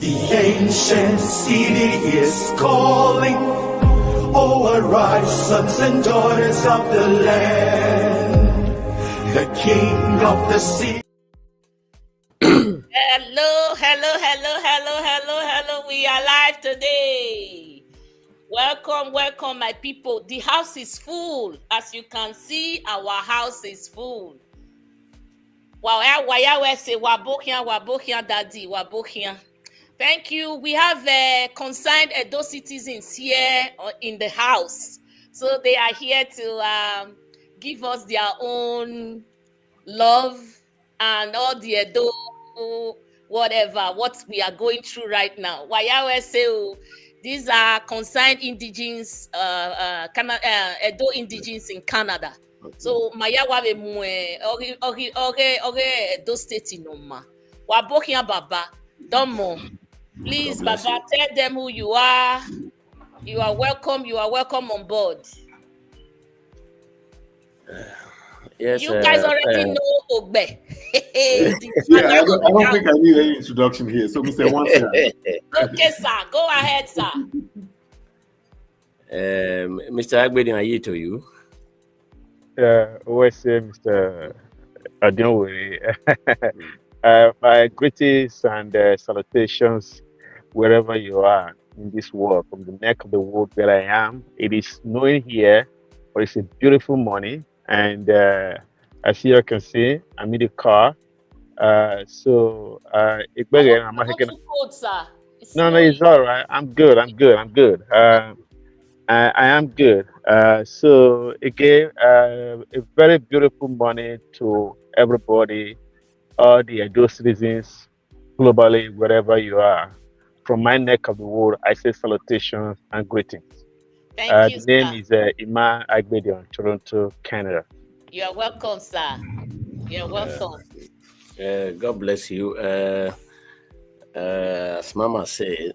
The ancient city is calling. Oh, arise, sons and daughters of the land. The king of the city. Hello. We are live today. Welcome, my people. The house is full. As you can see, our house is full. Wabokia, daddy, wabokia. Thank you. We have concerned Edo citizens here in the house. So they are here to give us their own love and all the Edo, what we are going through right now. These are concerned indigenes, Edo indigenes in Canada. So Mayawabe Edo State Noma. Wabokia Baba, Domo. Please, Baba, tell them who you are. You are welcome on board. Yes, you guys already know Ogbe. I don't think I need any introduction here. So, Mr. Wansa. Okay, sir. Go ahead, sir. Mr. Agbedi, are you to you? Always say, Mr. Adionwe. My greetings and salutations wherever you are in this world, from the neck of the wood where I am. It is snowing here, but it's a beautiful morning. And as you can see, I'm in the car. I'm not too cold, sir. No, it's all right. I'm good. I am good. So again, a very beautiful morning to everybody, all the Edo citizens globally, wherever you are. From my neck of the wood, I say salutations and greetings. Thank you, the name is Ima Agbedion, Toronto, Canada. You are welcome, sir. You're welcome. God bless you. As Mama said,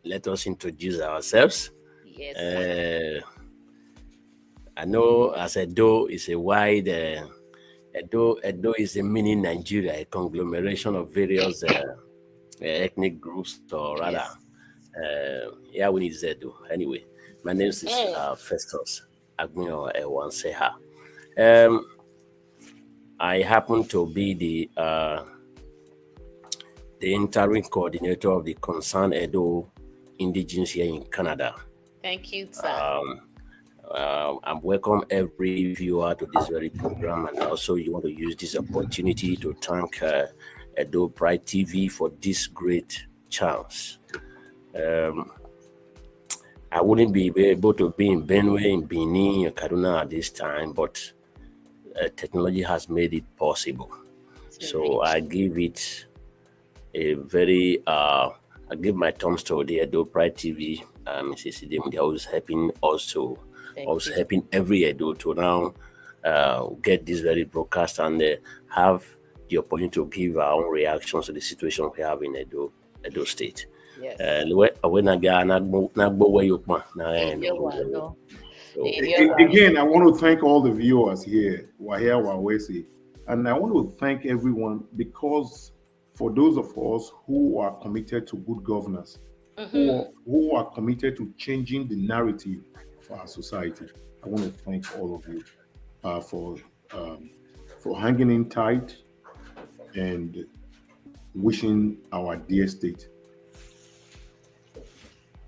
let us introduce ourselves. Yes. I know as Edo is a wide, Edo is a mini Nigeria, a conglomeration of various ethnic groups, or rather, yeah, we need Edo. Anyway, my name is Festus Agmio Ewanseha. I happen to be the interim coordinator of the Concerned Edo Indigenes here in Canada. Thank you, sir. I'm welcome every viewer to this very program, and also you want to use this opportunity to thank Edo Pride TV for this great chance. I wouldn't be able to be in Benue, in Benin, in Kaduna at this time, but technology has made it possible. So I give it a very, I give my thumbs to the Edo Pride TV, Mrs. Idem. They're always helping us to, helping every Edo to now get this very broadcast and have the opportunity to give our own reactions to the situation we have in Edo State. Yes. Again, I want to thank all the viewers here, Wahia Wawesi, and I want to thank everyone because for those of us who are committed to good governance, who are committed to changing the narrative for our society, I want to thank all of you for hanging in tight and wishing our dear state.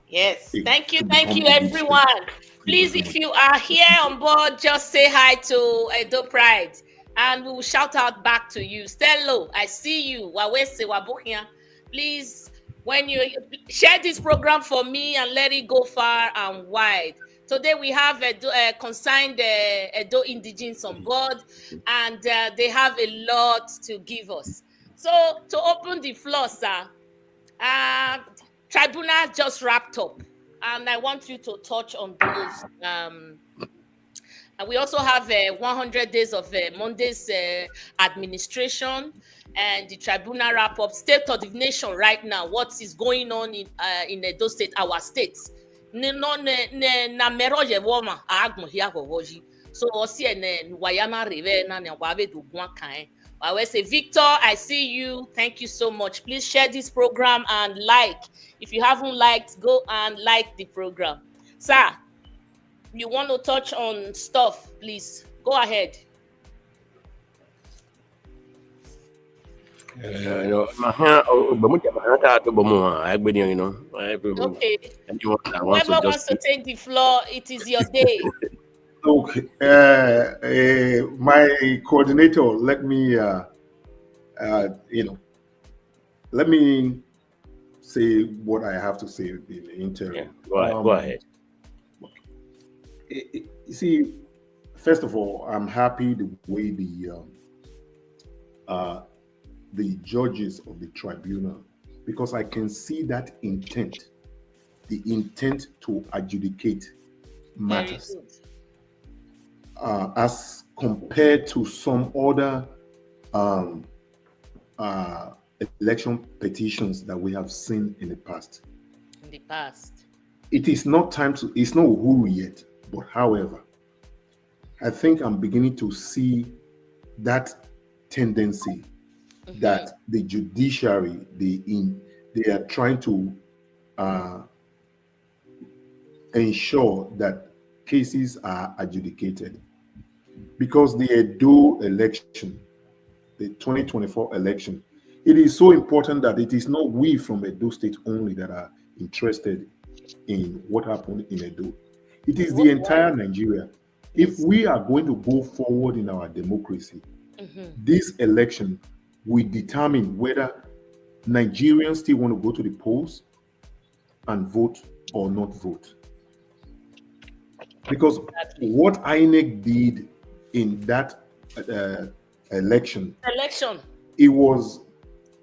Yes, thank you, everyone. Please, if you are here on board, just say hi to Edo Pride, and we will shout out back to you. Stello, I see you. Wawese Wabokia. Please, when you share this program for me and let it go far and wide. Today we have concerned Edo Indigenes on board, and they have a lot to give us. So to open the floor, sir, Tribunal just wrapped up, and I want you to touch on those. And we also have 100 days of Monday's administration, and the Tribunal wrap up state of the nation right now. What is going on in Edo State, our states? So I will say, Victor, I see you. Thank you so much. Please share this program and like. If you haven't liked, go and like the program. Sir, you want to touch on stuff, please. Go ahead. Okay. Whoever wants to take the floor, it is your day. Okay. My coordinator, let me, let me say what I have to say in the interim. Yeah, go ahead. You see, first of all, I'm happy the way the judges of the tribunal, because I can see that intent, the intent to adjudicate matters, as compared to some other election petitions that we have seen in the past. It is not time to, it's not Uhuru yet, but however, I think I'm beginning to see that tendency that the judiciary, they are trying to ensure that cases are adjudicated. Because the Edo election, the 2024 election, it is so important that it is not we from Edo State only that are interested in what happened in Edo. It is the entire Nigeria. If we are going to go forward in our democracy, this election will determine whether Nigerians still want to go to the polls and vote or not vote. Because what INEC did in that election, it was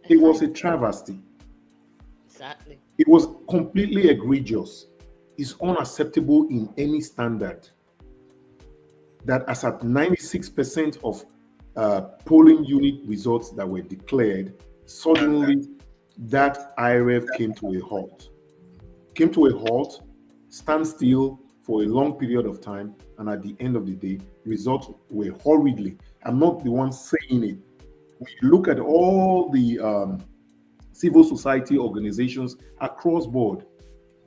a travesty. Exactly. It was completely egregious. It's unacceptable in any standard that as at 96% of polling unit results that were declared, suddenly that IRF came to a halt. Came to a halt, stand still for a long period of time, and at the end of the day, results were horridly. I'm not the one saying it. When you look at all the civil society organizations across board,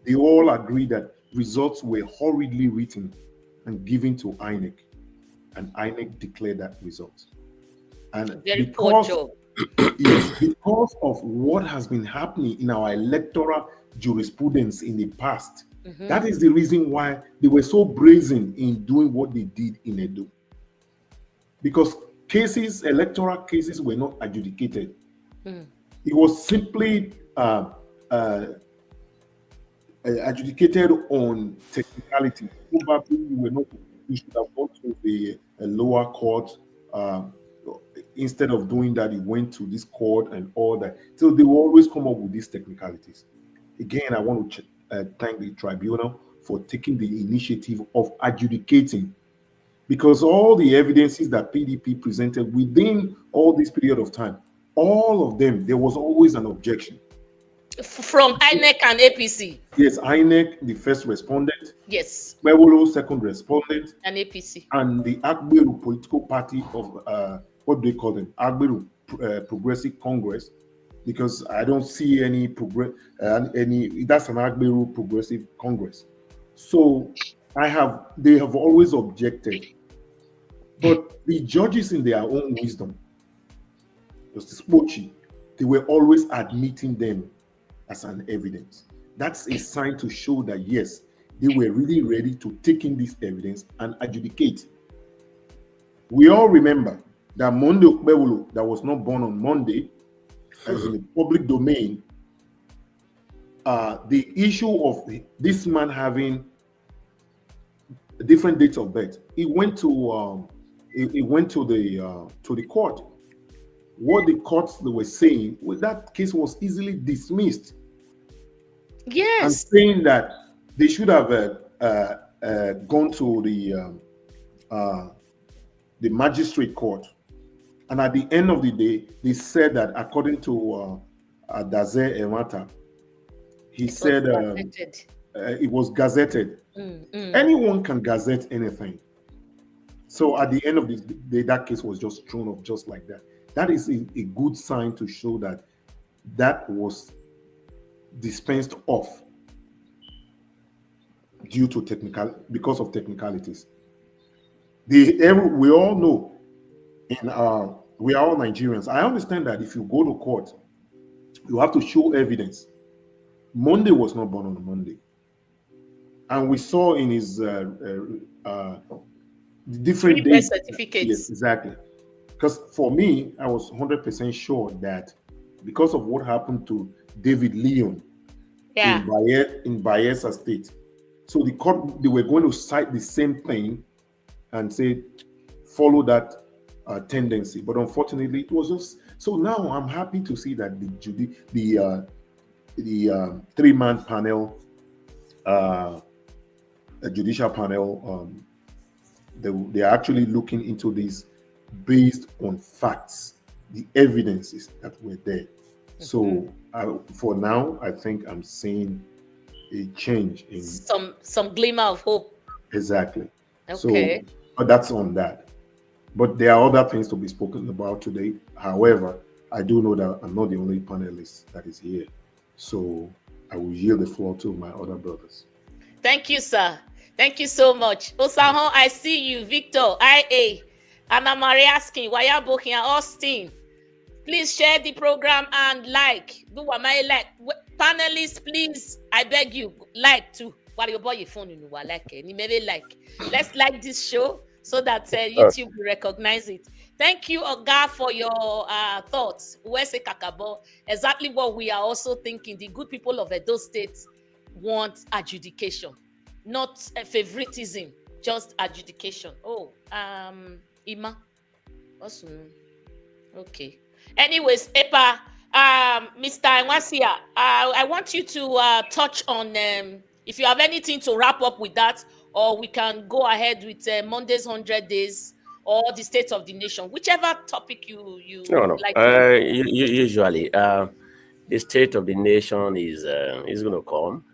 they all agree that results were horridly written and given to INEC, and INEC declared that result. And because of what has been happening in our electoral jurisprudence in the past, that is the reason why they were so brazen in doing what they did in Edo. Because electoral cases were not adjudicated. It was simply adjudicated on technicality. Probably you should have gone to the lower court. Instead of doing that, it went to this court and all that. So they will always come up with these technicalities. Again, I want to thank the tribunal for taking the initiative of adjudicating, because all the evidences that PDP presented within all this period of time, all of them, there was always an objection. From INEC and APC. Yes, INEC, the first respondent. Yes. Okpehbolo, second respondent. And APC. And the Okpehbolo political party of, what do they call them? Okpehbolo Progressive Congress. Because I don't see any that's an Okpehbolo Progressive Congress. So they have always objected. But the judges in their own wisdom, Justice Pochi, they were always admitting them as an evidence. That's a sign to show that yes, they were really ready to take in this evidence and adjudicate. We all remember that Monday Okpehbolo, that was not born on Monday, as in the public domain, the issue of this man having different dates of birth, it went to the court. What the courts they were saying, well, that case was easily dismissed. Yes. And saying that they should have gone to the magistrate court. And at the end of the day, they said that according to Daze Emata, he said it was gazetted. Anyone can gazette anything. So at the end of the day, that case was just thrown off just like that. that is a good sign to show that that was dispensed off due to because of technicalities. We all know we are all Nigerians. I understand that if you go to court, you have to show evidence. Monday was not born on a Monday. And we saw in his different birth days. certificates. Yes, exactly. Because for me, I was 100% sure that because of what happened to David Leon in Bayelsa State, so the court, they were going to cite the same thing and say, follow that tendency. But unfortunately, it was just, so now I'm happy to see that the three-man panel, a judicial panel, they're actually looking into this based on facts, the evidences that were there. So for now, I think I'm seeing a change in some glimmer of hope. Exactly. Okay. So, but that's on that. But there are other things to be spoken about today. However, I do know that I'm not the only panelist that is here. So I will yield the floor to my other brothers. Thank you, sir. Thank you so much. Osaho, I see you. Victor, IA, Anna Maria asking, Wayabo here, Austin. Please share the program and like. Do what my like. Panelists, please, I beg you, like too. While your boy your phone in like, let's like this show so that YouTube will recognize it. Thank you, Oga, for your thoughts. Uwese Kakabo, exactly what we are also thinking. The good people of Edo State want adjudication, not favoritism, just adjudication. Oh, Ima. Awesome. Okay. Anyways, Epa, Mr. Nwasia, I want you to touch on if you have anything to wrap up with that, or we can go ahead with Monday's 100 days or the state of the nation, whichever topic you like. Usually, the state of the nation is going to come.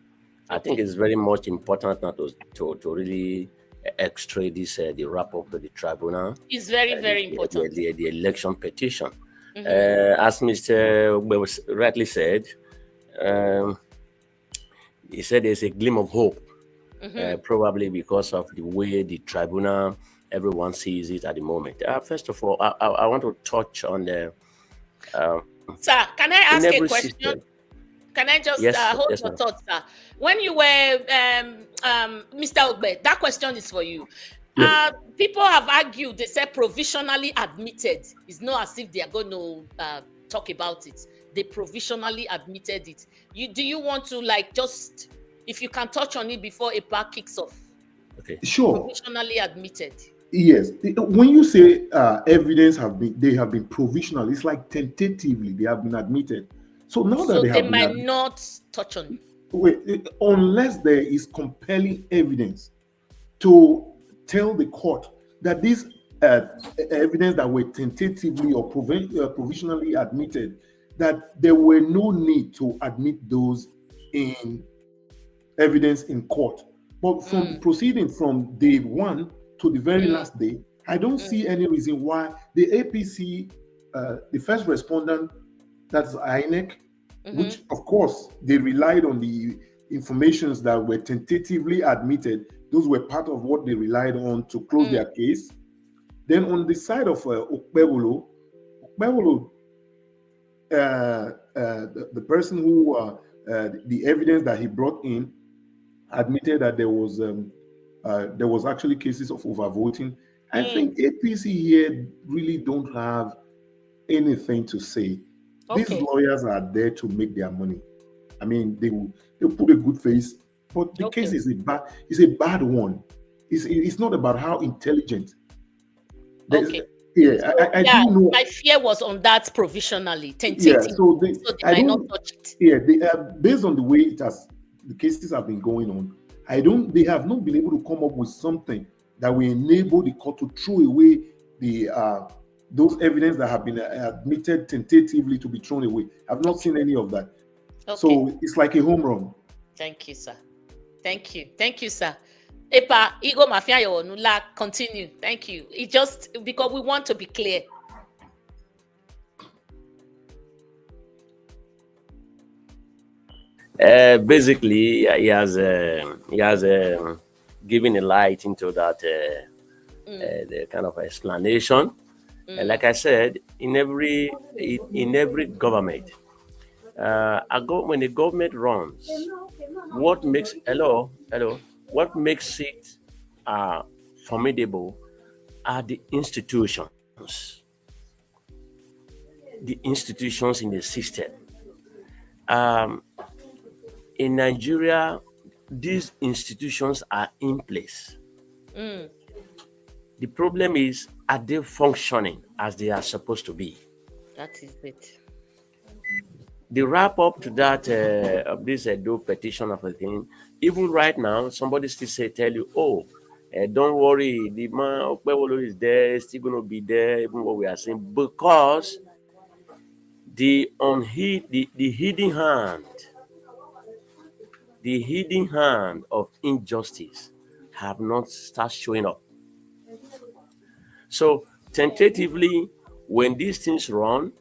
I think it's very much important now to really extract this the wrap up of the tribunal. It's very important. The election petition. As Mr. Okpehbolo rightly said, he said there's a gleam of hope, probably because of the way the tribunal, everyone sees it at the moment. First of all, I want to touch on the... Sir, can I ask a question? System. Can I just hold your thoughts, sir? When you were, Mr. Okpehbolo, that question is for you. Yes. People have argued, they said provisionally admitted. It's not as if they are going to talk about it. They provisionally admitted it. Do you want to just, if you can touch on it before a part kicks off? Okay. Sure. Provisionally admitted. Yes. When you say evidence have been provisional, it's like tentatively they have been admitted. So now that they might not touch on it. Unless there is compelling evidence to tell the court that this evidence that were tentatively or provisionally admitted, that there were no need to admit those in evidence in court. But from proceeding from day one to the very last day, I don't see any reason why the APC, the first respondent, that's INEC, which of course they relied on the informations that were tentatively admitted. Those were part of what they relied on to close their case. Then on the side of Okpehbolo, the person who the evidence that he brought in admitted that there was actually cases of overvoting. I think APC here really don't have anything to say. Okay. These lawyers are there to make their money. I mean, they'll put a good face, but the case is a bad one. It's not about how intelligent. Okay. Yeah, I do know. My fear was on that provisionally, tentative. Yeah, so they might not touch it. Yeah, based on the way the cases have been going on, they have not been able to come up with something that will enable the court to throw away those evidence that have been admitted tentatively to be thrown away. I've not seen any of that. Okay. So it's like a home run. Thank you, sir. Thank you, sir. Epa, Igo Mafia Nula, continue. Thank you. It just because we want to be clear. Basically, he has given a light into that the kind of explanation. And like I said, in every government, when the government runs, what makes what makes it formidable are the institutions in the system. In Nigeria, these institutions are in place. The problem is, are they functioning as they are supposed to be? That is it. The wrap up to that of this Edo petition of a thing, even right now, somebody still tell you, oh, don't worry, the man Okpehbolo is there, still going to be there, even what we are saying, because the hidden hand of injustice have not started showing up. So tentatively, when these things run,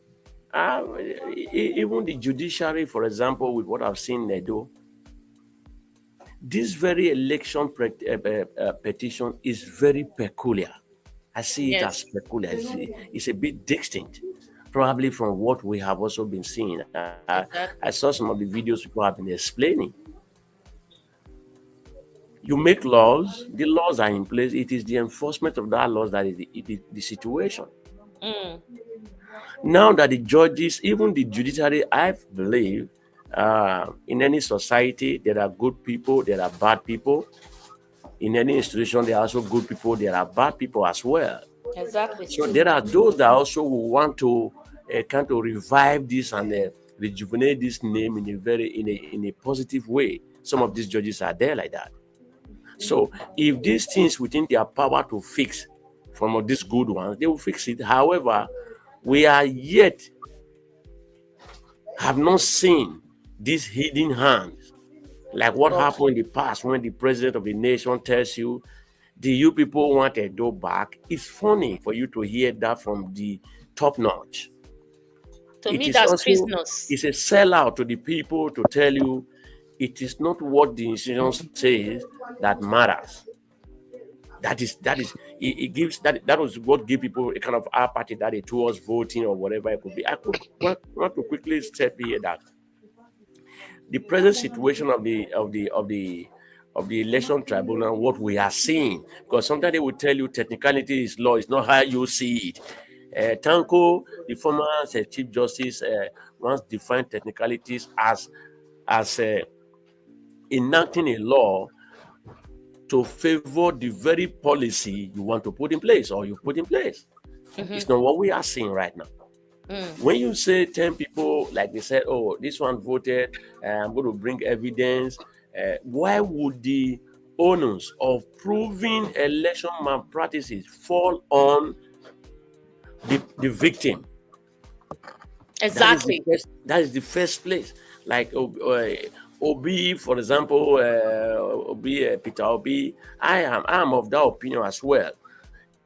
even the judiciary, for example, with what I've seen in Edo, this very election petition is very peculiar. I see it as peculiar. It's a bit distinct, probably from what we have also been seeing. I saw some of the videos people have been explaining. You make laws, the laws are in place. It is the enforcement of that laws that is the situation. Now that the judges, even the judiciary, I believe, in any society, there are good people, there are bad people. In any institution, there are also good people, there are bad people as well. Exactly. So there are those that also want to kind of revive this and rejuvenate this name in a positive way. Some of these judges are there like that. So if these things within their power to fix from these good ones, they will fix it. However, we are yet have not seen these hidden hands, like what happened in the past when the president of the nation tells you, "Do you people want Edo back?" It's funny for you to hear that from the top notch. To me, that's business. It's a sellout to the people to tell you it is not what the institution says that matters. It gives that was what give people a kind of apathy that it towards voting or whatever it could be. I could want to quickly step here that the present situation of the election tribunal, what we are seeing, because sometimes they will tell you technicality is law, it's not how you see it. Tanko, the former Chief Justice, once defined technicalities as enacting a law to favor the very policy you want to put in place or you put in place. It's not what we are seeing right now. When you say 10 people, like they said, oh, this one voted, I'm going to bring evidence, why would the onus of proving election malpractices fall on the victim? Exactly. That is the first place. Like Obi, for example, Peter Obi, I am of that opinion as well.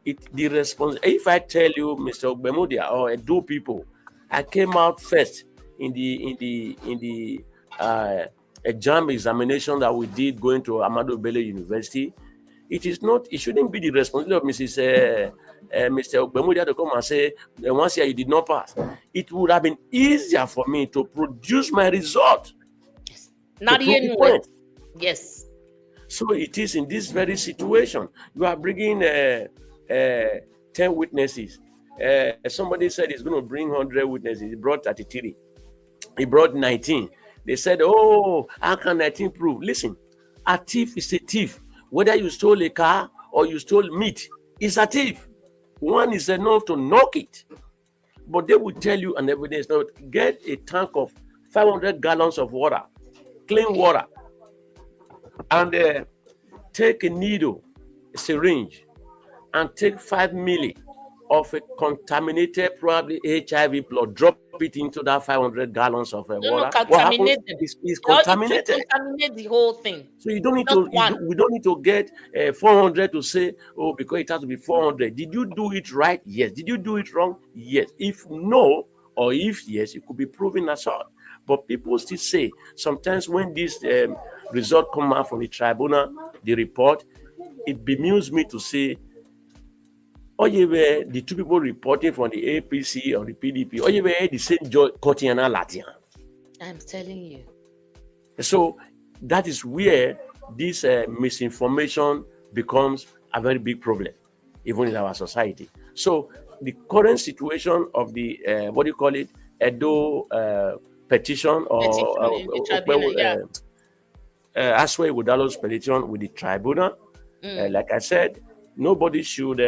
If I tell you, Mr. Okpehbolo or Edo people, I came out first in the exam examination that we did going to Ahmadu Bello University, it shouldn't be the responsibility of Mr. Okpehbolo to come and say, once year you did not pass. It would have been easier for me to produce my result. Not even way. Yes. So it is in this very situation. You are bringing 10 witnesses. Somebody said he's going to bring 100 witnesses. He brought 33. He brought 19. They said, oh, how can 19 prove? Listen, a thief is a thief. Whether you stole a car or you stole meat, it's a thief. One is enough to knock it. But they will tell you an evidence. Now, get a tank of 500 gallons of water, clean water, and take a needle, a syringe, and take 5 milli of a contaminated, probably HIV blood, drop it into that 500 gallons of water. No, contaminate them. It's contaminated. Contaminate the whole thing. So you don't need we don't need to get 400 to say, oh, because it has to be 400. Did you do it right? Yes. Did you do it wrong? Yes. If no, or if yes, it could be proven as such. But people still say, sometimes when this result come out from the tribunal, the report, it bemused me to say, oh, you were the two people reporting from the APC or the PDP, oh, you were the same Kotiana Latian. I'm telling you. So that is where this misinformation becomes a very big problem, even in our society. So the current situation of the what do you call it, Edo petition or Aswe Udalo's petition with the tribunal, like I said, nobody should,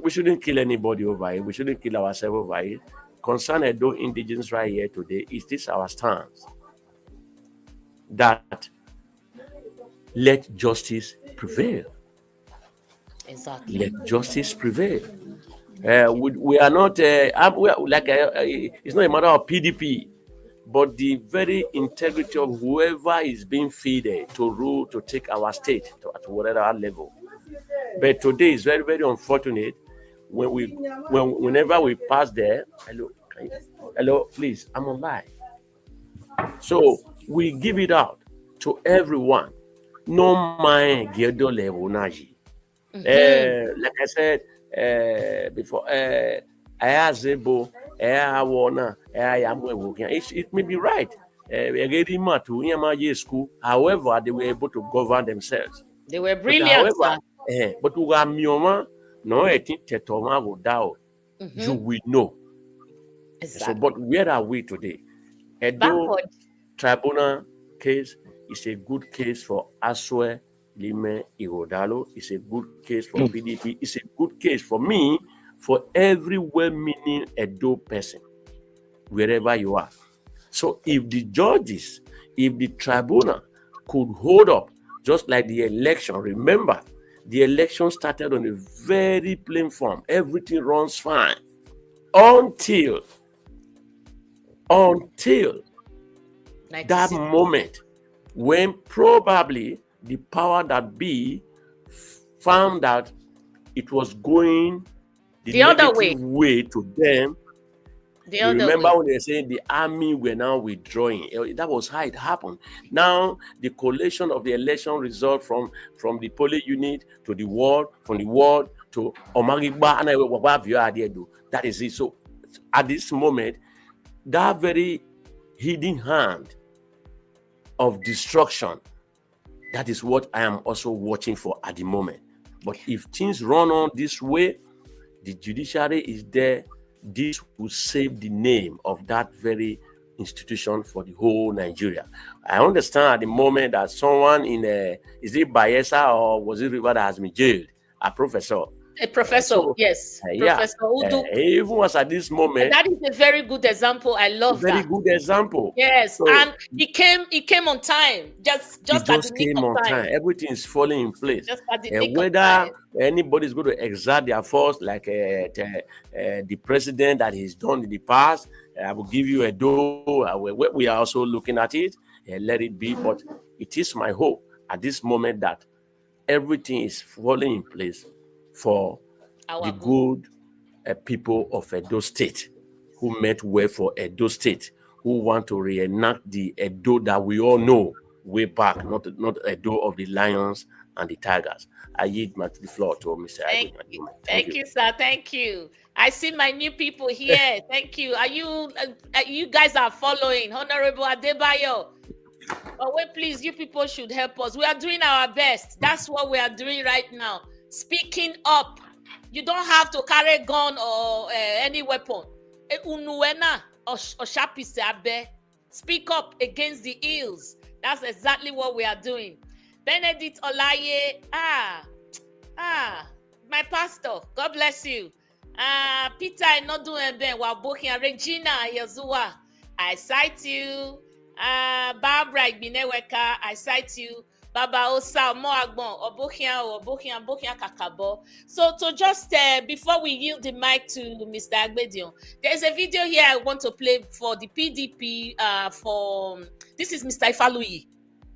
we shouldn't kill anybody over it. We shouldn't kill ourselves over it. Concerned Edo Indigenes right here today, is this our stance? That let justice prevail. Exactly. Let justice prevail. We are not, it's not a matter of PDP, but the very integrity of whoever is being fed to rule, to take our state to whatever level. But today is very, very unfortunate whenever we pass there. Hello, please, I'm online. So we give it out to everyone. No mind Gedo level naji. Like I said before, it may be right. However, they were able to govern themselves. They were brilliant. But we are mioma no tetoma without you will know. Exactly. So, but where are we today? Edo Tribunal case is a good case for Aswe Lime Irodalo. It's a good case for PDP. It's a good case for me, for every well-meaning Edo person, wherever you are. So if the judges, if the tribunal could hold up, just like the election, remember, the election started on a very plain form. Everything runs fine until that moment when probably the power that be found that it was going the other way to them. You remember when they were saying the army were now withdrawing? That was how it happened. Now the collation of the election result from the polling unit to the ward, from the ward to Omagigba, and that is it. So at this moment, that very hidden hand of destruction, that is what I am also watching for at the moment. But if things run on this way, the judiciary is there. This will save the name of that very institution for the whole Nigeria. I understand at the moment that someone in is it Bayelsa or was it River that has been jailed? A professor. A professor, yes. Professor Udu. Even was at this moment. And that is a very good example. I love that. Very good example. Yes, so, and he came on time. Just came on time. Everything is falling in place. Just at the nick whether of time. Anybody is going to exert their force, like the president that he's done in the past, I will give you a door. We are also looking at it. Let it be. But it is my hope at this moment that everything is falling in place for the good people of Edo State who met well for Edo State, who want to reenact the Edo that we all know way back, not Edo of the lions and the tigers. I yield the floor to Mr. Thank you, sir. Thank you. I see my new people here. Thank you. Are you guys are following Honorable Adebayo? Oh, wait, please, you people should help us. We are doing our best. That's what we are doing right now. Speaking up. You don't have to carry a gun or any weapon. Speak up against the ills. That's exactly what we are doing. Benedict Olaye, my pastor, God bless you. Peter Inoduembe Wabokia, Regina Yazua, I cite you. Barbara Igbineweka, I cite you. Baba Osa Moagbon, Obokia Kakabo. So to just before we yield the mic to Mr. Agbedion, there's a video here I want to play for the PDP. This is Mr. Ifaluyi.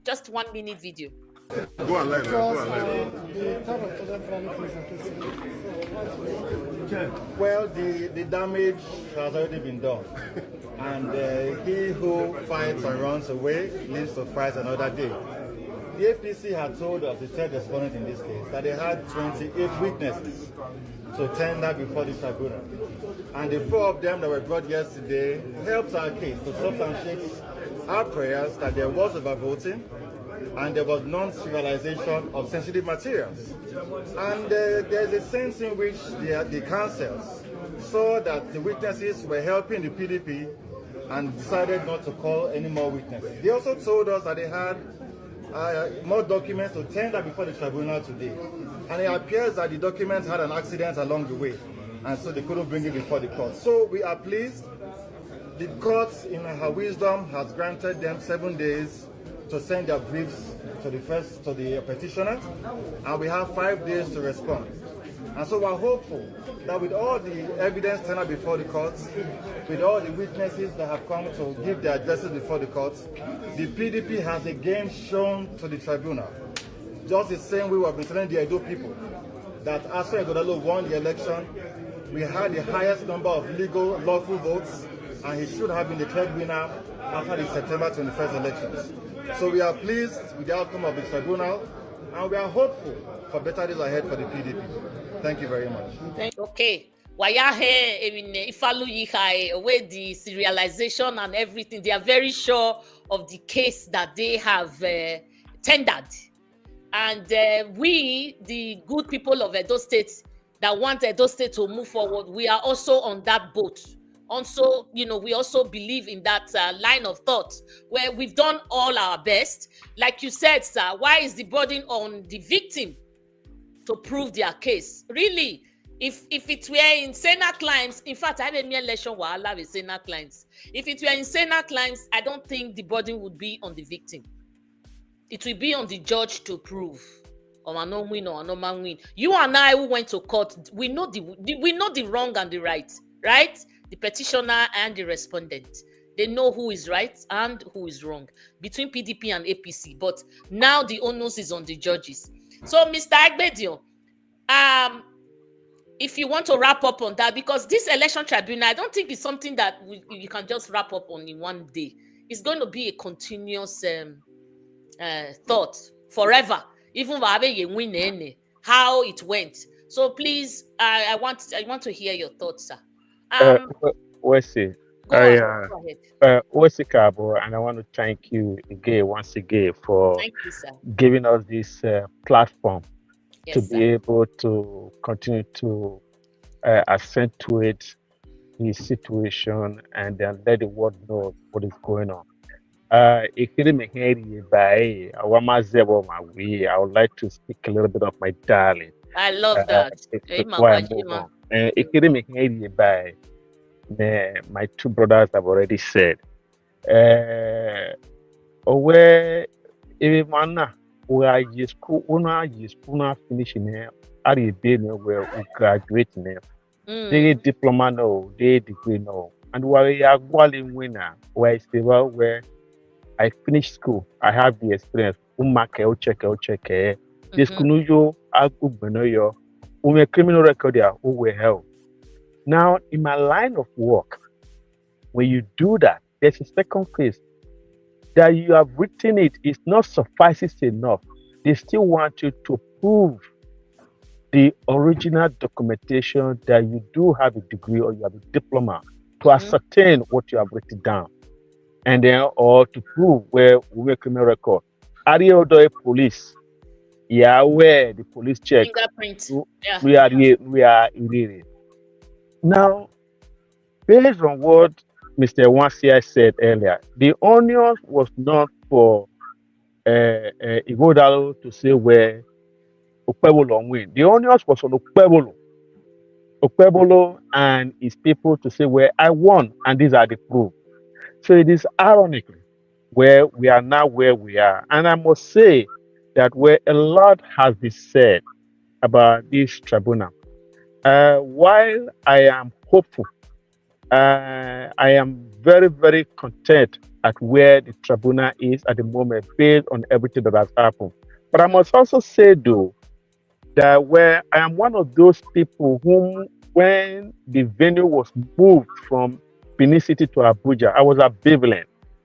Just 1 minute video. Go on live. Go on live. Well, the damage has already been done. And he who fights and runs away lives to fight another day. The APC had told us, the third respondent in this case, that they had 28 witnesses to tender before the tribunal. And the 4 of them that were brought yesterday helped our case to substantiate our prayers that there was overvoting and there was non-trivialization of sensitive materials. And there's a sense in which the councils saw that the witnesses were helping the PDP and decided not to call any more witnesses. They also told us that they had more documents to tender before the tribunal today. And it appears that the documents had an accident along the way, and so they couldn't bring it before the court. So we are pleased. The court, in her wisdom, has granted them 7 days to send their briefs to the petitioner, and we have 5 days to respond. And so we're hopeful that with all the evidence tendered before the courts, with all the witnesses that have come to give their addresses before the courts, the PDP has again shown to the tribunal, just the same way we have been telling the Edo people, that after Okpehbolo won the election, we had the highest number of legal, lawful votes, and he should have been declared winner after the September 21st elections. So we are pleased with the outcome of the tribunal, and we are hopeful for better days ahead for the PDP. Thank you very much. Okay. With the serialization and everything, they are very sure of the case that they have tendered. And we, the good people of Edo State that want Edo State to move forward, we are also on that boat. Also, we also believe in that line of thought where we've done all our best. Like you said, sir, why is the burden on the victim to prove their case? Really, if it were in Senate clients, in fact, I have a mere election where I have a Senate clients. If it were in Senate clients, I don't think the burden would be on the victim. It will be on the judge to prove. Or no win or no man win. You and I who went to court, we know the wrong and the right, right? The petitioner and the respondent. They know who is right and who is wrong between PDP and APC. But now the onus is on the judges. So, Mr. Okpehbolo, if you want to wrap up on that, because this election tribunal, I don't think it's something that you can just wrap up on in one day. It's going to be a continuous thought forever, even how it went. So please, I want to hear your thoughts, sir. Wesley, go ahead. Wesley Kabo, and I want to thank you once again for giving us this platform to be able to continue to accentuate the situation and then let the world know what is going on. I would like to speak a little bit of my darling. I love that. My 2 brothers have already said. Where we are school finishing at a day where we graduate now. They diploma no, they degree no. And we are going winner where I finished school. I have the experience. This kunujo agubenoyo. Criminal record there who will help. Now, in my line of work, when you do that, there's a second phase that you have written it's not suffices enough. They still want you to prove the original documentation that you do have a degree or you have a diploma to ascertain what you have written down. And then, or to prove where we make criminal record. Ariodo police, where the police check. Fingerprint. We are really. Now, based on what Mr. Wansia said earlier, the onion was not for Okpehbolo to say where Okpehbolo win. The onion was on Okpehbolo and his people to say where I won, and these are the proof. So it is ironic where we are now where we are. And I must say that where a lot has been said about this tribunal, while I am hopeful, I am very, very content at where the tribunal is at the moment based on everything that has happened. But I must also say, though, that where I am one of those people whom, when the venue was moved from Benin City to Abuja, I was ambivalent.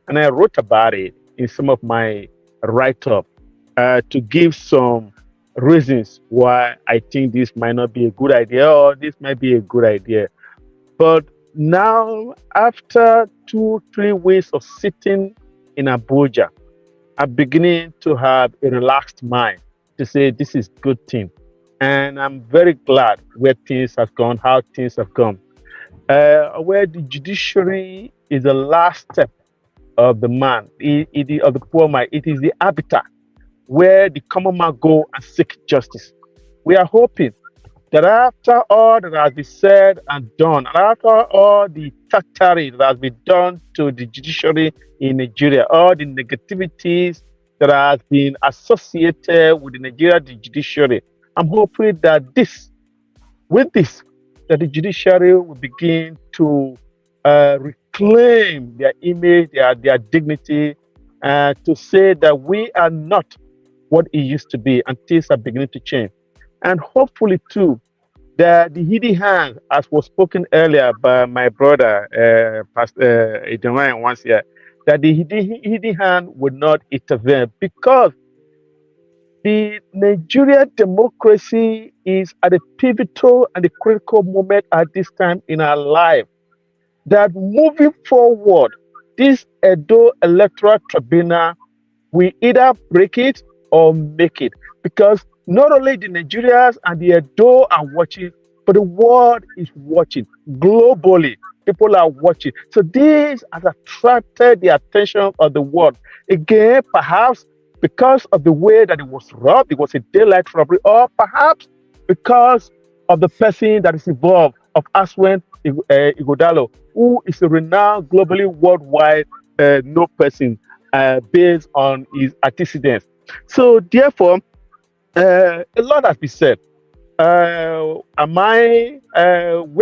And I wrote about it in some of my write-up to give some reasons why I think this might not be a good idea or this might be a good idea. But now, after 2-3 weeks of sitting in Abuja, I'm beginning to have a relaxed mind to say this is good thing. And I'm very glad where things have gone, how things have gone. Where the judiciary is the last step of the man, of the poor man. It is the habitat where the common man go and seek justice. We are hoping that after all that has been said and done, and after all the treachery that has been done to the judiciary in Nigeria, all the negativities that has been associated with the Nigeria judiciary, I'm hoping that with this, that the judiciary will begin to reclaim their image, their dignity, to say that we are not what it used to be, and things are beginning to change. And hopefully, too, that the hidden hand, as was spoken earlier by my brother, Pastor Edomayan once here, that the hidden hand would not intervene, because the Nigerian democracy is at a pivotal and a critical moment at this time in our life. That moving forward, this Edo Electoral Tribunal will either break it or make it. Because not only the Nigerians and the Edo are watching, but the world is watching. Globally, people are watching. So this has attracted the attention of the world. Again, perhaps because of the way that it was robbed, it was a daylight robbery, or perhaps because of the person that is involved, of Aswen Igodalo, who is a renowned globally worldwide no person based on his antecedents. So therefore, a lot has been said. Where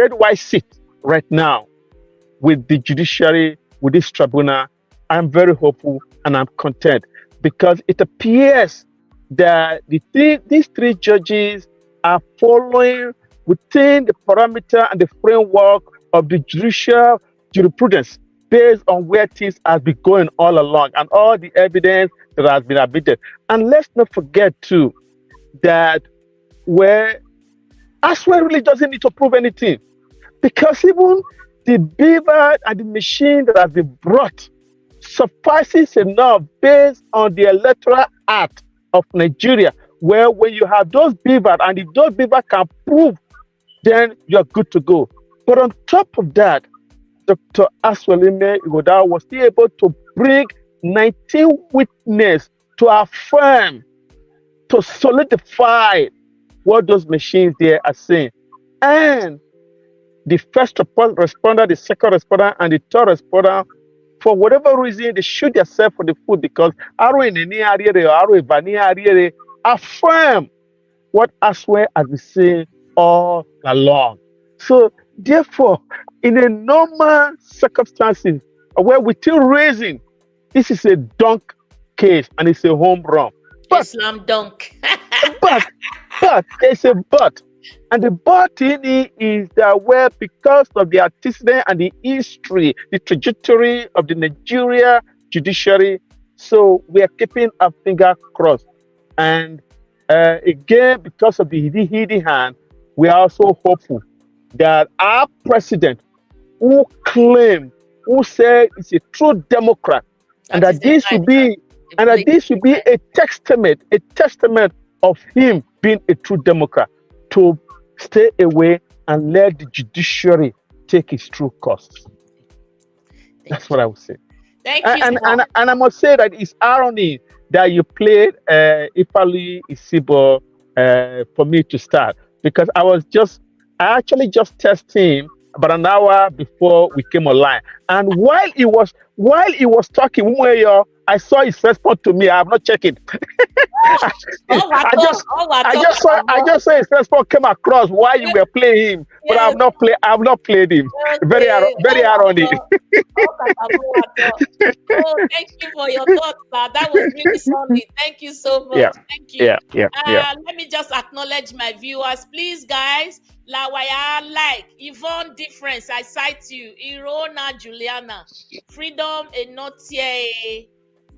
do I sit right now with the judiciary, with this tribunal? I'm very hopeful and I'm content, because it appears that these three judges are following within the parameter and the framework of the judicial jurisprudence based on where things have been going all along and all the evidence that has been admitted. And let's not forget too that where Aswell really doesn't need to prove anything, because even the beaver and the machine that has been brought suffices enough based on the Electoral Act of Nigeria, where when you have those beavers and if those beavers can prove, then you're good to go. But on top of that, Dr. Aswelime Igoda was still able to bring 19 witnesses to affirm, to solidify what those machines there are saying. And the first responder, the second responder, and the third responder, for whatever reason, they shoot themselves for the foot, because affirm what Aswe has been saying all along. So therefore, in a normal circumstances where we're still raising, this is a dunk case and it's a home run. But slam dunk. but there's a but. And the but in it is that where, because of the antecedent and the history, the trajectory of the Nigeria judiciary, so we are keeping our finger crossed. And again, because of the hidden hand, we are also hopeful that our president, who said he's a true Democrat, and that this should be a testament of him being a true Democrat, to stay away and let the judiciary take its true course. That's what I would say. Thank you. And I must say that it's irony that you played Ifali Isibo for me to start, because I actually just tested him about an hour before we came online. And while he was talking, I saw his response to me. I have not checked it. I just saw his response came across while you were playing him, but Yes. I have not played him. Very ironic. Oh, thank you for your thoughts, sir. That was really solid. Thank you so much. Yeah. Thank you. Yeah. Let me just acknowledge my viewers, please, guys. Lawaya like Yvonne Difference. I cite you. Irona Juliana. Freedom Enotie.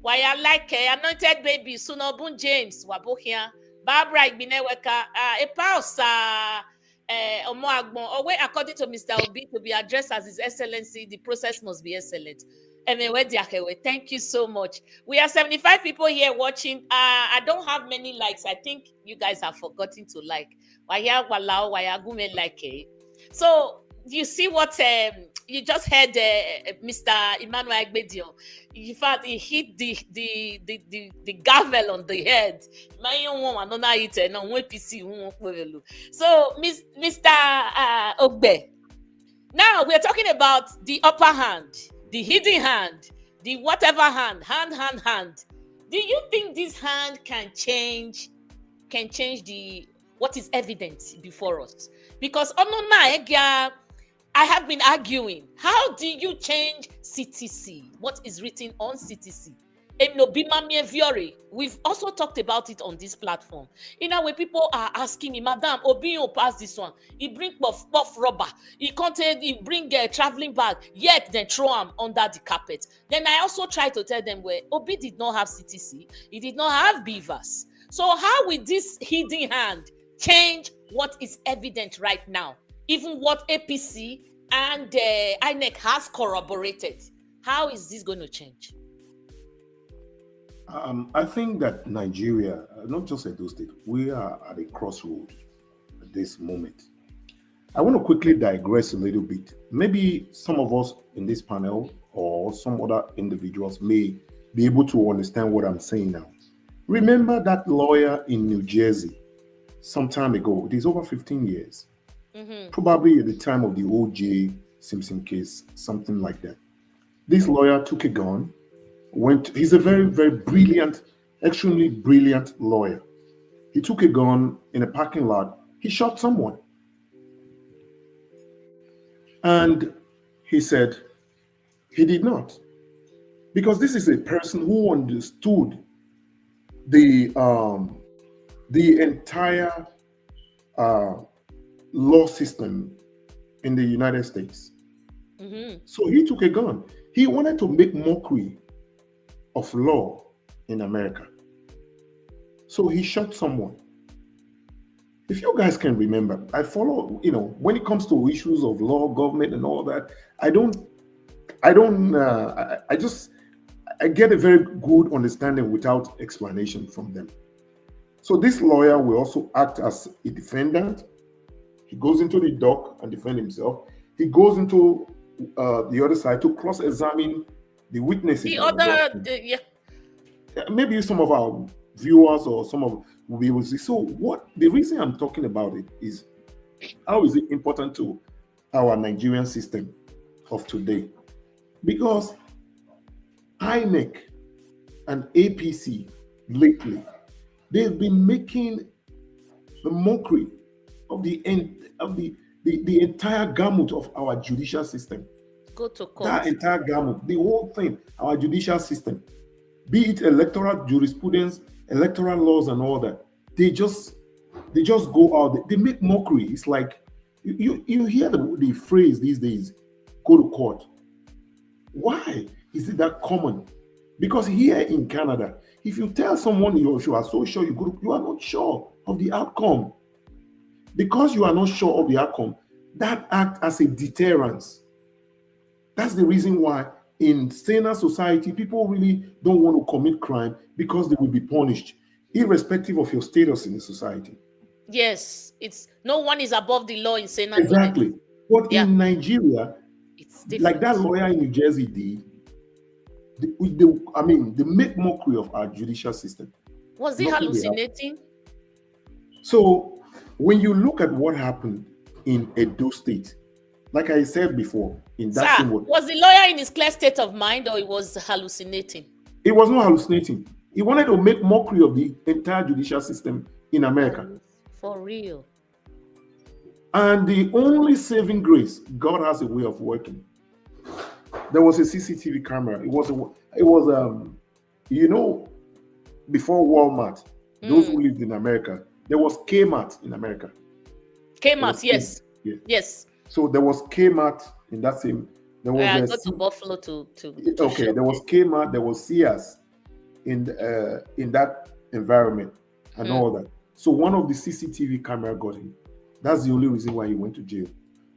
Waya like Anointed Baby. Sunobun James. Wabokia. Barbara Igbineweka. Epausa. According to Mr. Obi, to be addressed as His Excellency, the process must be excellent. Thank you so much. We are 75 people here watching. I don't have many likes. I think you guys have forgotten to like. So you see what you just heard, Mr. Emmanuel Agbedio. In fact, he hit the gavel on the head. So, Mr. Ogbe, now we're talking about the upper hand, the hidden hand, the whatever hand. Do you think this hand can change the what is evident before us? Because I have been arguing, how do you change CTC? What is written on CTC? We've also talked about it on this platform. In a way, people are asking me, Madam, Obinyo pass this one. He bring puff rubber. He bring a traveling bag, yet then throw him under the carpet. Then I also try to tell them where Obi did not have CTC. He did not have beavers. So how will this hidden hand change what is evident right now? Even what APC and INEC has corroborated. How is this going to change? I think that Nigeria, not just Edo State, we are at a crossroad at this moment. I want to quickly digress a little bit. Maybe some of us in this panel or some other individuals may be able to understand what I'm saying now. Remember that lawyer in New Jersey some time ago, it is over 15 years, probably at the time of the O.J. Simpson case, something like that. This lawyer took a gun, he's a very, very brilliant, extremely brilliant lawyer. He took a gun in a parking lot, he shot someone. And he said he did not. Because this is a person who understood the entire law system in the United States. So he took a gun. He wanted to make mockery of law in America. So he shot someone. If you guys can remember, I follow, when it comes to issues of law, government, and all that, I get a very good understanding without explanation from them. So this lawyer will also act as a defendant. He goes into the dock and defend himself. He goes into the other side to cross-examine the witnesses. Maybe some of our viewers or some of will be able to see. So the reason I'm talking about it is, how is it important to our Nigerian system of today? Because INEC and APC lately, they've been making the mockery of the entire gamut of our judicial system. Go to court. That entire gamut, the whole thing, our judicial system, be it electoral jurisprudence, electoral laws, and all that. They just go out. They make mockery. It's like you hear the phrase these days, "Go to court." Why is it that common? Because here in Canada, if you tell someone you are so sure you are not sure of the outcome. Because you are not sure of the outcome, that acts as a deterrence. That's the reason why in saner society, people really don't want to commit crime, because they will be punished, irrespective of your status in the society. Yes, no one is above the law in saner. Exactly. But in Nigeria, it's different. Like that lawyer in New Jersey did, they make mockery of our judicial system. Was he hallucinating? So when you look at what happened in Edo State, like I said before, in that was the lawyer in his clear state of mind, or he was hallucinating? It was not hallucinating. He wanted to make mockery of the entire judicial system in America. For real. And the only saving grace, God has a way of working. There was a CCTV camera. It was before Walmart, those who lived in America, there was Kmart in America. Kmart, yes. Yes. So there was Kmart in that same. There was I go to Buffalo to okay, shop. there was Kmart, there was Sears in that environment and all that. So one of the CCTV camera got him. That's the only reason why he went to jail.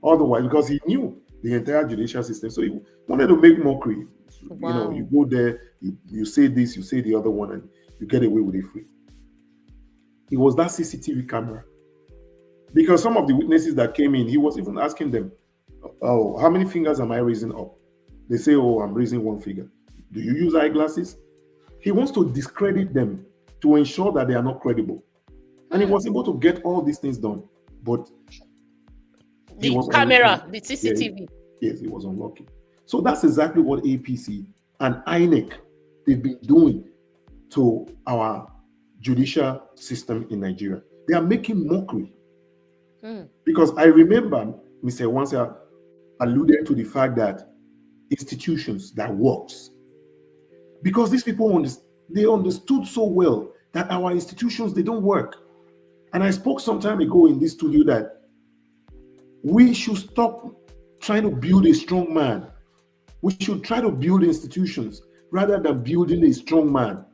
Otherwise, because he knew the entire judicial system, so he wanted to make mockery. Wow. You go there, you say this, you say the other one, and you get away with it free. It was that CCTV camera. Because some of the witnesses that came in, he was even asking them, "Oh, how many fingers am I raising up?" They say, "Oh, I'm raising one finger." "Do you use eyeglasses?" He wants to discredit them to ensure that they are not credible. And he was able to get all these things done. But the camera, the CCTV. Yes, he was unlucky. So that's exactly what APC and INEC, they've been doing to our judicial system in Nigeria. They are making mockery. Because I remember Mr. Wansa alluded to the fact that institutions that works. Because these people, they understood so well that our institutions, they don't work. And I spoke some time ago in this studio that we should stop trying to build a strong man. We should try to build institutions rather than building a strong man.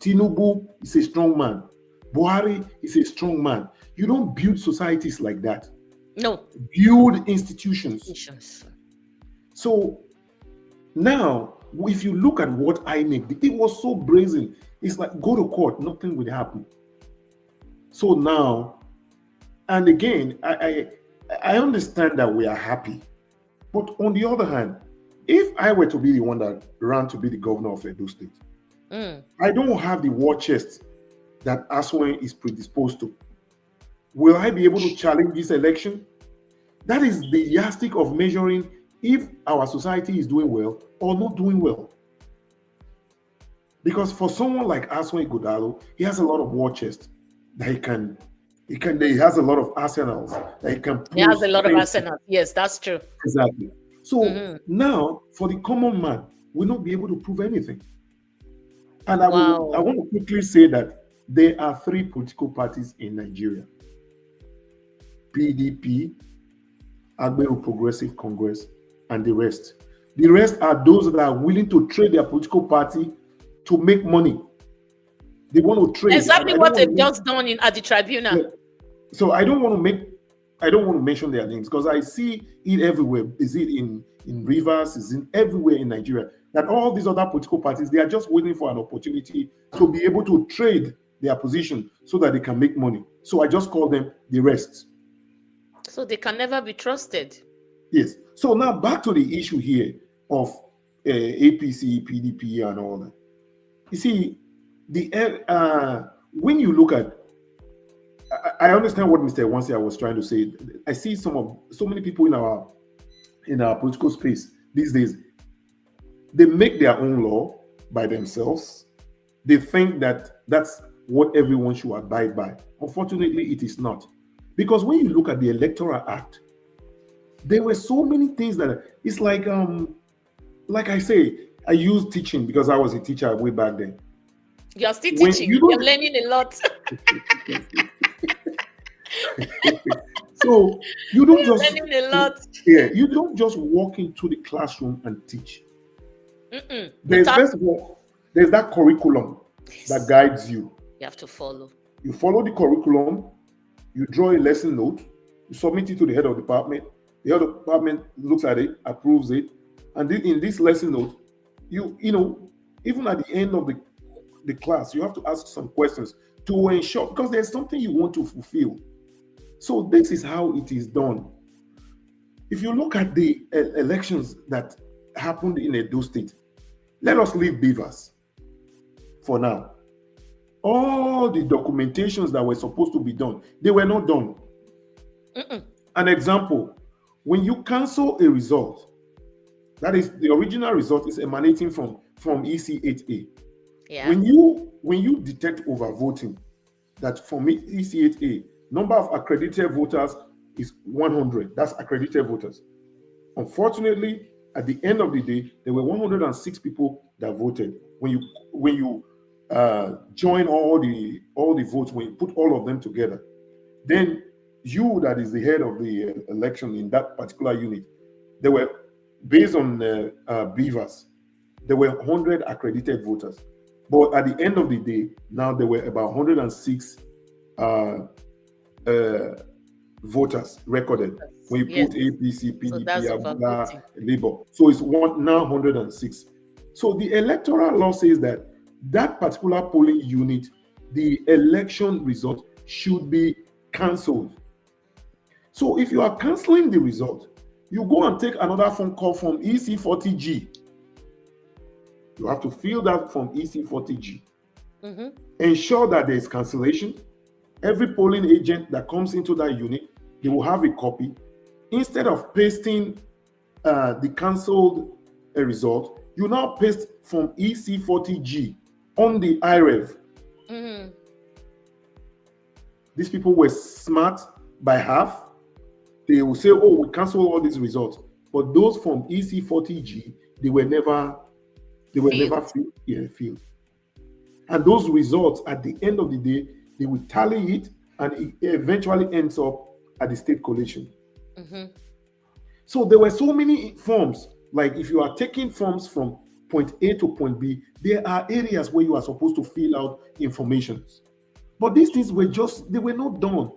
Tinubu is a strong man. Buhari is a strong man. You don't build societies like that. No. Build institutions. So now, if you look at what INEC did, it was so brazen. It's like, go to court, nothing will happen. So now, and again, I understand that we are happy. But on the other hand, if I were to be the one that ran to be the governor of Edo State, I don't have the war chest that Aswan is predisposed to. Will I be able to challenge this election? That is the yardstick of measuring if our society is doing well or not doing well. Because for someone like Aswan Godalo, he has a lot of war chest that he has a lot of arsenals that he can. He has a lot of arsenals. Yes, that's true. Exactly. So now, for the common man, will not be able to prove anything. And I want to quickly say that there are 3 political parties in Nigeria: PDP, Agbero Progressive Congress, and the rest. The rest are those that are willing to trade their political party to make money. They want to trade. Exactly what they've just done at the tribunal. Yeah. So I don't want to mention their names because I see it everywhere. Is it in Rivers? Is it everywhere in Nigeria? That all these other political parties, they are just waiting for an opportunity to be able to trade their position so that they can make money. So I just call them the rest. So they can never be trusted. Yes. So now back to the issue here of APC, PDP, and all that. You see, when you look at, I understand what Mr. Wansia was trying to say. I see so many people in our political space these days. They make their own law by themselves. They think that that's what everyone should abide by. Unfortunately, it is not. Because when you look at the Electoral Act, there were so many things that it's like I say, I use teaching because I was a teacher way back then. You're still teaching. You're learning a lot. So you don't just learning a lot. Yeah, you don't just walk into the classroom and teach. There's that curriculum that guides you. You have to follow. You follow the curriculum. You draw a lesson note. You submit it to the head of the department. The head of the department looks at it, approves it, and in this lesson note, you know, even at the end of the class, you have to ask some questions to ensure, because there's something you want to fulfill. So this is how it is done. If you look at the elections that happened in Edo State, let us leave Beavers for now. All the documentations that were supposed to be done, they were not done. An example, when you cancel a result, that is the original result is emanating from EC8A. Yeah. When you detect overvoting, that for me, EC8A, number of accredited voters is 100. That's accredited voters. Unfortunately, at the end of the day, there were 106 people that voted. When you join all the votes, when you put all of them together, then you, that is the head of the election in that particular unit, there were, based on beavers, there were 100 accredited voters. But at the end of the day, now there were about 106 voters recorded. When you put APC, PDP, Labour, so it's now 106. So the electoral law says that that particular polling unit, the election result should be cancelled. So if you are cancelling the result, you go and take another phone call from EC40G. You have to fill that from EC40G. Ensure that there is cancellation. Every polling agent that comes into that unit, they will have a copy. Instead of pasting the cancelled result, you now paste from EC40G on the IREV. These people were smart by half. They will say, oh, we cancel all these results. But those from EC40G, they were never filled. And those results, at the end of the day, they will tally it, and it eventually ends up at the state collation. So there were so many forms. Like if you are taking forms from point A to point B, there are areas where you are supposed to fill out information. But these things were they were not done.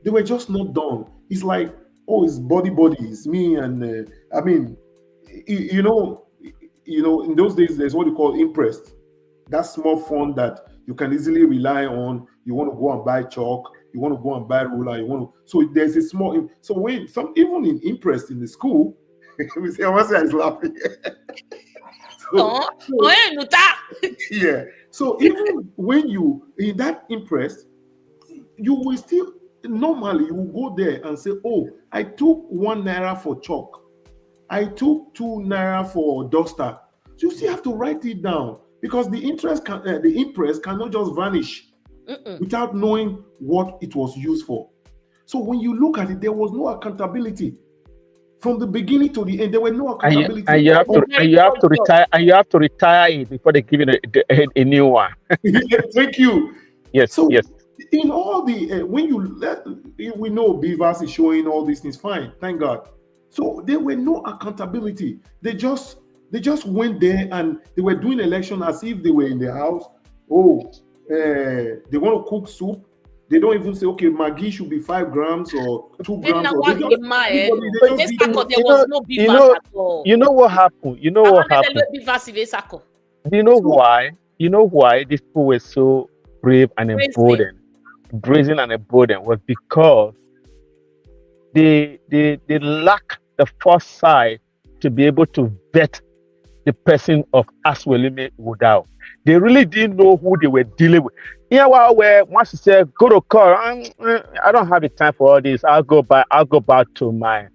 They were just not done. It's like, oh, it's body, it's me, and I mean, you know, in those days, there's what you call impressed. That small fund that you can easily rely on. You want to go and buy chalk, you want to go and buy ruler, so there's a small, so when even in impressed in the school, we say, I was laughing. Yeah. So even when you in that impressed, you will still normally you will go there and say, oh, I took 1 naira for chalk, I took 2 naira for duster. You still have to write it down, because the impress cannot just vanish without knowing what it was used for. So when you look at it, there was no accountability from the beginning to the end. There were no accountability. And you have to retire it before they give you a new one. Thank you. Yes. So yes. In all the we know Beavers is showing all these things. Fine, thank God. So there were no accountability. They just went there and they were doing election as if they were in the house. Oh, they want to cook soup. They don't even say, okay, Maggi should be 5 grams or 2 grams. There was no Beavers at all. You know what happened? You know what happened? You know why? You know why these people were so brave and emboldened, brazen and emboldened, was because they lack the foresight to be able to vet the person of Aswelime Wudao. They really didn't know who they were dealing with. Yeah, well, where once you say go to court, I don't have the time for all this. I'll go back to my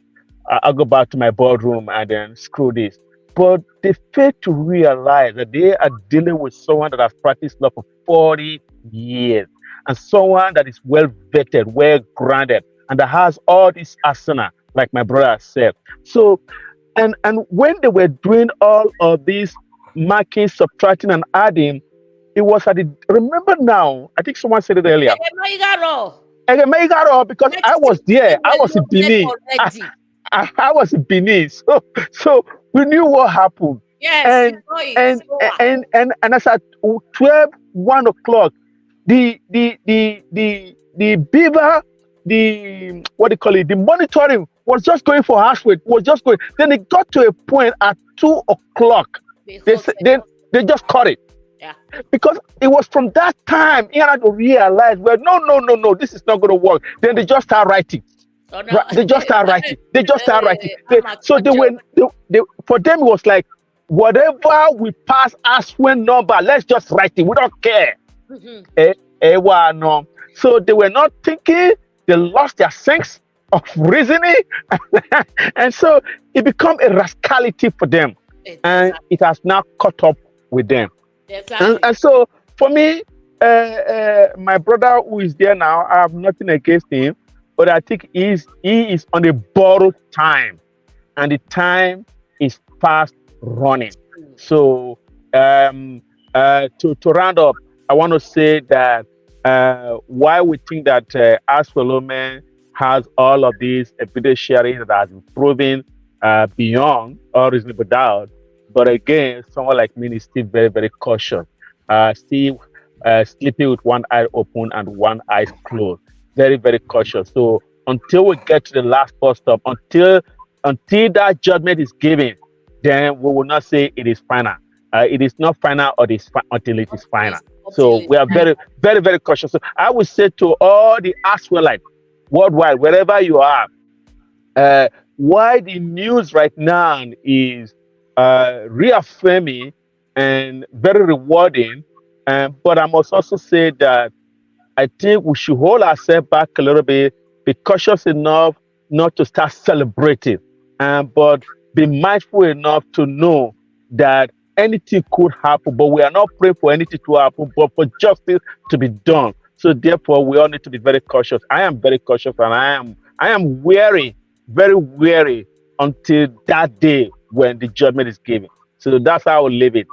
boardroom and then screw this. But they fail to realize that they are dealing with someone that has practiced law for 40 years and someone that is well vetted, well grounded, and that has all this arsenal, like my brother said. So, and when they were doing all of these marking, subtracting, and adding, it was remember now, I think someone said it earlier. Because I was there. I was in Benin. I was in Benin. So we knew what happened. Yes. And as at 1 o'clock, the beaver, the monitoring was just going for hash rate, was just going. Then it got to a point at 2 o'clock. They just cut it. Yeah. Because it was from that time he had to realize, well, no, this is not going to work. Then they just start writing. Oh, no. They just start writing. So for them it was like, whatever we pass as when number, let's just write it. We don't care. So they were not thinking. They lost their sense of reasoning, and so it became a rascality for them. And it has now caught up with them. Exactly. And so for me, my brother who is there now, I have nothing against him, but I think he is on a borrowed time, and the time is fast running. So to round up, I want to say that why we think that Aswelome has all of these evidentiary that has been proven beyond all reasonable doubt, but again, someone like me is still very, very cautious, still sleeping with one eye open and one eye closed, very, very cautious. So until we get to the last bus stop, until that judgment is given, then we will not say it is final. It is not final until it is final. So we are very, very, very cautious. So I would say to all the Aswelite worldwide, wherever you are, why the news right now is reaffirming and very rewarding. But I must also say that I think we should hold ourselves back a little bit, be cautious enough not to start celebrating, but be mindful enough to know that anything could happen, but we are not praying for anything to happen, but for justice to be done. So therefore, we all need to be very cautious. I am very cautious, and I am wary, very wary until that day when the judgment is given. So that's how I will leave it.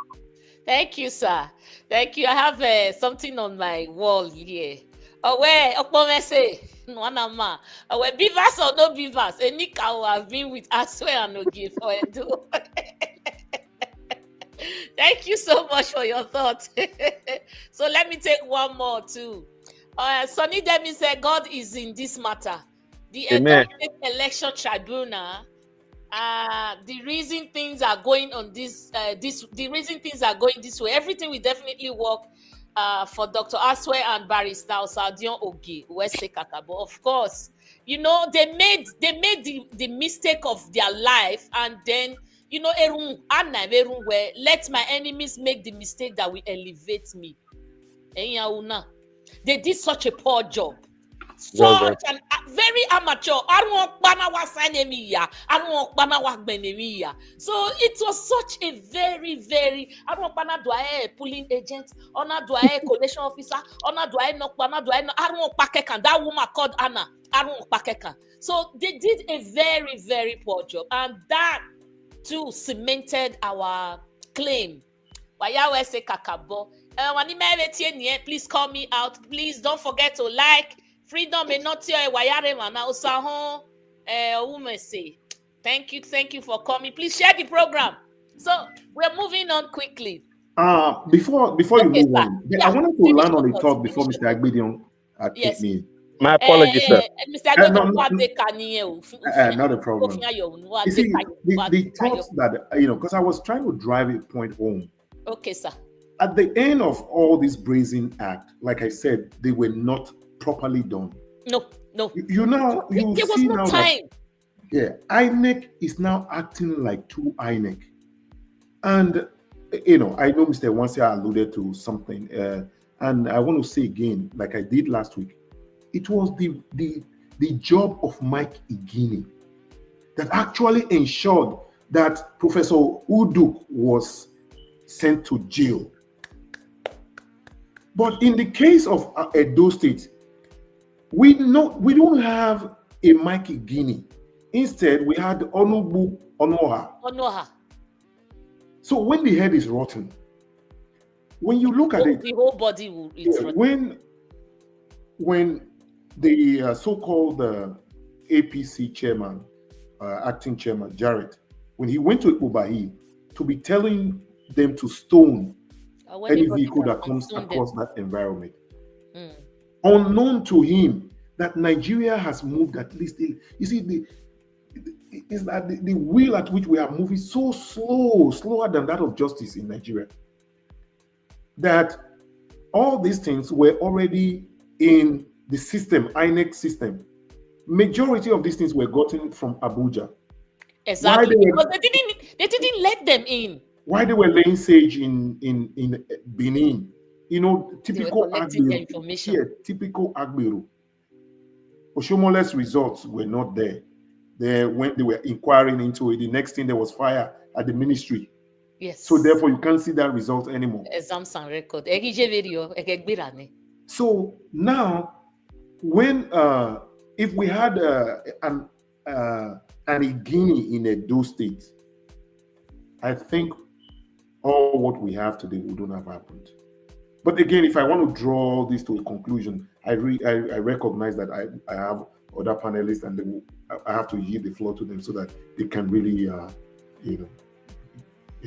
Thank you, sir. Thank you. I have something on my wall here. Where Okpehbolo Nwanama. Where beavers or no beavers? Any cow have been with Aswe and Ogi for Edo. Thank you so much for your thoughts. So let me take one more too. Sonny Demi said, God is in this matter. The Edo State Election Tribunal. The reason things are going on the reason things are going this way, everything will definitely work for Dr. Aswe and Barrister Osadion Ogi, West Kakabo. Of course, you know, they made the mistake of their life, and then, you know, where let my enemies make the mistake that will elevate me. They did such a poor job. Such an very amateur. So it was such a very, very pulling agent, collation officer, that woman called Anna. So they did a very, very poor job, and that too cemented our claim. Please call me out. Please don't forget to like. Freedom may not tell say. Thank you for coming. Please share the program. So we're moving on quickly. Before you move on, I wanted to land on the talk before Mr. Agbedion kicked me. My apologies, sir. Mr. Agbedion, not a problem. You see, the thoughts that, because I was trying to drive a point home. Okay, sir. At the end of all this brazen act, like I said, they were not properly done. No. You know, there was no time. INEC is now acting like two INEC. And, I know Mr. Wansia alluded to something, and I want to say again, like I did last week, it was the job of Mike Igini that actually ensured that Professor Uduk was sent to jail. But in the case of Edo State, we don't have a Mike Igini. Instead, we had Onubu Onoha. So when the head is rotten, when you look at it, the whole body will. When the so-called APC chairman, acting chairman Jarrett, when he went to Ubahi to be telling them to stone any vehicle that comes across that environment, unknown to him that Nigeria has moved at least. You see, is that the wheel at which we are moving so slower than that of justice in Nigeria, that all these things were already in the system, INEC system. Majority of these things were gotten from Abuja. Exactly, because they didn't let them in. Why they were laying sage in Benin? Typical Agbero. Yeah, typical Agbero. Oshomole's results were not there. When they were inquiring into it, the next thing there was fire at the ministry. Yes. So therefore, you can't see that result anymore. Exams and record. So now, when if we had an Igini in Edo State, I think all what we have today wouldn't have happened. But again, if I want to draw this to a conclusion, I recognize that I have other panelists, and I have to yield the floor to them so that they can really, speak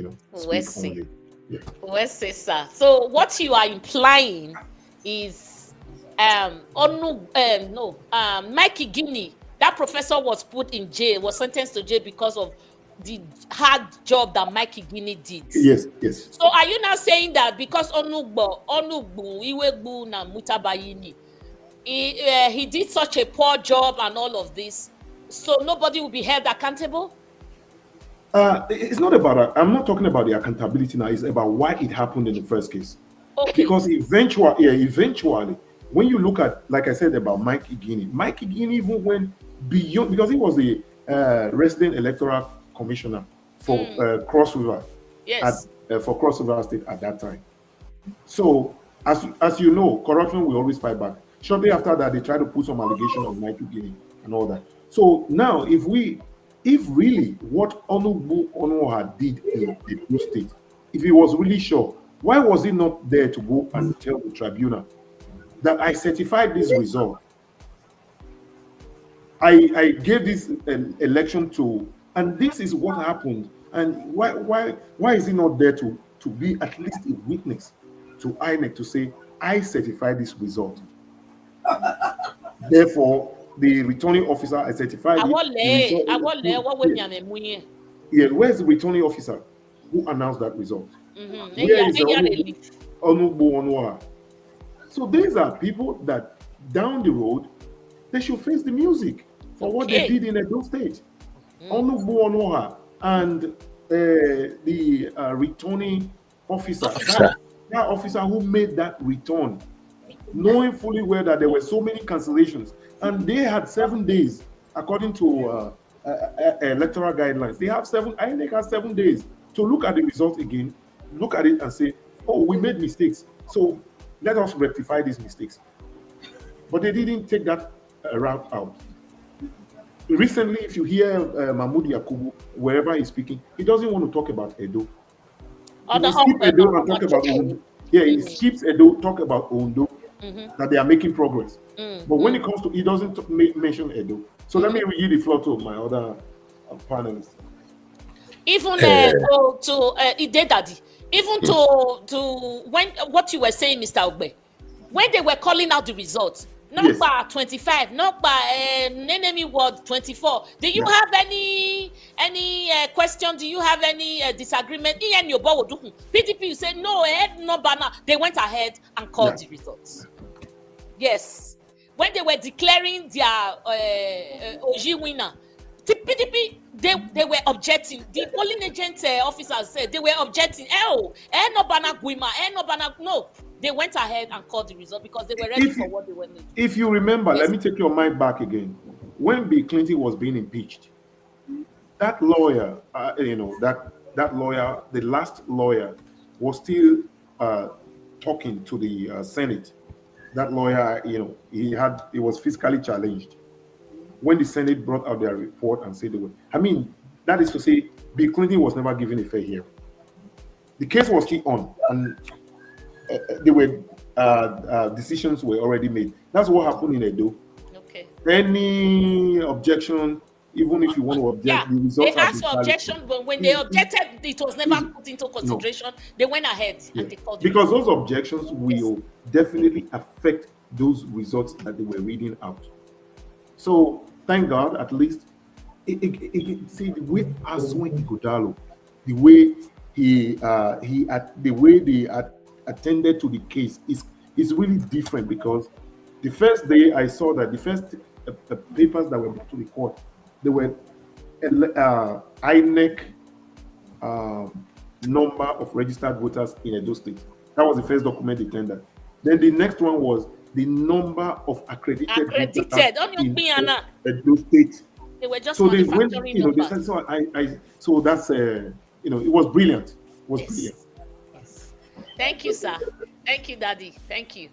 on it. Yeah. Sir. So what you are implying is, Mike Igini, that professor was put in jail, was sentenced to jail because of the hard job that Mike Igini did. Yes. So are you now saying that because Onugbu Iwegbu na Mutabayini, he did such a poor job and all of this, so nobody will be held accountable? It's not about. I'm not talking about the accountability now. It's about why it happened in the first case. Okay. Because eventually, when you look at, like I said about Mike Igini even went beyond, because he was the resident electoral commissioner for Cross River. Yes. For Cross River State at that time. So, as you know, corruption will always fight back. Shortly after that, they tried to put some allegation on Mike Igini and all that. So now, if really what Onugbu Onuoha did in the Edo State, if he was really sure, why was he not there to go and tell the tribunal that I certified this result? I gave this election to, and this is what happened. And why is he not there to be at least a witness to INEC to say, I certified this result? Therefore, the returning officer, I certified it. Yeah, where's the returning officer who announced that result? Where is Onugbu Onuoha? So these are people that down the road, they should face the music for what they did in Edo State. Onugbu Onuoha and the returning officer, that officer who made that return, knowing fully well that there were so many cancellations, and they had 7 days, according to electoral guidelines. INEC has 7 days to look at the result again, look at it and say, oh, we made mistakes, so let us rectify these mistakes. But they didn't take that route out. Recently, if you hear Mahmoud Yakubu, wherever he's speaking, he doesn't want to talk about Edo. He skips Edo and talk about Ondo. Yeah, he skips Edo, talk about Ondo, that they are making progress. But when it comes to, he doesn't mention Edo. So let me give the floor to my other panelists. Even to Idedadi, even to when what you were saying, Mr. Ogbe, when they were calling out the results, number 25, number enemy word 24. Do you have any question? Do you have any disagreement? PDP, you say no, no banner. They went ahead and called the results. Yes, when they were declaring their OG winner, the PDP they were objecting. The polling agent officers said they were objecting. No banner guima, no banner no. They went ahead and called the result because they were ready for what they were making. If you remember, let me take your mind back again. When Bill Clinton was being impeached, that lawyer, that lawyer, the last lawyer, was still talking to the Senate. That lawyer, he was physically challenged. When the Senate brought out their report and said they were, that is to say, Bill Clinton was never given a fair hearing. The case was still on, and decisions were already made. That's what happened in Edo. Okay. Any objection, even if you want to object, the results they asked for objection, but when they objected, it was never put into consideration. No. They went ahead and they called because those objections will definitely affect those results that they were reading out. So thank God, at least, see the way Aswen Igodalo, the way the way they attended to the case is really different, because the first day I saw that the first papers that were brought to the court, they were INEC number of registered voters in Edo State. That was the first document they tendered. Then the next one was the number of accredited voters in Edo State. They were just so they went, they said, so that's it was brilliant. was Yes. clear. Yes. Thank you, sir. Thank you, Daddy. Thank you.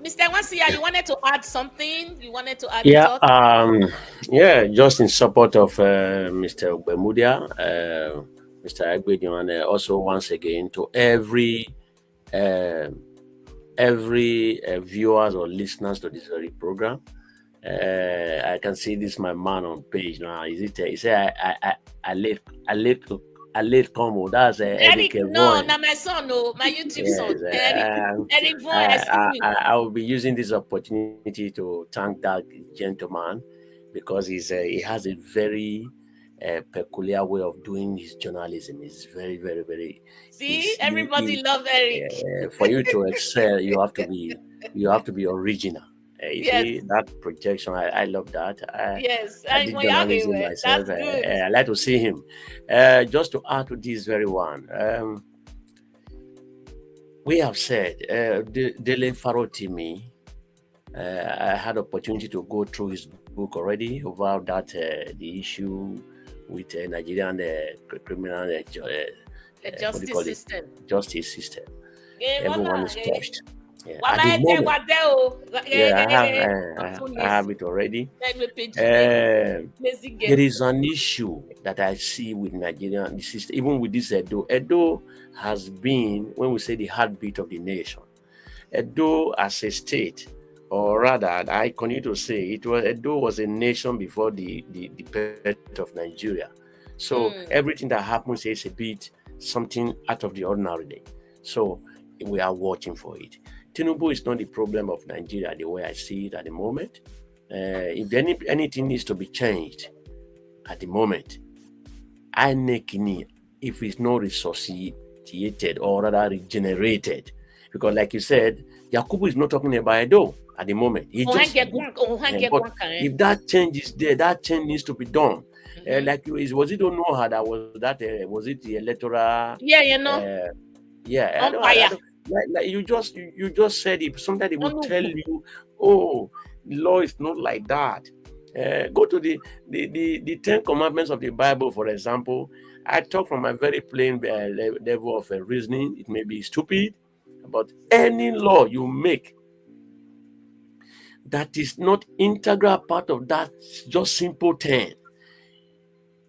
Mr. Wansia, you wanted to add something? You wanted to add Yeah, thought? just in support of Mr. Okpehbolo, Mr. Agbedion, and also once again to every viewers or listeners to this very program. I can see this my man on page now. Is it? He say I late combo. That's Eric. No, not my son. No, my YouTube son. Eric Vaughan, I see you. I will be using this opportunity to thank that gentleman because he has a very peculiar way of doing his journalism. It's very, very, very. See, everybody love Eric. For you to excel, you have to be original. You see that projection. I love that. Yes, I did journalism myself. I like to see him. Just to add to this very one, we have said Dele Farotimi. I had opportunity to go through his book already about that the issue with Nigerian criminal justice system. Justice system. Everyone is touched. Yeah. I have it already. There is an issue that I see with Nigerian system, even with this Edo. Edo has been, when we say the heartbeat of the nation, Edo as a state, or rather, I continue to say Edo was a nation before the birth of Nigeria. So everything that happens is a bit something out of the ordinary. So we are watching for it. Tinubu is not the problem of Nigeria the way I see it at the moment. If anything needs to be changed at the moment, INEC, if it's not resuscitated or rather regenerated, because like you said, Yakubu is not talking about Edo at the moment. He just, but if that change is there, that change needs to be done. Like was it don't know how that was that was it the electoral? Like you just said it. Sometimes they will tell you, oh, law is not like that. Go to the 10 commandments of the Bible, for example. I talk from a very plain level of reasoning. It may be stupid, but any law you make that is not integral part of that just simple 10,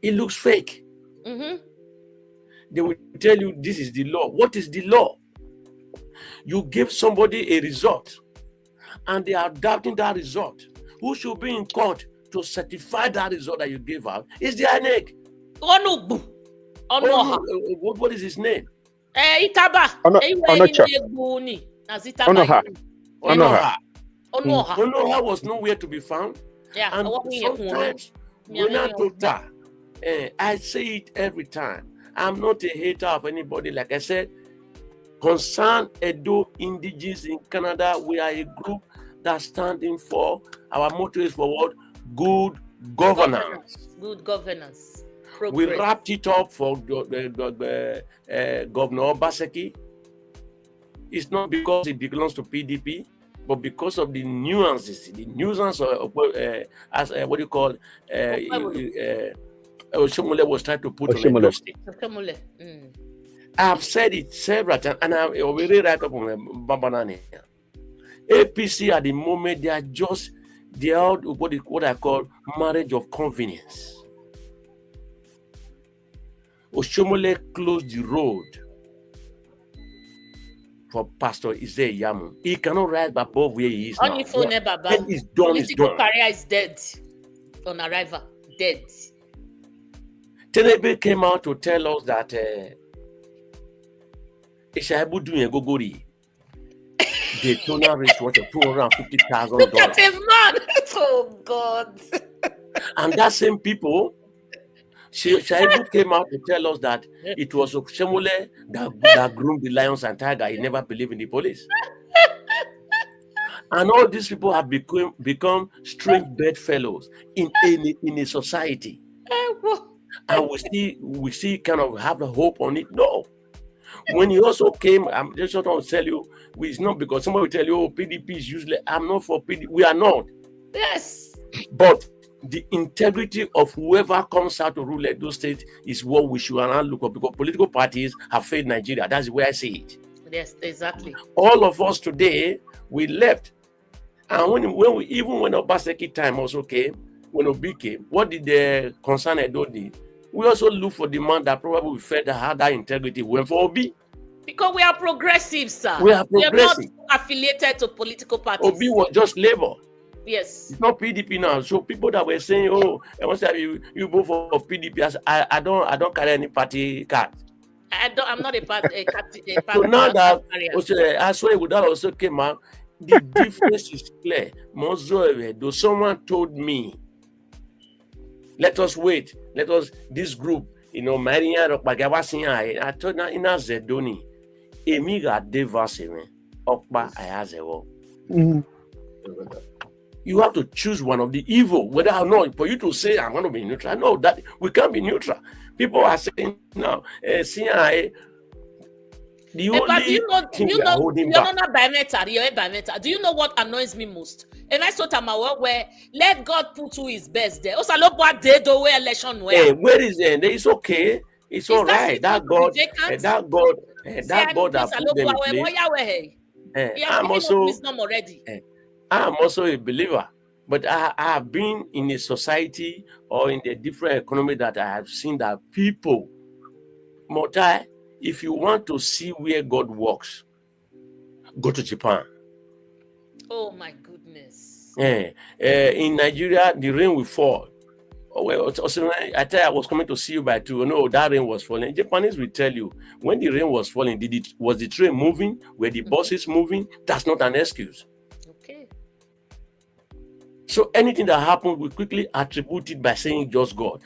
it looks fake. They will tell you this is the law. What is the law? You give somebody a result and they are doubting that result. Who should be in court to certify that result that you gave out? Is the INEC. What is his name? Itaba. Onoha was nowhere to be found. And sometimes I say it every time. I'm not a hater of anybody. Like I said, Concerned Edo Indigenes in Canada, we are a group that's standing for, our motto is for what? Good governance. Good governance. We wrapped it up for Governor Obaseki. It's not because it belongs to PDP, but because of the nuances, of what you call Oshomole was trying to put on Edo State. I've said it several times, and I already write up on Babanani. APC at the moment, they are what I call marriage of convenience. Oshomole closed the road for Pastor Ize Yamu. He cannot rise above where he is now. His political career is dead on arrival. Dead. Tenebe came out to tell us that Ishaibu doing a gogori. The total rate was $250,000. Look at him, man! Oh God! And that same people, Shaibu came out to tell us that it was Oshomole that groomed the lions and tiger. He never believed in the police. And all these people have become strange bedfellows in a society. And we see kind of have a hope on it. No. When he also came, I'm just trying to tell you, it's not because somebody will tell you, oh, PDP is useless. I'm not for PDP. We are not. Yes. But the integrity of whoever comes out to rule Edo State is what we should now look at, because political parties have failed Nigeria. That's the way I see it. Yes, exactly. All of us today, we left. And when Obaseki time also came, when Obi came, what did the Concerned Edo do? We also look for the man that probably we felt that had that integrity. Went for Obi. Because we are progressive, sir. We are progressive. We are not affiliated to political parties. Obi was just labor. Yes. It's not PDP now. So people that were saying, "Oh, I want to have you vote for PDP," I don't carry any party card. I'm not a party. So now that I swear with that also came out, the difference is clear. Though someone told me, let us wait. Let us this group, Maria Rokbagawasia. I told her in Zedoni, Emiga Devasime, Okpa Ayazewo. You have to choose one of the evil, whether or not for you to say I'm going to be neutral. No, that we can't be neutral. People are saying now, CIA. Do you know what annoys me most? And I saw Tamawa where let God put who is best there. Also, look what they do where election where. Where is it? It's okay. It's all right. That God that put them in place. I'm also a believer, but I have been in a society or in a different economy that I have seen that people, Motai, if you want to see where God works, go to Japan. Oh my goodness. In Nigeria, the rain will fall. I tell you, I was coming to see you by 2. No, that rain was falling. Japanese will tell you, when the rain was falling, was the train moving? Were the buses moving? That's not an excuse. Okay. So anything that happens, we quickly attribute it by saying just God.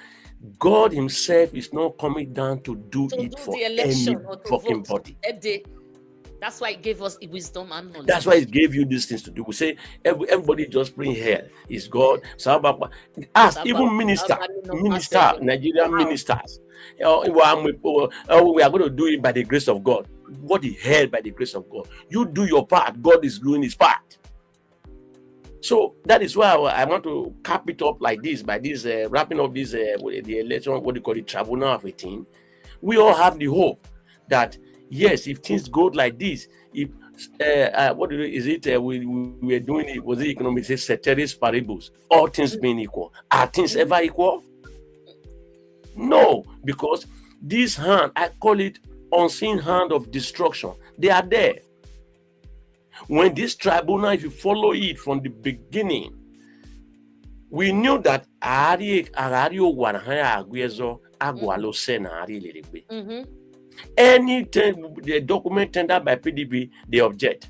God himself is not coming down to do it for the election any or to fucking vote. body. That's why he gave us wisdom and knowledge. That's why he gave you these things to do. We say everybody just bring here is God. Ask even Nigerian ministers. We are going to do it by the grace of God. What he held by the grace of God. You do your part. God is doing his part. So that is why I want to cap it up like this, by this wrapping up this the election, what do you call it, Tribunal of a team. We all have the hope that yes, if things go like this, if what is it? We were doing it. Was it economics? Ceteris paribus. All things being equal. Are things ever equal? No, because this hand, I call it unseen hand of destruction. They are there. When this tribunal, if you follow it from the beginning, we knew that anything the document tendered by PDP, they object.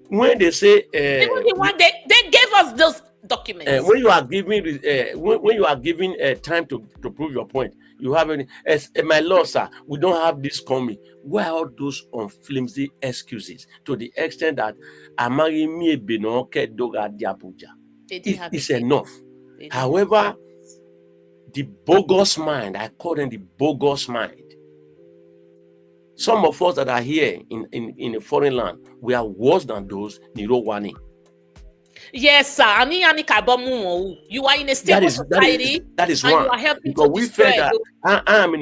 When they say even the one they gave us those documents. When you are giving time to prove your point, you have any my law, sir, we don't have this coming. Where are all those on flimsy excuses to the extent that it's enough. However, the bogus mind, I call them the bogus mind. Some of us that are here in a foreign land, we are worse than those Nirowani. Yes, sir. You are in a stable society. That is and one. You are helping because to we destroy felt that I am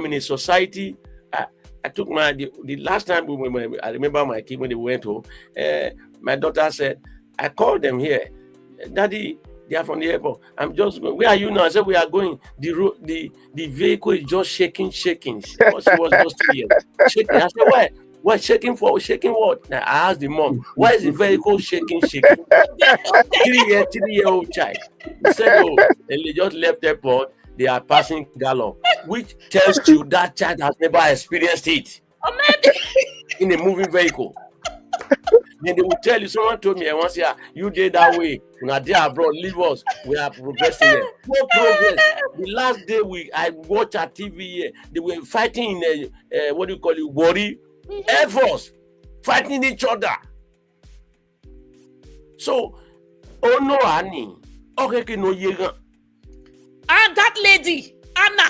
in a society. I took the last time I remember my kid when they went home. My daughter said, I called them here, Daddy. They are from the airport. I'm just going. Where are you now? I said, we are going. The vehicle is just shaking. She was just 3 years. Shaking. I said, why? What shaking for? Shaking what? Now, I asked the mom, why is the vehicle shaking? 3-year-old child. He said, oh, they just left the airport. They are passing gallop, which tells you that child has never experienced it. In a moving vehicle. Then they will tell you, someone told me once, yeah, you did that way. When I did abroad, leave us. We are progressing here. No progress. The last day I watched a TV here, they were fighting in a, what do you call it, Wari Air Force, fighting each other. So, oh no, Annie. Okay, no, and that lady, Anna.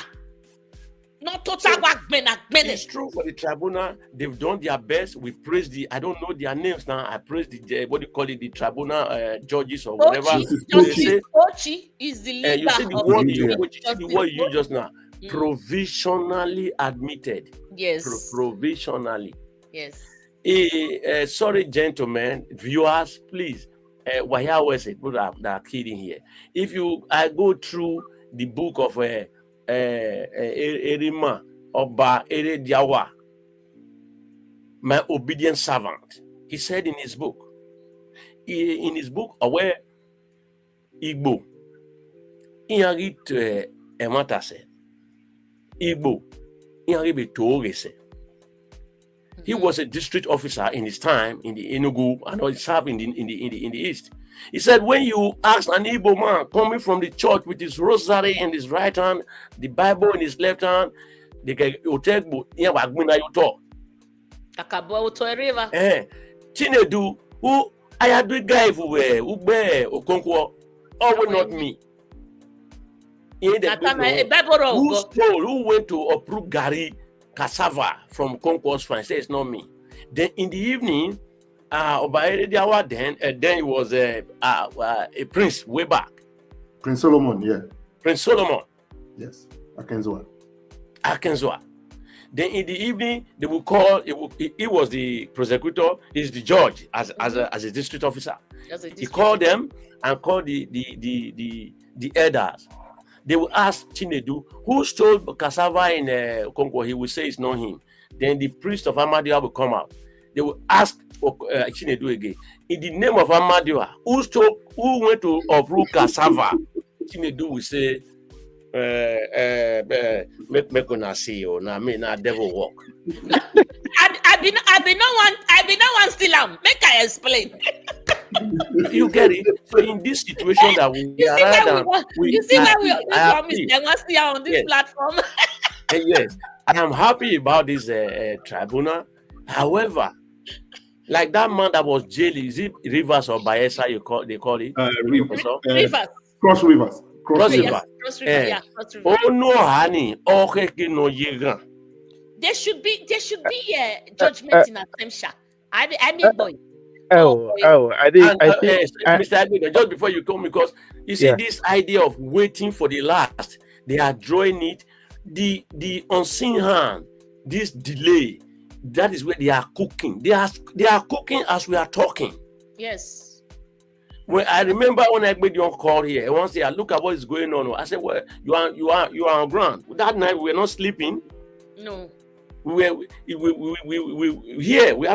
Not total It's true for the tribunal. They've done their best. We praise I don't know their names now. I praise the what do you call it, the tribunal judges or whatever. Ochi is the leader. You see the word you used just now. Provisionally admitted. Yes. Provisionally. Yes. Sorry, gentlemen, viewers, please. Why was it? People that are kidding here. If I go through the book of Erima Oba Erediawa, my obedient servant, he said in his book, Aware Igbo, Inagit Ematase, Igbo, Inagit Toogese. He was a district officer in his time in the Enugu and he served in the east. He said, when you ask an Igbo man coming from the church with his rosary in his right hand, the Bible in his left hand, they can take Chinedu, who I had the guy who Okonkwo, will not me. Who went to approve Gary cassava from Concourse France. It's not me. Then in the evening, then it was a prince way back. Prince Solomon, yeah. Prince Solomon. Yes, Akenzwa. Then in the evening, they will call. He was the prosecutor. He's the judge as a district officer. He called them and called the elders. They will ask Chinedu, who stole cassava in Congo? He will say it's not him. Then the priest of Ahmadiyya will come out. They will ask Chinedu again. In the name of Ahmadiyya, who went to uproot cassava? Chinedu will say, make una see you. Now me na devil walk. I be no one still am. Make I explain. You get it? So in this situation that we are on this platform. Yes, I am happy about this tribunal. However, like that man that was jailed, is it Rivers or Bayelsa? They call it Rivers. Cross Rivers. Cross River. Oh no, honey. Okay, no yegan. There should be judgment in Asemsha. I mean, boy. I think Mr. Aguilar, just before you come, because you see this idea of waiting for the last, they are drawing it, the unseen hand, this delay, that is where they are cooking. They are cooking as we are talking. Yes. When I remember when I made your call here, I once say, look at what is going on. I said, well, you are on ground. That night we were not sleeping. No. We have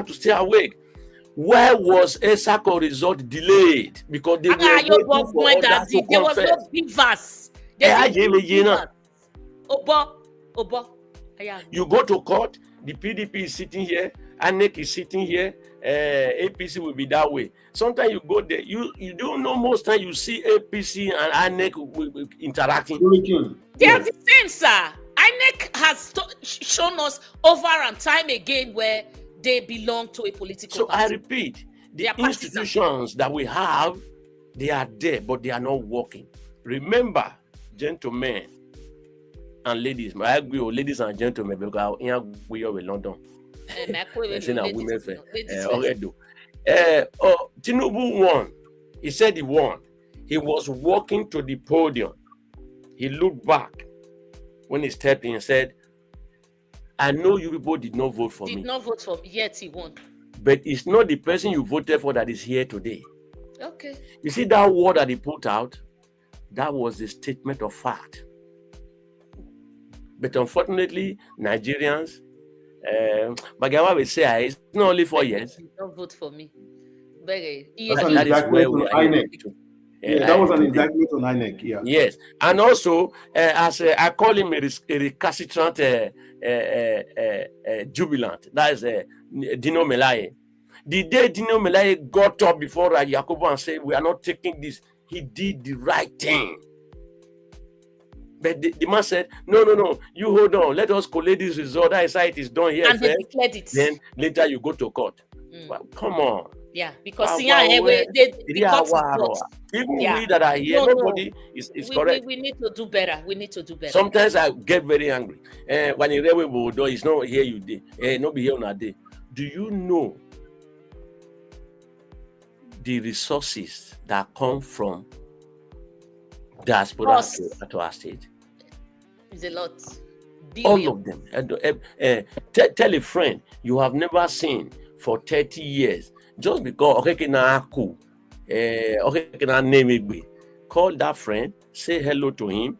to stay awake. Why was a SACO result delayed? Because they were waiting for others to there was no beavers. You go to court, the PDP is sitting here, INEC is sitting here, APC will be that way. Sometimes you go there, you don't know, most time you see APC and INEC interacting. They are the same, sir. INEC has shown us over and time again where they belong to a political party. I repeat, the institutions that we have, they are there, but they are not working. Remember, gentlemen and ladies, I agree with ladies and gentlemen, because we are in London. Tinubu won. He said he won. He was walking to the podium. He looked back when he stepped in and said, I know you people did not vote for me. Did not vote for me, yet he won. But it's not the person you voted for that is here today. Okay. You see that word that he put out? That was a statement of fact. But unfortunately, Nigerians, Magawa will say, it's not only 4 years. Don't vote for me. That is where we are to. That was an indictment on INEC. Yeah. Yes, and also as I call him a recalcitrant jubilant. That is Dino Melaye. The day Dino Melaye got up before Yakubu and said, "We are not taking this," he did the right thing. But the man said, "No, you hold on. Let us collate this result. That is how it is done here and first. He declared it. Then later you go to court." Well, come on. Yeah, because Wow, because even we that are here, nobody is correct. We need to do better. We need to do better. Sometimes I get very angry. When you read it's not here you did. Not be here on a day. Do you know the resources that come from diaspora to our state? It's a lot. All of them. Tell a friend you have never seen for 30 years. Just because call that friend, say hello to him.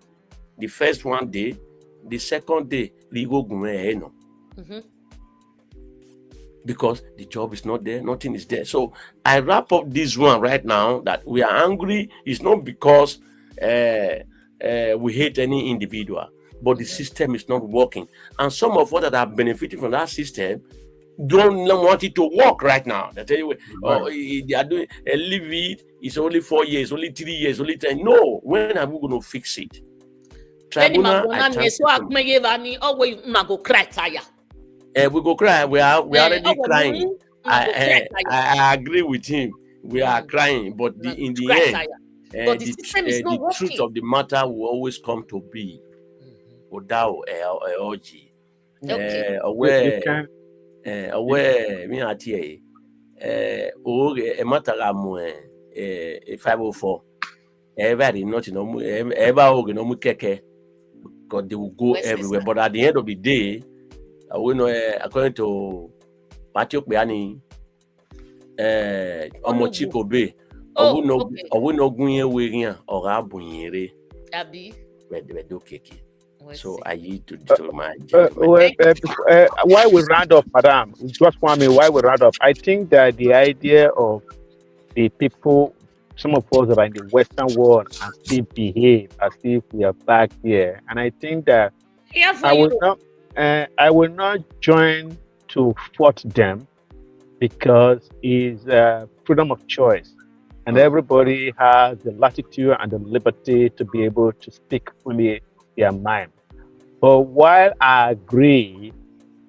The first one day, the second day, because the job is not there, nothing is there. So I wrap up this one right now that we are angry. It's not because we hate any individual, but the system is not working. And some of us that are benefiting from that system don't want it to work right now. They tell you, they are doing leave it. It's only 4 years, only 3 years, only 10. No, when are we going to fix it? Tribunal, we go cry. We are already crying. I agree with him. We are crying, but in the end, the truth of the matter will always come to be. Without me at here. A matter 504. Everybody not ever keke because they will go everywhere. But at the end of the day, we know according to Matthew Beani, Omochiko Bay, we no gunye weria or abunyere. Abi. Do keke. So I need to my why we round up, madam? Just want me why we round up. I think that the idea of the people, some of us that are in the Western world and still behave as if we are back here, and I think that I will not join to fault them because it's freedom of choice, and everybody has the latitude and the liberty to be able to speak fully their mind. But while I agree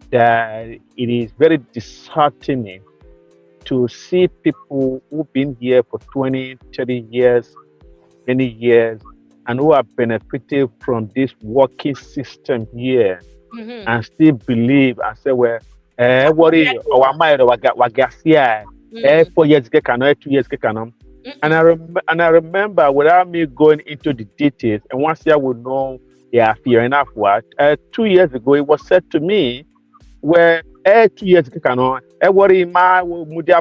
that it is very disheartening to see people who've been here for 20, 30 years, many years, and who have benefited from this working system here and still believe and say, well, worry, our mind, 4 years, 2 years, and I remember without me going into the details, and once I would know, fear enough what 2 years ago it was said to me where 2 years worry my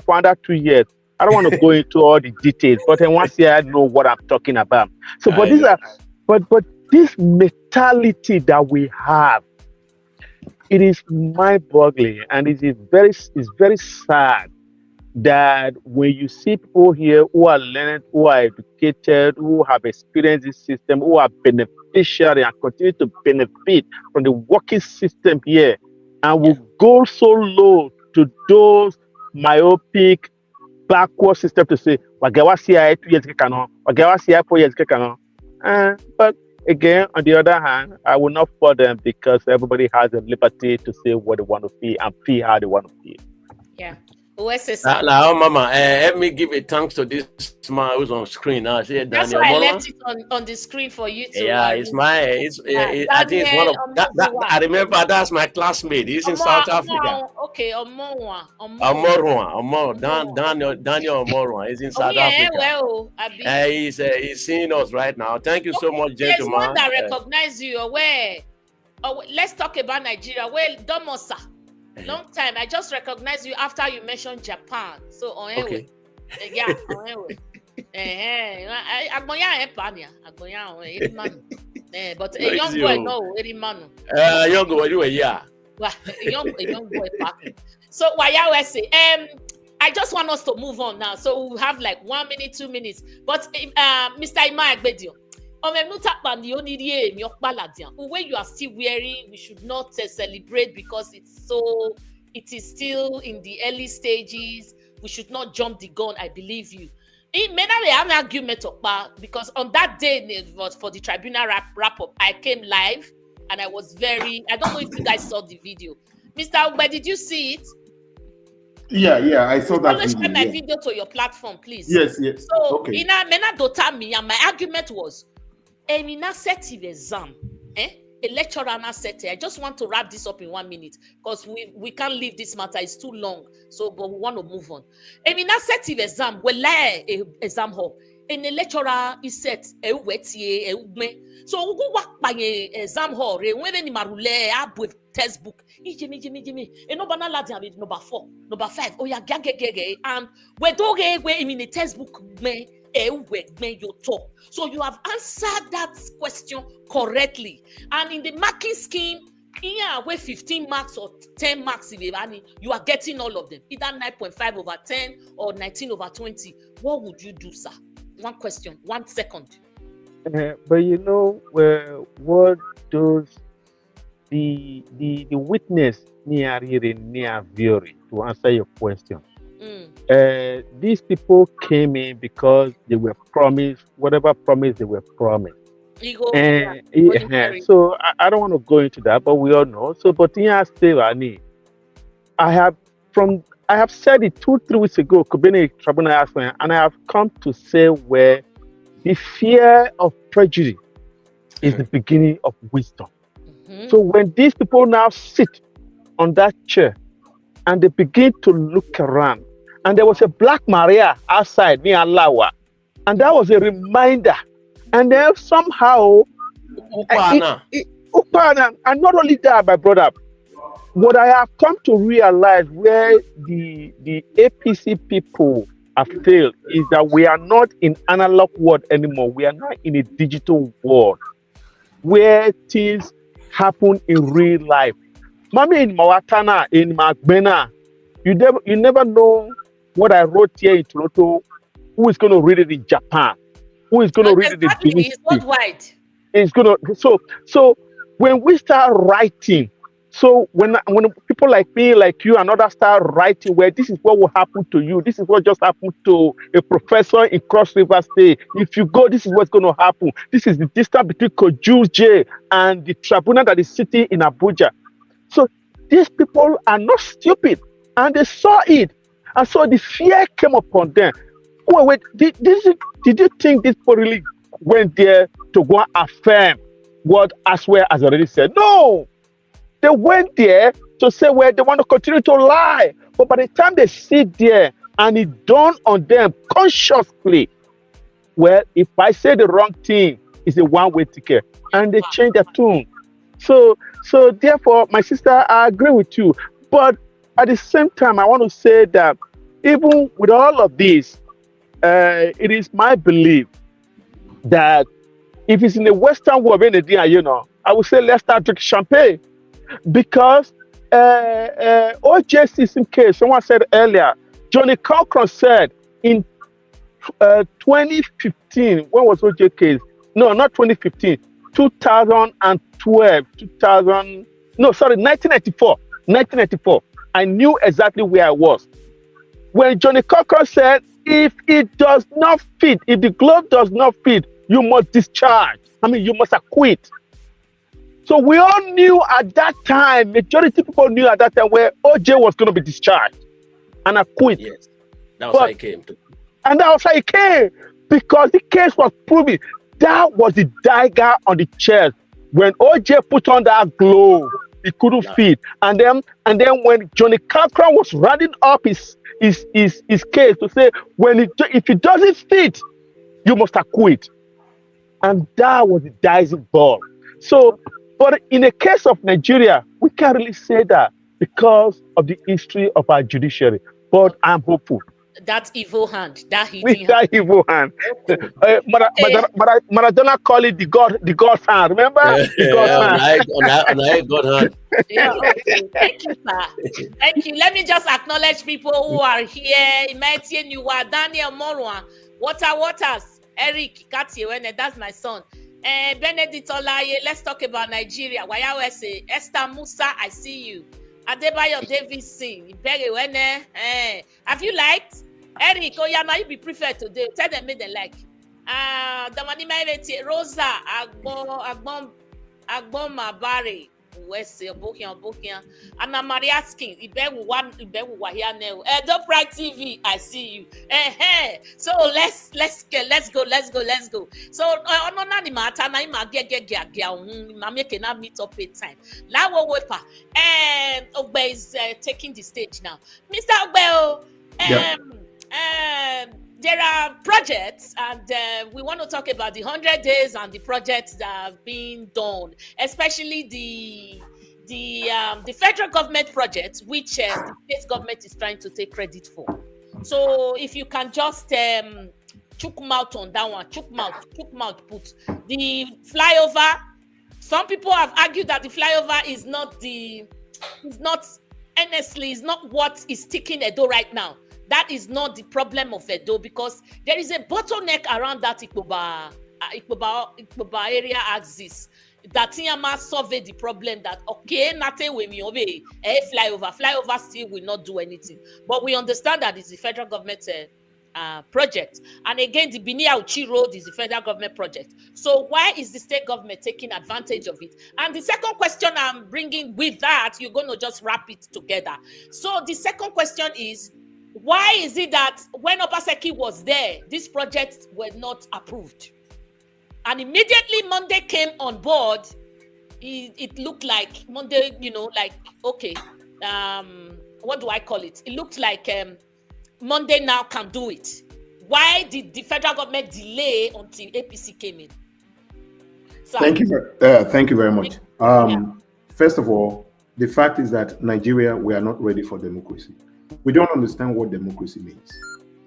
for under 2 years. I don't want to go into all the details, but then once I know what I'm talking about. So but these are but this mentality that we have, it is mind-boggling, and it is very sad that when you see people here who are learned, who are educated, who have experienced this system, who are beneficiary and continue to benefit from the working system here, and will go so low to those myopic, backward system to say, but again, on the other hand, I will not fault them because everybody has the liberty to say what they want to feel and feel how they want to feel. Yeah. Now, Mama, let me give a thanks to this man who's on screen now. That's why I left it on the screen for you to. Yeah, I think it's one of that. I remember that's my classmate. He's in South Africa. Okay, Daniel Omorwa. He's in South Africa. He's seeing us right now. Thank you so much, gentlemen. There's one that recognize you. Let's talk about Nigeria. Well, Domosa. Long time. I just recognized you after you mentioned Japan. So okay. Yeah. But a young boy, no, very man. Young boy, yeah. A young boy back. So I just want us to move on now. So we'll have like 1 minute, 2 minutes. But Mr. Ima Agbedio, when you are still wearing, we should not celebrate because it is still in the early stages. We should not jump the gun. I believe you. It may not be an argument because on that day it was for the tribunal wrap up. I came live and I was I don't know if you guys saw the video. Mr. Ogbe, did you see it? Yeah, I saw that Always video. share my video to your platform, please. Yes. So, Okay. in a mena dota me, and my argument was, Emina set exam, electoral na set. I just want to wrap this up in 1 minute because we can't leave this matter. It's too long. So, but we want to move on. Emina set exam. We lie exam hall. In electoral is set. So we go work by exam hall. When ni marule up with textbook. Jimmy. No banana ladi number 4, number 5. Oh yeah, gage. And we do we in the textbook me. So you have answered that question correctly. And in the marking scheme, where 15 marks or 10 marks, you are getting all of them, either 9.5 over 10 or 19 over 20. What would you do, sir? One question, 1 second. But you know, what does the witness near Viori to answer your question? These people came in because they were promised whatever promise they were promised. So I don't want to go into that, but we all know. So, but I have said it 2-3 weeks ago, Tribunal asked me, and I have come to say where the fear of prejudice is the beginning of wisdom. So when these people now sit on that chair and they begin to look around, and there was a Black Maria outside near Lawa, and that was a reminder. And then somehow, Upana, and not only that, my brother, what I have come to realize where the APC people have failed is that we are not in analog world anymore. We are not in a digital world where things happen in real life. Mami in Mawatana, in Magbena, you never know what I wrote here in Toronto, who is going to read it in Japan, who is going to read it in Benin. It's worldwide. It's going to so when we start writing, so when people like me, like you, and others start writing, where this is what will happen to you, this is what just happened to a professor in Cross River State. If you go, this is what's going to happen. This is the distance between Kojuj and the tribunal that is sitting in Abuja. So these people are not stupid, and they saw it. And so the fear came upon them. Oh, wait, did you think this people really went there to go and affirm what Aswell has already said? No! They went there to say, well, they want to continue to lie. But by the time they sit there and it dawned on them consciously, well, if I say the wrong thing, it's a one-way ticket. And they change their tune. So therefore, my sister, I agree with you. But at the same time, I want to say that even with all of this, it is my belief that if it's in the Western world, I would say let's start drinking champagne. Because OJ system case, someone said earlier, Johnny Cochran said in 2015, when was OJ case? No, not 2015, 1994. I knew exactly where I was. When Johnny Cochran said, if it does not fit, if the glove does not fit, you must discharge. You must acquit. So we all knew at that time, majority of people knew at that time where OJ was going to be discharged and acquit. Yes, that was how it came. And that was how it came, because the case was proving that was the dagger on the chest. When OJ put on that glove, he couldn't fit. And then when Johnny Cochran was running up his case to say, if it doesn't fit, you must acquit. And that was the dicing ball. So, but in the case of Nigeria, we can't really say that because of the history of our judiciary. But I'm hopeful. That evil hand, that hitting hand. That evil hand. Maradona called it the God's hand. Remember? The God's hand. God hand. Yeah, okay. Thank you, sir. Thank you. Let me just acknowledge people who are here. Imagine you are Daniel Morwan, Waters, Eric Katiwene, that's my son. Benedict Olaye, let's talk about Nigeria. Wayawese, Esther Musa, I see you. Adebayo Davidson, have you liked? Eric, you be preferred today. Tell them they like. Rosa, Agbon Mabare, Wese Obokian. And I'm asking, Ibewu here now. Edo Pride TV, I see you. So let's go. So on the matter na ima get make na meet up a time. Lawo Wepa and Ogbe is taking the stage now. Mr. Ogbe, there are projects, and we want to talk about the 100 days and the projects that have been done, especially the federal government projects, which the state government is trying to take credit for. So if you can just chook mouth on that one, chook mouth, put the flyover. Some people have argued that the flyover is not what is sticking Edo right now. That is not the problem of Edo, because there is a bottleneck around that Ikpoba area axis. That Tiama solve the problem that okay, nothing will be obey flyover still will not do anything. But we understand that it's the federal government project, and again, the Bini Auchi Road is the federal government project. So why is the state government taking advantage of it? And the second question I'm bringing with that, you're going to just wrap it together. So the second question is, why is it that when Obaseki was there, these projects were not approved? And immediately Monday came on board, it looked like Monday, okay, what do I call it? It looked like Monday now can do it. Why did the federal government delay until APC came in? So, thank you very much. First of all, the fact is that Nigeria, we are not ready for democracy. We don't understand what democracy means.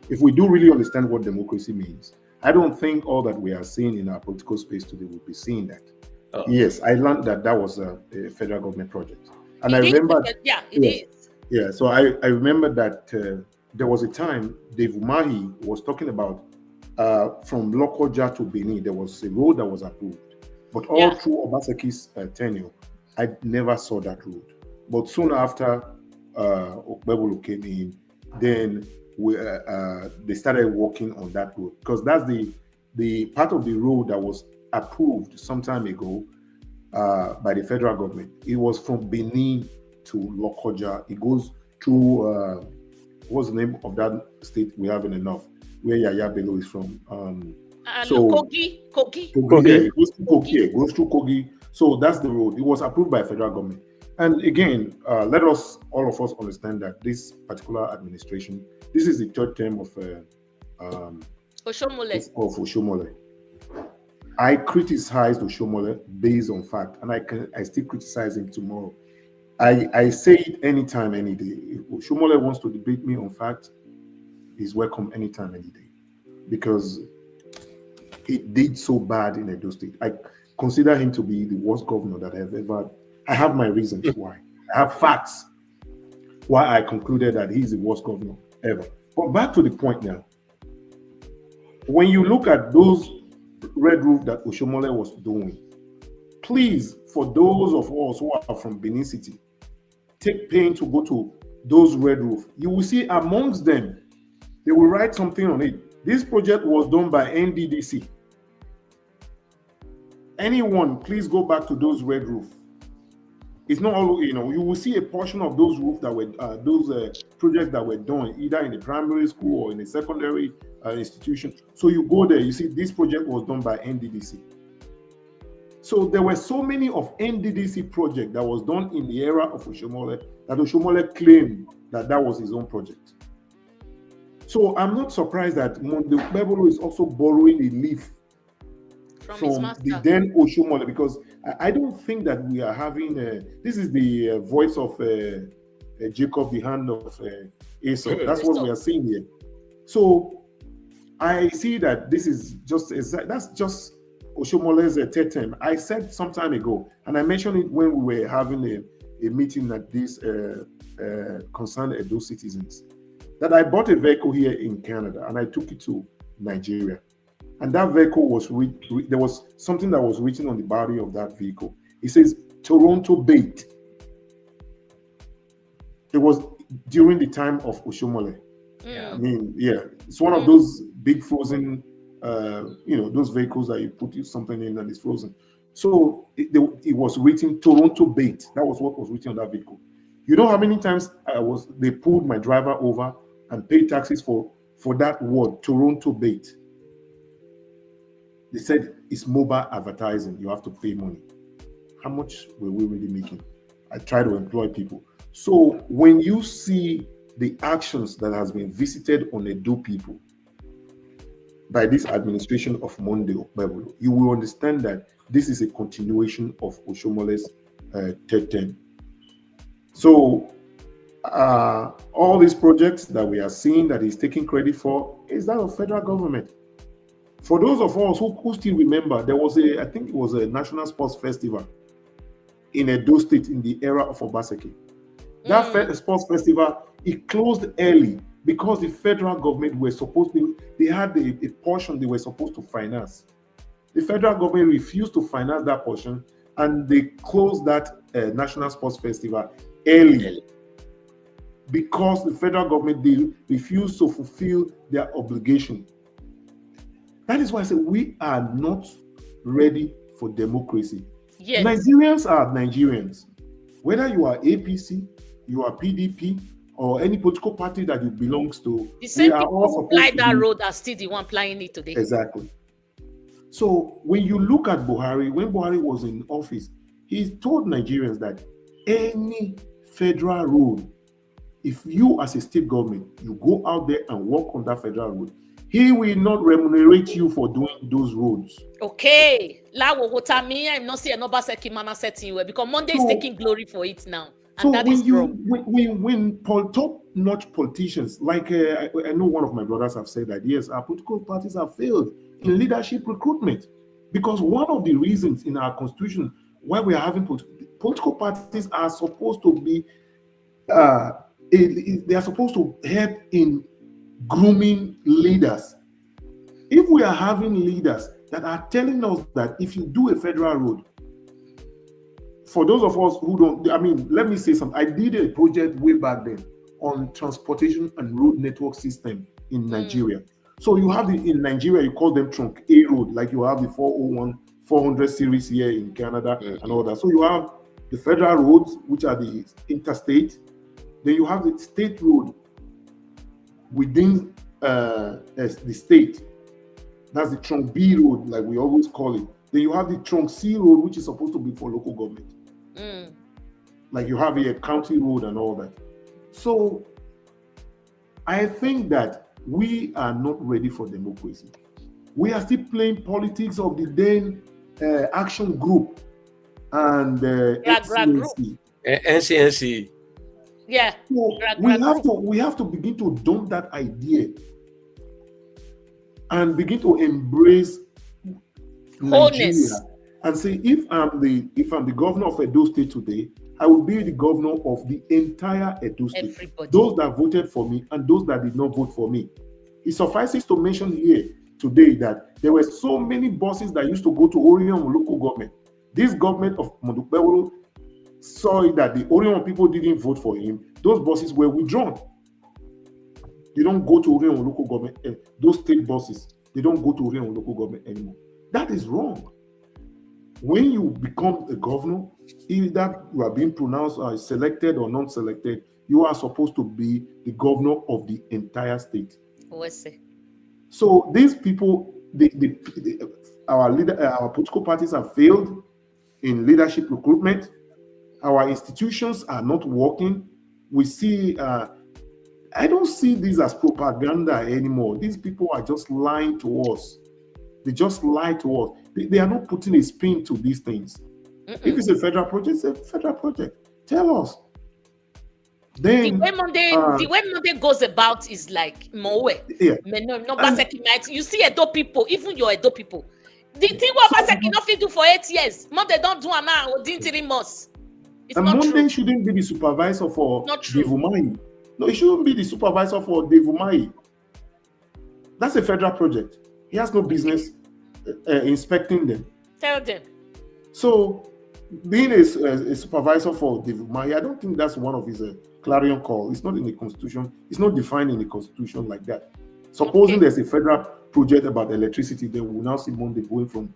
If we do really understand what democracy means, I don't think all that we are seeing in our political space today will be seeing that. Oh. Yes, I learned that was a federal government project. And I remember... It is. Yeah, so I remember that there was a time Dave Umahi was talking about from Lokoja to Benin, there was a road that was approved. But all through Obaseki's tenure, I never saw that road. But soon after Okpehbolo came in, then they started working on that road, because that's the part of the road that was approved some time ago by the federal government. It was from Benin to Lokoja. It goes through what's the name of that state we have in the north, where Yaya Bello is from? Kogi. Yeah, it goes to Kogi. It goes through Kogi. So that's the road. It was approved by federal government. And again, let us, all of us, understand that this particular administration, this is the third term of Oshomole. I criticized Oshomole based on fact, and I still criticize him tomorrow. I say it anytime, any day. If Oshomole wants to debate me on fact, he's welcome anytime, any day, because it did so bad in Edo State. I consider him to be the worst governor that I've ever. I have my reasons why. I have facts why I concluded that he's the worst governor ever. But back to the point now. When you look at those red roof that Oshomole was doing, please, for those of us who are from Benin City, take pain to go to those red roof. You will see amongst them, they will write something on it. This project was done by NDDC. Anyone, please go back to those red roof. It's not all, you will see a portion of those roofs that were, those projects that were done either in the primary school or in a secondary institution. So you go there, you see this project was done by NDDC. So there were so many of NDDC project that was done in the era of Oshomole that Oshomole claimed that was his own project. So I'm not surprised that Monday Okpehbolo is also borrowing a leaf from the then Oshomole, because I don't think that we are having this is the voice of Jacob, the hand of Esau. That's what we are seeing here. So I see that this is that's just Oshomole's third term. I said some time ago, and I mentioned it when we were having a meeting at this Concerned Edo Citizens, that I bought a vehicle here in Canada and I took it to Nigeria. And that vehicle was, there was something that was written on the body of that vehicle. It says Toronto bait. It was during the time of Oshomole. Yeah. I mean, yeah, it's one of those big frozen, those vehicles that you put something in and it's frozen. So it was written Toronto bait. That was what was written on that vehicle. You know how many times they pulled my driver over and paid taxes for that word, Toronto bait. They said it's mobile advertising. You have to pay money. How much were we really making? I try to employ people. So when you see the actions that has been visited on Edo people by this administration of Monday Okpehbolo, you will understand that this is a continuation of Oshomole's third term. So all these projects that we are seeing that he's taking credit for is that of federal government. For those of us who still remember, there was I think it was a National Sports Festival in Edo State in the era of Obaseki. That sports festival, it closed early because the federal government were supposed to, they had a portion they were supposed to finance. The federal government refused to finance that portion and they closed that National Sports Festival early because the federal government they refused to fulfill their obligation. That is why I say we are not ready for democracy. Yes. Nigerians are Nigerians. Whether you are APC, you are PDP, or any political party that you belong to, the same people who ply that road are still the one plying it today. Exactly. So when you look at Buhari, when Buhari was in office, he told Nigerians that any federal road, if you as a state government, you go out there and work on that federal road, he will not remunerate you for doing those roads. Okay. I'm not saying another second setting you because Monday is taking glory for it now. And so that is wrong. When top-notch politicians, like I know one of my brothers have said that, yes, our political parties have failed in leadership recruitment. Because one of the reasons in our constitution why we are having political parties are supposed to be, they are supposed to help in grooming leaders. If we are having leaders that are telling us that if you do a federal road, for those of us who don't, I mean, let me say something. I did a project way back then on transportation and road network system in Nigeria. So you have in Nigeria, you call them trunk A road, like you have the 401, 400 series here in Canada and all that. So you have the federal roads, which are the interstate. Then you have the state road within the state. That's the trunk B road, like we always call it. Then you have the trunk C road, which is supposed to be for local government. Like you have a county road and all that. So I think that we are not ready for democracy. We are still playing politics of the then action group and NCNC. NCNC. Yeah. So we have to begin to dump that idea and begin to embrace Nigeria and say, if I'm the governor of Edo State today, I will be the governor of the entire Edo State. Everybody. Those that voted for me and those that did not vote for me. It suffices to mention here today that there were so many buses that used to go to Orion local government. This government of Okpehbolo saw that the Orion people didn't vote for him. Those buses were withdrawn. They don't go to Orion local government. Those state buses, they don't go to Orion local government anymore. That is wrong. When you become a governor, either you are being pronounced as selected or non-selected, you are supposed to be the governor of the entire state. So these people, our political parties have failed in leadership recruitment. Our institutions are not working. We see, I don't see this as propaganda anymore. These people are just lying to us. They just lie to us. They are not putting a spin to these things. If it's a federal project, it's a federal project. Tell us. Then the way Monday goes about is like Mowe. Yeah. You see Edo people, even your Edo people. The thing what Baseki not do for 8 years. Monday don't do now or didn't 3 months. It's and not Monday true. Shouldn't be the supervisor for Devumai. No, he shouldn't be the supervisor for Devumai. That's a federal project. He has no business inspecting them. Tell them. So, being a supervisor for Devumai, I don't think that's one of his clarion call. It's not in the constitution. It's not defined in the constitution like that. Supposing there's a federal project about electricity, then we'll now see Monday going from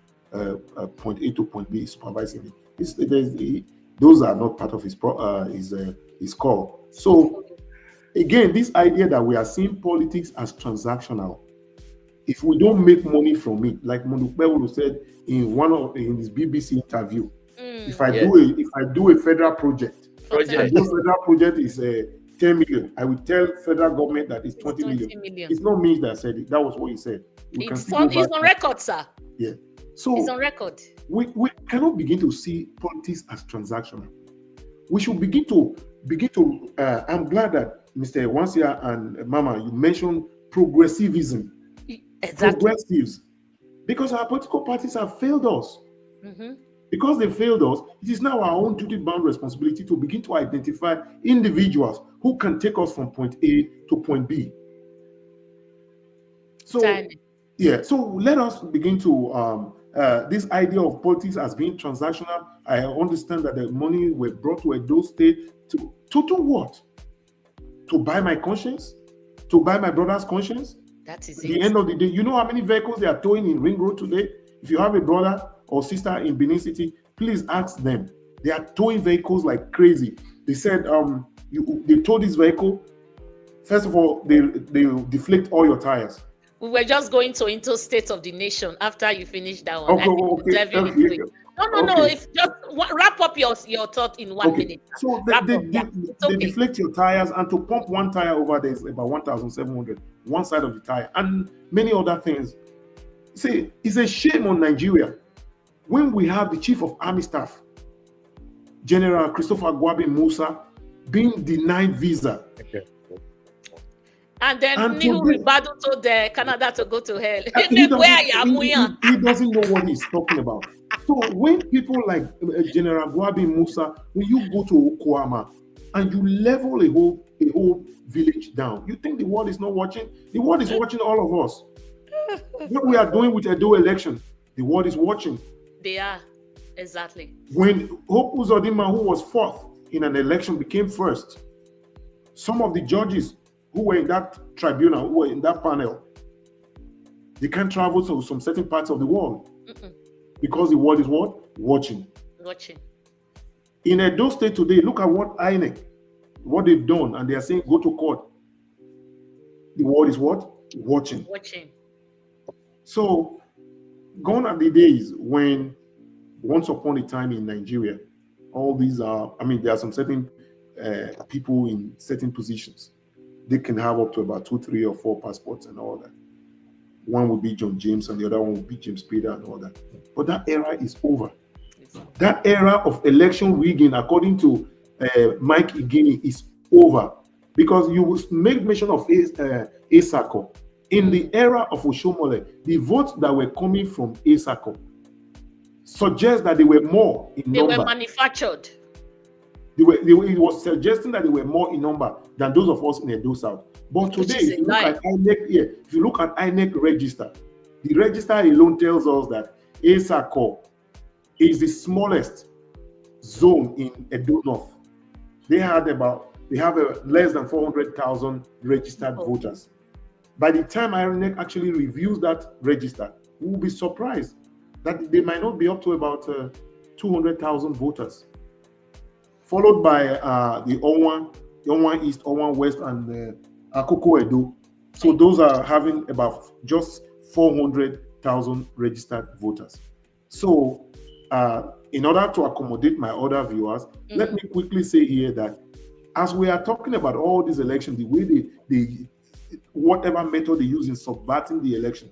point A to point B, supervising it. Those are not part of his call. So again, this idea that we are seeing politics as transactional, if we don't make money from it, like Okpehbolo said in his BBC interview, if I do a federal project, and this federal project is 10 million, I will tell federal government that it's 20 million. It's not me that said it. That was what he said. It's on record, sir. Yeah. So it's on record. We cannot begin to see politics as transactional. We should begin to. I'm glad that Mr. Wansia and Mama, you mentioned progressivism. Exactly. Progressives, because our political parties have failed us. Because they failed us, it is now our own duty-bound responsibility to begin to identify individuals who can take us from point A to point B. So, so let us begin to this idea of politics as being transactional. I understand that the money were brought to Edo State to do what? To buy my conscience? To buy my brother's conscience? That is At the end of the day, you know how many vehicles they are towing in Ring Road today? If you have a brother or sister in Benin City, please ask them. They are towing vehicles like crazy. They said they tow this vehicle. First of all, they deflate all your tires. We were just going to into State of the Nation after you finish that one. Okay. No. If just wrap up your thought in 1 minute. So they deflate your tires, and to pump one tire over there is about 1,700, one side of the tire, and many other things. See, it's a shame on Nigeria when we have the Chief of Army Staff, General Christopher Gwabi Musa, being denied visa. And then Nuhu Ribadu told Canada to go to hell. He doesn't know what he's talking about. So when people like General Gwabi Musa, when you go to Okwama and you level a whole village down, you think the world is not watching? The world is watching all of us. What we are doing with Edo election, the world is watching. They are, exactly. When Hope Uzodinma, who was fourth in an election, became first, some of the judges who were in that tribunal, who were in that panel, they can't travel to some certain parts of the world. Because the world is what? Watching. In Edo State today, look at what INEC, what they've done, and they are saying go to court. The world is what? Watching. So, gone are the days when, once upon a time in Nigeria, all these are, there are some certain people in certain positions. They can have up to about 2, 3, or 4 passports and all that. One would be John James and the other one would be James Peter and all that. But that era is over. That era of election rigging, according to Mike Igini, is over. Because you make mention of ASACO. In the era of Oshomole, the votes that were coming from ASACO suggest that they were more in number. They were manufactured. It was suggesting that they were more in number than those of us in Edo South. But today, if you look at INEC register, the register alone tells us that ASACO is the smallest zone in Edo North. They have less than 400,000 registered voters. By the time INEC actually reviews that register, we will be surprised that they might not be up to about 200,000 voters. Followed by the Onwan East, Onwan West, and Akoko Edo. So those are having about just 400,000 registered voters. So in order to accommodate my other viewers, let me quickly say here that as we are talking about all these elections, the way they whatever method they use in subverting the election,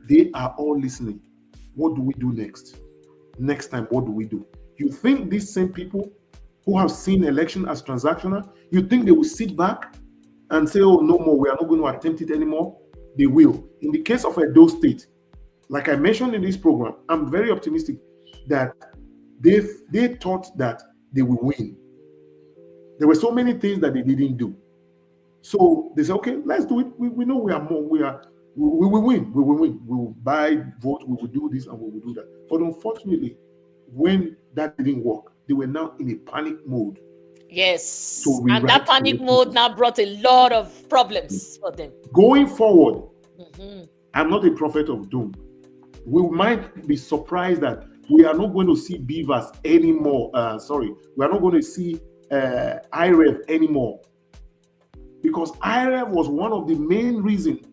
they are all listening. What do we do next? Next time, what do we do? You think these same people who have seen election as transactional, you think they will sit back and say, oh, no more, we are not going to attempt it anymore? They will. In the case of Edo State, like I mentioned in this program, I'm very optimistic that they thought that they will win. There were so many things that they didn't do. So they said, okay, let's do it. We know we will win. We will buy vote, we will do this, and we will do that. But unfortunately, when that didn't work, they were now in a panic mode. Yes. And that panic mode now brought a lot of problems for them. Going forward, I'm not a prophet of doom, we might be surprised that we are not going to see beavers anymore. We are not going to see IREV anymore, because IREV was one of the main reasons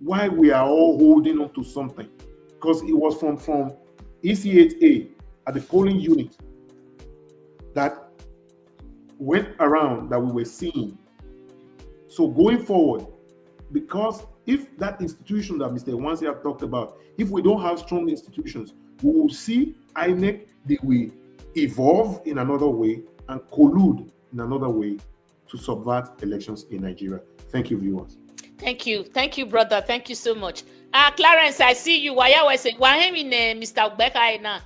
why we are all holding on to something, because it was from EC8A at the polling unit that went around that we were seeing. So going forward, because if that institution that Mr. Wansia talked about, if we don't have strong institutions, we will see INEC, they will evolve in another way and collude in another way to subvert elections in Nigeria. Thank you, viewers. Thank you, brother. Thank you so much. Clarence, I see you. Why was it? Why him in Mr. Okpehbolo now?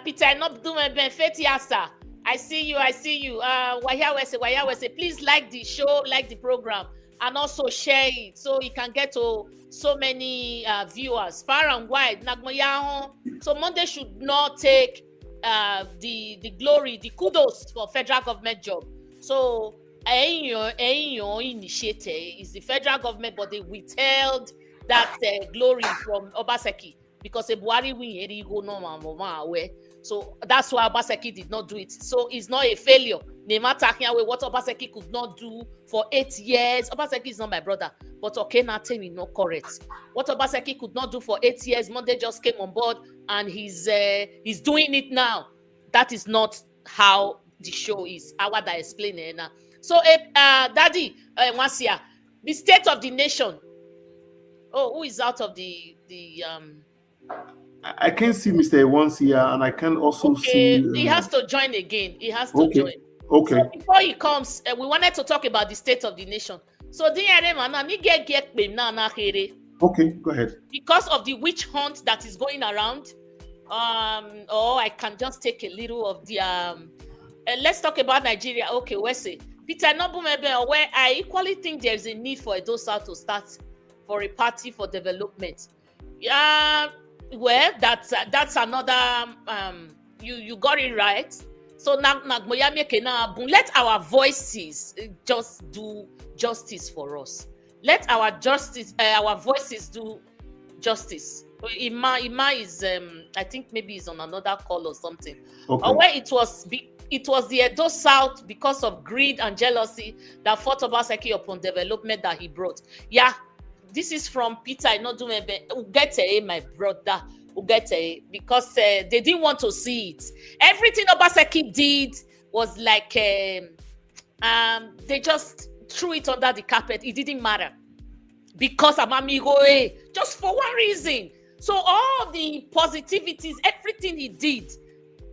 Peter, not do my benefit, sir. I see you. Why was it? Please like the show, like the program, and also share it so it can get to so many viewers far and wide. So Monday should not take the glory, the kudos for federal government job. So initiated is the federal government, but they withheld that glory from Obaseki because Buhari win go no. So that's why Obaseki did not do it. So it's not a failure. Neymar talking away what Obaseki could not do for 8 years. Obaseki is not my brother, but okay, nothing is not correct. What Obaseki could not do for 8 years, Monday just came on board and he's doing it now. That is not how the show is. I want to explain it now. So, Daddy, Wansia, the state of the nation. Oh, who is out of the I can see Mr. Wansia, and I can also see. He has to join again. He has to join. Okay. So before he comes, we wanted to talk about the state of the nation. So, okay, go ahead. Because of the witch hunt that is going around, I can just take a little of the let's talk about Nigeria. Okay, where's it? Peter Nobumebe, where I equally think there's a need for Edo South to start for a party for development. Yeah, well, that's another. You got it right. So now, let our voices just do justice for us. Let our voices do justice. Ima is I think maybe he's on another call or something. Okay. Or where it was the Edo South because of greed and jealousy that fought Obaseki upon development that he brought. Yeah, this is from Peter. Not doing my brother. Because they didn't want to see it. Everything Obaseki did was like they just threw it under the carpet. It didn't matter because Amamigo, just for one reason. So all the positivities, everything he did.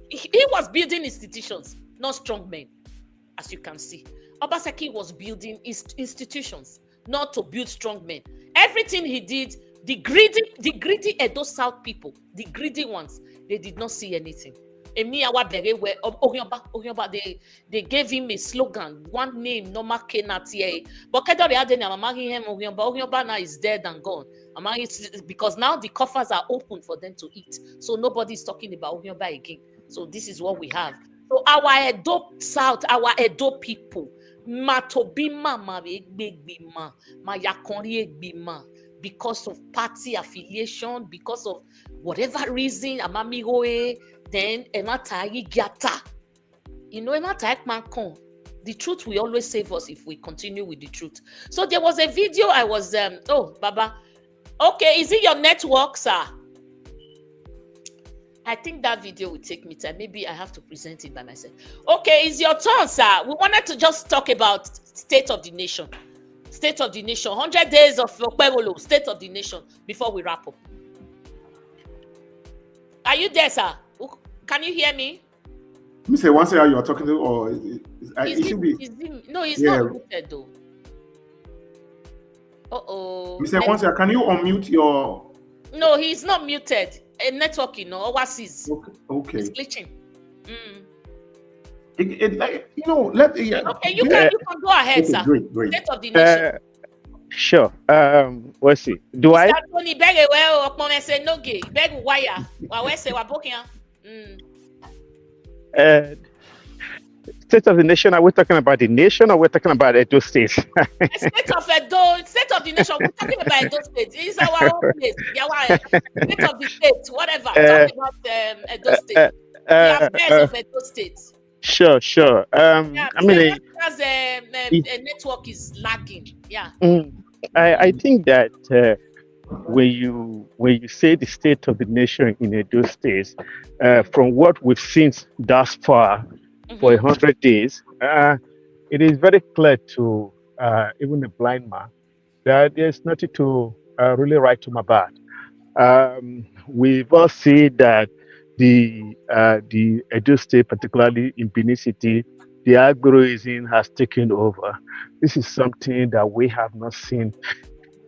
He was building institutions, not strong men, as you can see. Obaseki was building institutions, not to build strong men. Everything he did, the greedy Edo South people, the greedy ones, they did not see anything. They gave him a slogan, one name, no Makenatie. But Ogyoba now is dead and gone. Because now the coffers are open for them to eat. So nobody's talking about Ogyoba again. So this is what we have. So our Edo South, our Edo people, because of party affiliation, because of whatever reason, then the truth will always save us if we continue with the truth. So there was a video I was Baba. Okay, is it your network, sir? I think that video will take me time. Maybe I have to present it by myself. Okay, it's your turn, sir. We wanted to just talk about state of the nation. State of the nation. 100 days of Okpehbolo, state of the nation, before we wrap up. Are you there, sir? Can you hear me? Let me say once you are talking to, or it should be. No, he's not muted though. Mr. Wansia, can you unmute your? No, he's not muted. A network, overseas. Okay. It's glitching. Okay, you can go ahead, sir. Great. State of the nation. Sure. Let's see. Do I? state of the nation, are we talking about the nation or we're talking about Edo State? State of Edo, state of the nation. We're talking about Edo State. It's our own place. State of the state, whatever. Talk about Edo State. The affairs of Edo State. Sure. I mean, because a network is lagging. Yeah. I think that when you say the state of the nation in Edo State, from what we've seen thus far for 100 days, it is very clear to even a blind man that there's nothing to really write home about. We've all seen that the Edo State, particularly in Benin City, the agroism has taken over. This is something that we have not seen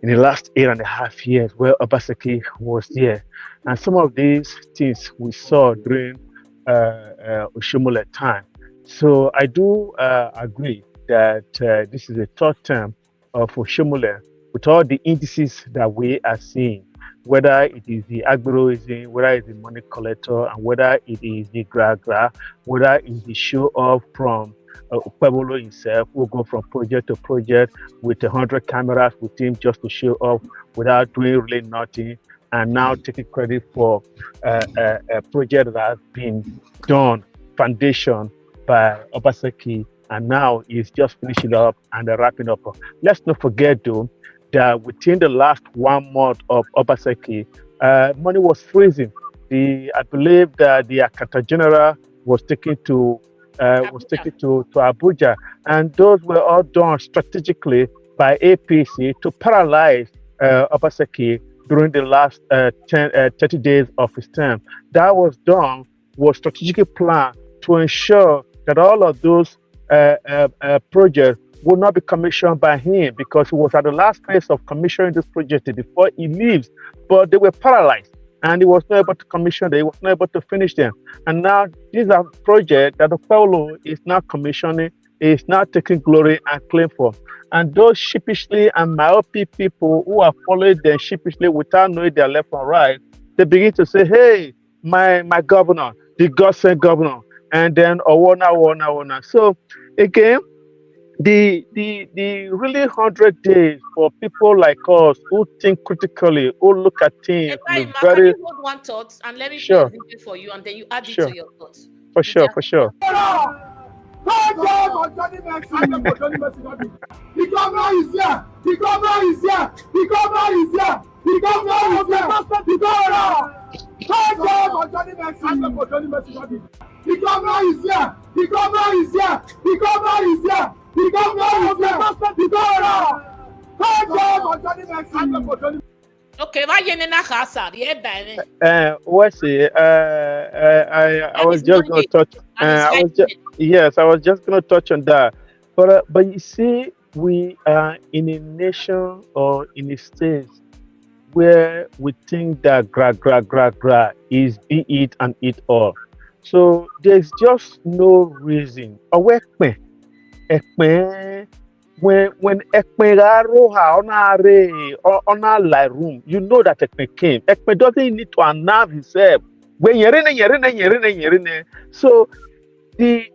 in the last 8.5 years where Obaseki was there. And some of these things we saw during Oshomole time. So I do agree that this is a third term of Oshomole with all the indices that we are seeing, whether it is the agroism, whether it's the money collector, and whether it is the gra-gra, whether it's the show off from Okpehbolo himself, who go from project to project with 100 cameras with him just to show off without doing really nothing, and now taking credit for a project that has been done, foundation by Obaseki, and now he's just finishing up and wrapping up. Let's not forget though, that within the last 1 month of Obaseki, money was freezing. I believe that the Accountant General was taken to Abuja, and those were all done strategically by APC to paralyze Obaseki during the last 30 days of his term. That was done was strategically planned to ensure that all of those projects will not be commissioned by him, because he was at the last phase of commissioning this project before he leaves, but they were paralyzed and he was not able to commission them, he was not able to finish them. And now these are projects that Okpehbolo is now commissioning, is now taking glory and claim for. And those sheepishly and myopic people who are following them sheepishly without knowing their left and right, they begin to say, hey, my governor, the God-sent governor, and then Owona. So again, the really 100 days for people like us who think critically, who look at things Can very... you hold one thought and let me play a video for you, and then you add it to your thoughts? For sure. The governor is here. The governor is here. The governor is here. The governor is here. The governor. The governor is here. The governor is here. The governor is here. The governor is here. Okay, why you not Hassan? Yeah, Benny. What's it? I was just going to touch. I was just going to touch on that. But you see, we are in a nation or in a state where we think that gra is be it and eat all. So there's just no reason. When Ekpe on our live room, you know that Ekpe came. Ekpe doesn't need to announce himself. When yerine. So these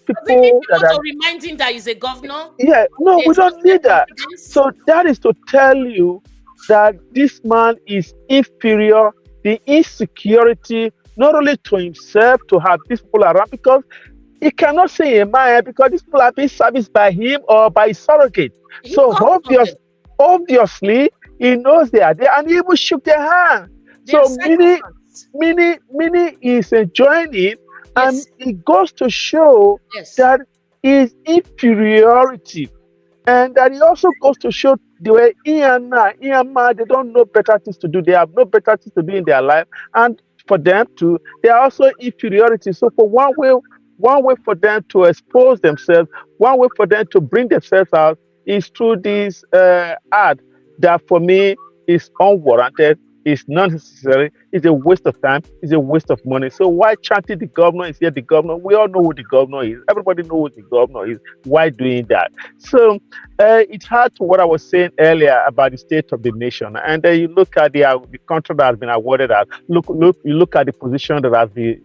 people that are reminding that he's a governor. Yeah, no, we don't need that. So that is to tell you that this man is inferior. The insecurity, not only to himself, to have these people around, because he cannot say a man because these people are being serviced by him or by his surrogate. So obviously, he knows they are there, and he even shook their hand. So Mini is enjoying it, and it goes to show that his inferiority, and that it also goes to show the way Iyanma, they don't know better things to do. They have no better things to do in their life, and for them to, they are also inferiority. So for one way for them to expose themselves, one way for them to bring themselves out is through this ad that for me is unwarranted, It's not necessary. It's a waste of time. It's a waste of money. So why chanting the governor is here? The governor. We all know who the governor is. Everybody knows who the governor is. Why doing that? So it's hard to what I was saying earlier about the state of the nation. And then you look at the contract that has been awarded out. You look at the position that has been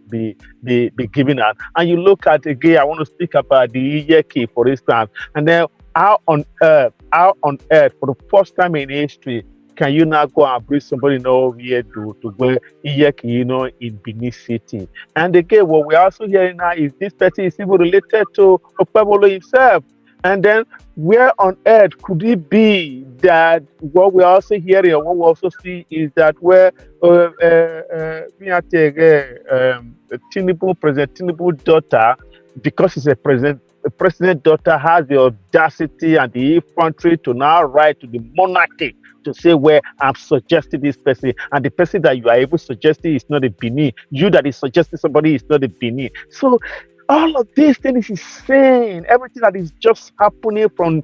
given out, and you look at again. I want to speak about the INEC, for instance, and then how on earth, for the first time in history, can you now go and bring somebody over here to where INEC, in Benin City? And again, what we're also hearing now is this person is even related to Okpehbolo himself. And then where on earth could it be that what we're also hearing or what we also see is that where President Tinubu's daughter, because he's a president daughter, has the audacity and the effrontery to now write to the monarchy to say, where I'm suggesting this person, and the person that you are even suggesting is not a Benin. You that is suggesting somebody is not a Benin. So all of these things is saying everything that is just happening from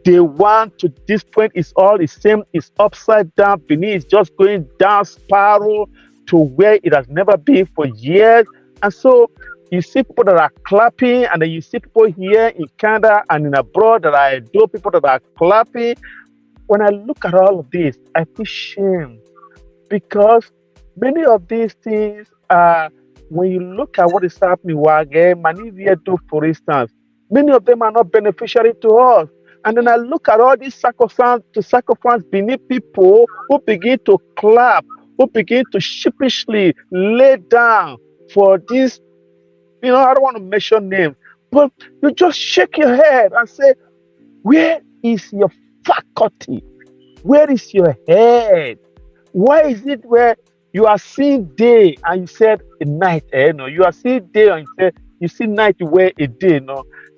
day one to this point is all the same. It's upside down. Benin is just going down spiral to where it has never been for years. And so you see people that are clapping, and then you see people here in Canada and in abroad that are Edo people that are clapping. When I look at all of this, I feel shame, because many of these things are, when you look at what is happening, for instance, many of them are not beneficiary to us. And then I look at all these sacrifice Benin people who begin to clap, who begin to sheepishly lay down for this. I don't want to mention names, but you just shake your head and say, where is your faculty? Where is your head? Why is it where you are seeing day and you said a night? You are seeing day and you see night, you wear a day.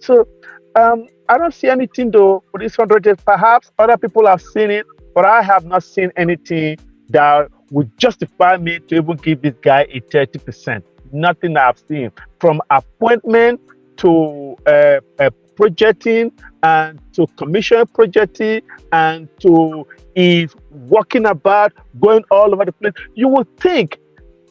So I don't see anything though for this 100 days. Perhaps other people have seen it, but I have not seen anything that would justify me to even give this guy a 30%. Nothing I've seen, from appointment to projecting and to commission projecting and to is walking about, going all over the place. You would think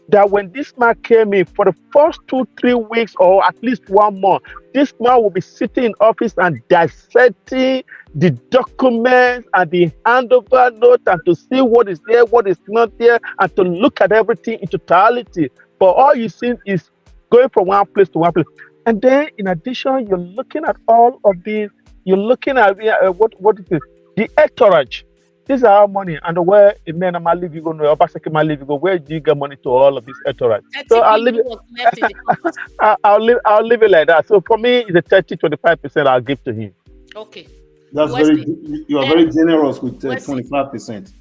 that when this man came in for the first 2-3 weeks or at least 1 month, this man will be sitting in office and dissecting the documents and the handover note and to see what is there, what is not there, and to look at everything in totality. But all you see is going from one place to one place. And then in addition, you're looking at all of these, you're looking at what is it? The entourage. These are our money. And where a man might live, you go, where do you get money to all of this entourage? So I'll leave it. I'll leave it like that. So for me, it's a 30-25% I'll give to him. Okay. That's you are very generous with 25%.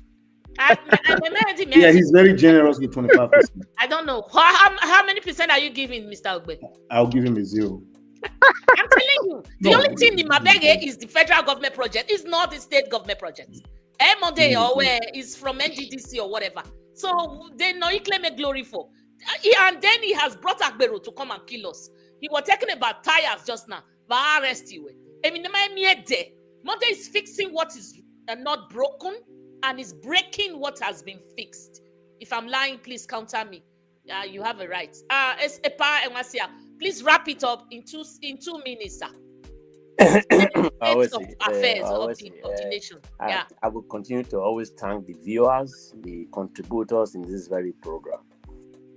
Yeah, he's very generous with 25%. I don't know. How many percent are you giving, Mr. Ogbe? I'll give him a 0. I'm telling you, the only thing in Mabege is the federal government project. It's not the state government project. MOD or where is from NGDC or whatever. So they know he claim a glory for. And then he has brought Okpehbolo to come and kill us. He was talking about tires just now. But I arrest you. I mean, Monday is fixing what is not broken and is breaking what has been fixed. If I'm lying, please counter me. You have a right. Please wrap it up in two minutes, sir. Affairs of the nation. I will continue to always thank the viewers, the contributors in this very program.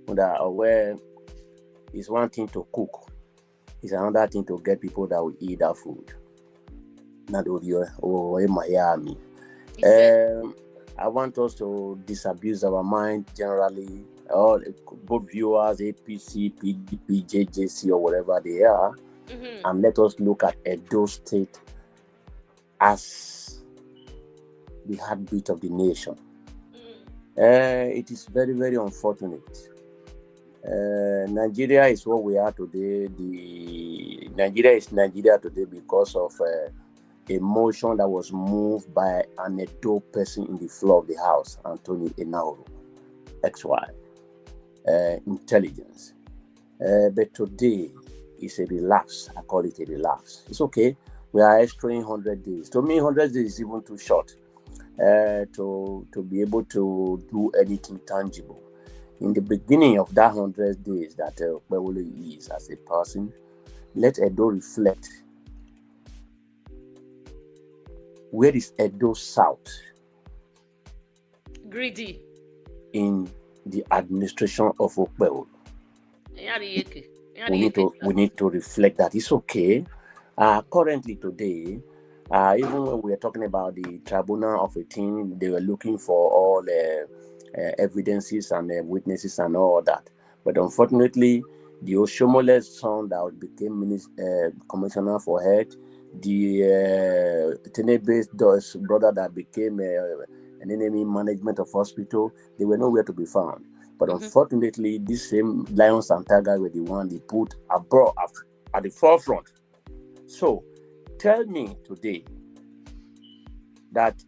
Where it's one thing to cook, it's another thing to get people that will eat that food. Miami. I want us to disabuse our mind generally, all both viewers, APC, PDP, JJC, or whatever they are, and let us look at Edo State as the heartbeat of the nation. It is very, very unfortunate. Nigeria is what we are today. Nigeria is Nigeria today because of a motion that was moved by an Edo person in the floor of the house, Anthony Enauru, XY, intelligence. But today is a relapse. I call it a relapse. It's okay. We are extracting 100 days. To me, 100 days is even too short. to be able to do anything tangible. In the beginning of that 100 days that Okpehbolo is as a person, let Edo reflect. Where is Edo South? Greedy. In the administration of Okpehbolo. We need to reflect that. It's okay. Currently today, even when we are talking about the Tribunal of a thing, they were looking for all evidences and witnesses and all that. But unfortunately, the Oshomole's son that became commissioner for health, the Tenebe's brother that became an enemy management of hospital, they were nowhere to be found. But unfortunately, this same lions and tigers were the one they put abroad at the forefront. So, tell me today that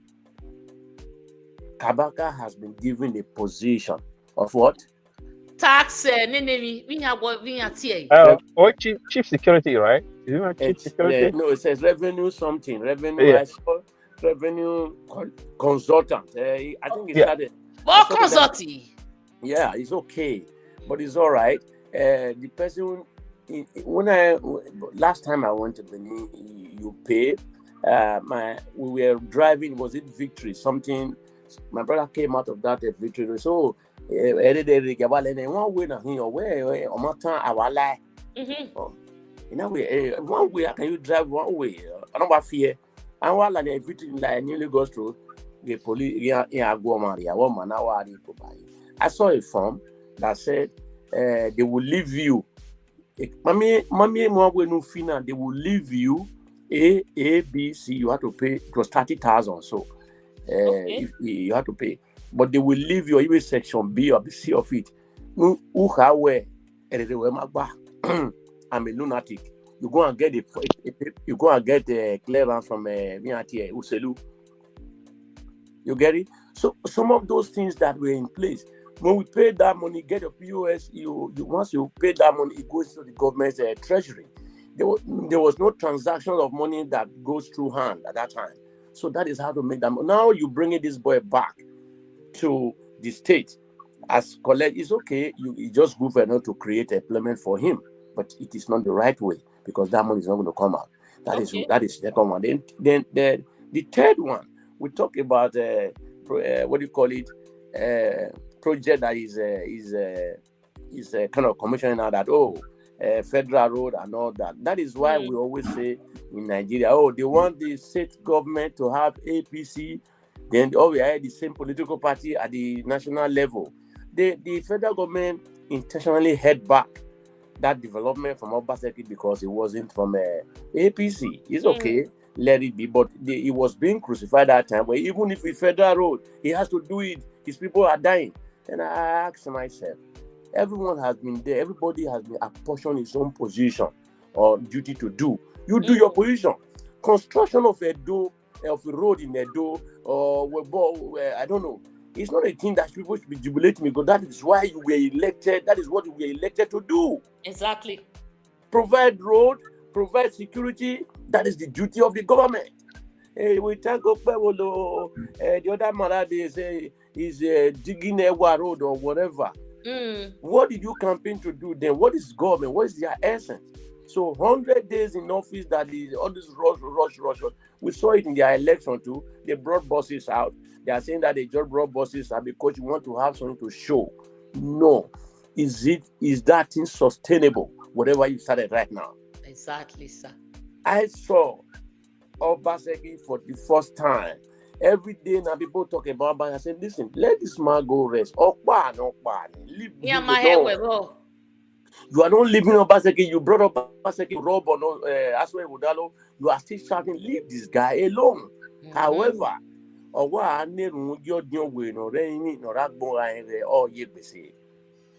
Kabaka has been given a position of what? Tax, chief security, right? Is it not chief security? No, it says revenue something. Revenue, yeah. I saw revenue consultant. I think it started. Well, consulting. Yeah, it's okay, but it's all right. The person, last time I went to Benin, you pay. We were driving. Was it Victory? Something. My brother came out of that Victory. So, one way can you drive one way? I don't have fear. And while everything like nearly goes through the police, I saw a form that said they will leave you. They will leave you A, B, C. You have to pay. It was 30,000. So if you have to pay, but they will leave you even section B or C of it. I'm a lunatic. You go and get a clearance from Uselu. You get it? So some of those things that were in place, when we pay that money, get a POS, once you pay that money, it goes to the government's treasury. There was no transaction of money that goes through hand at that time. So that is how to make them. Now you bringing this boy back to the state as collect. It's okay. You just go for enough to create employment for him, but it is not the right way because that money is not going to come out. That is the second one. Then the third one, we talk about what do you call it? Project that is kind of commissioning now that federal road and all that. That is why we always say in Nigeria, they want the state government to have APC, then we are the same political party at the national level. The federal government intentionally held back that development from Obaseki because it wasn't from APC. It's okay, let it be, but it was being crucified that time. But even if it's federal road, he has to do it. His people are dying. And I asked myself, everyone has been there. Everybody has been apportioned his own position or duty to do. You do your position. Construction of a road in Edo or I don't know. It's not a thing that people should be jubilating because that is why you were elected. That is what you were elected to do. Exactly. Provide road, provide security. That is the duty of the government. We thank Okpehbolo. The other matter is digging a road or whatever. What did you campaign to do then? What is government? What is their essence? So 100 days in office, that is all this rush. We saw it in their election too. They brought buses out. They are saying that they just brought buses out because you want to have something to show. No. Is that thing sustainable? Whatever you started right now. Exactly, sir. I saw Obaseki for the first time. Every day now people talk about Obaseki. I said, listen, let this man go rest. Leave him alone. You are not leaving Obaseki. You brought Obaseki, Rob or no, Aswe Udalo. You are still shouting, leave this guy alone. However,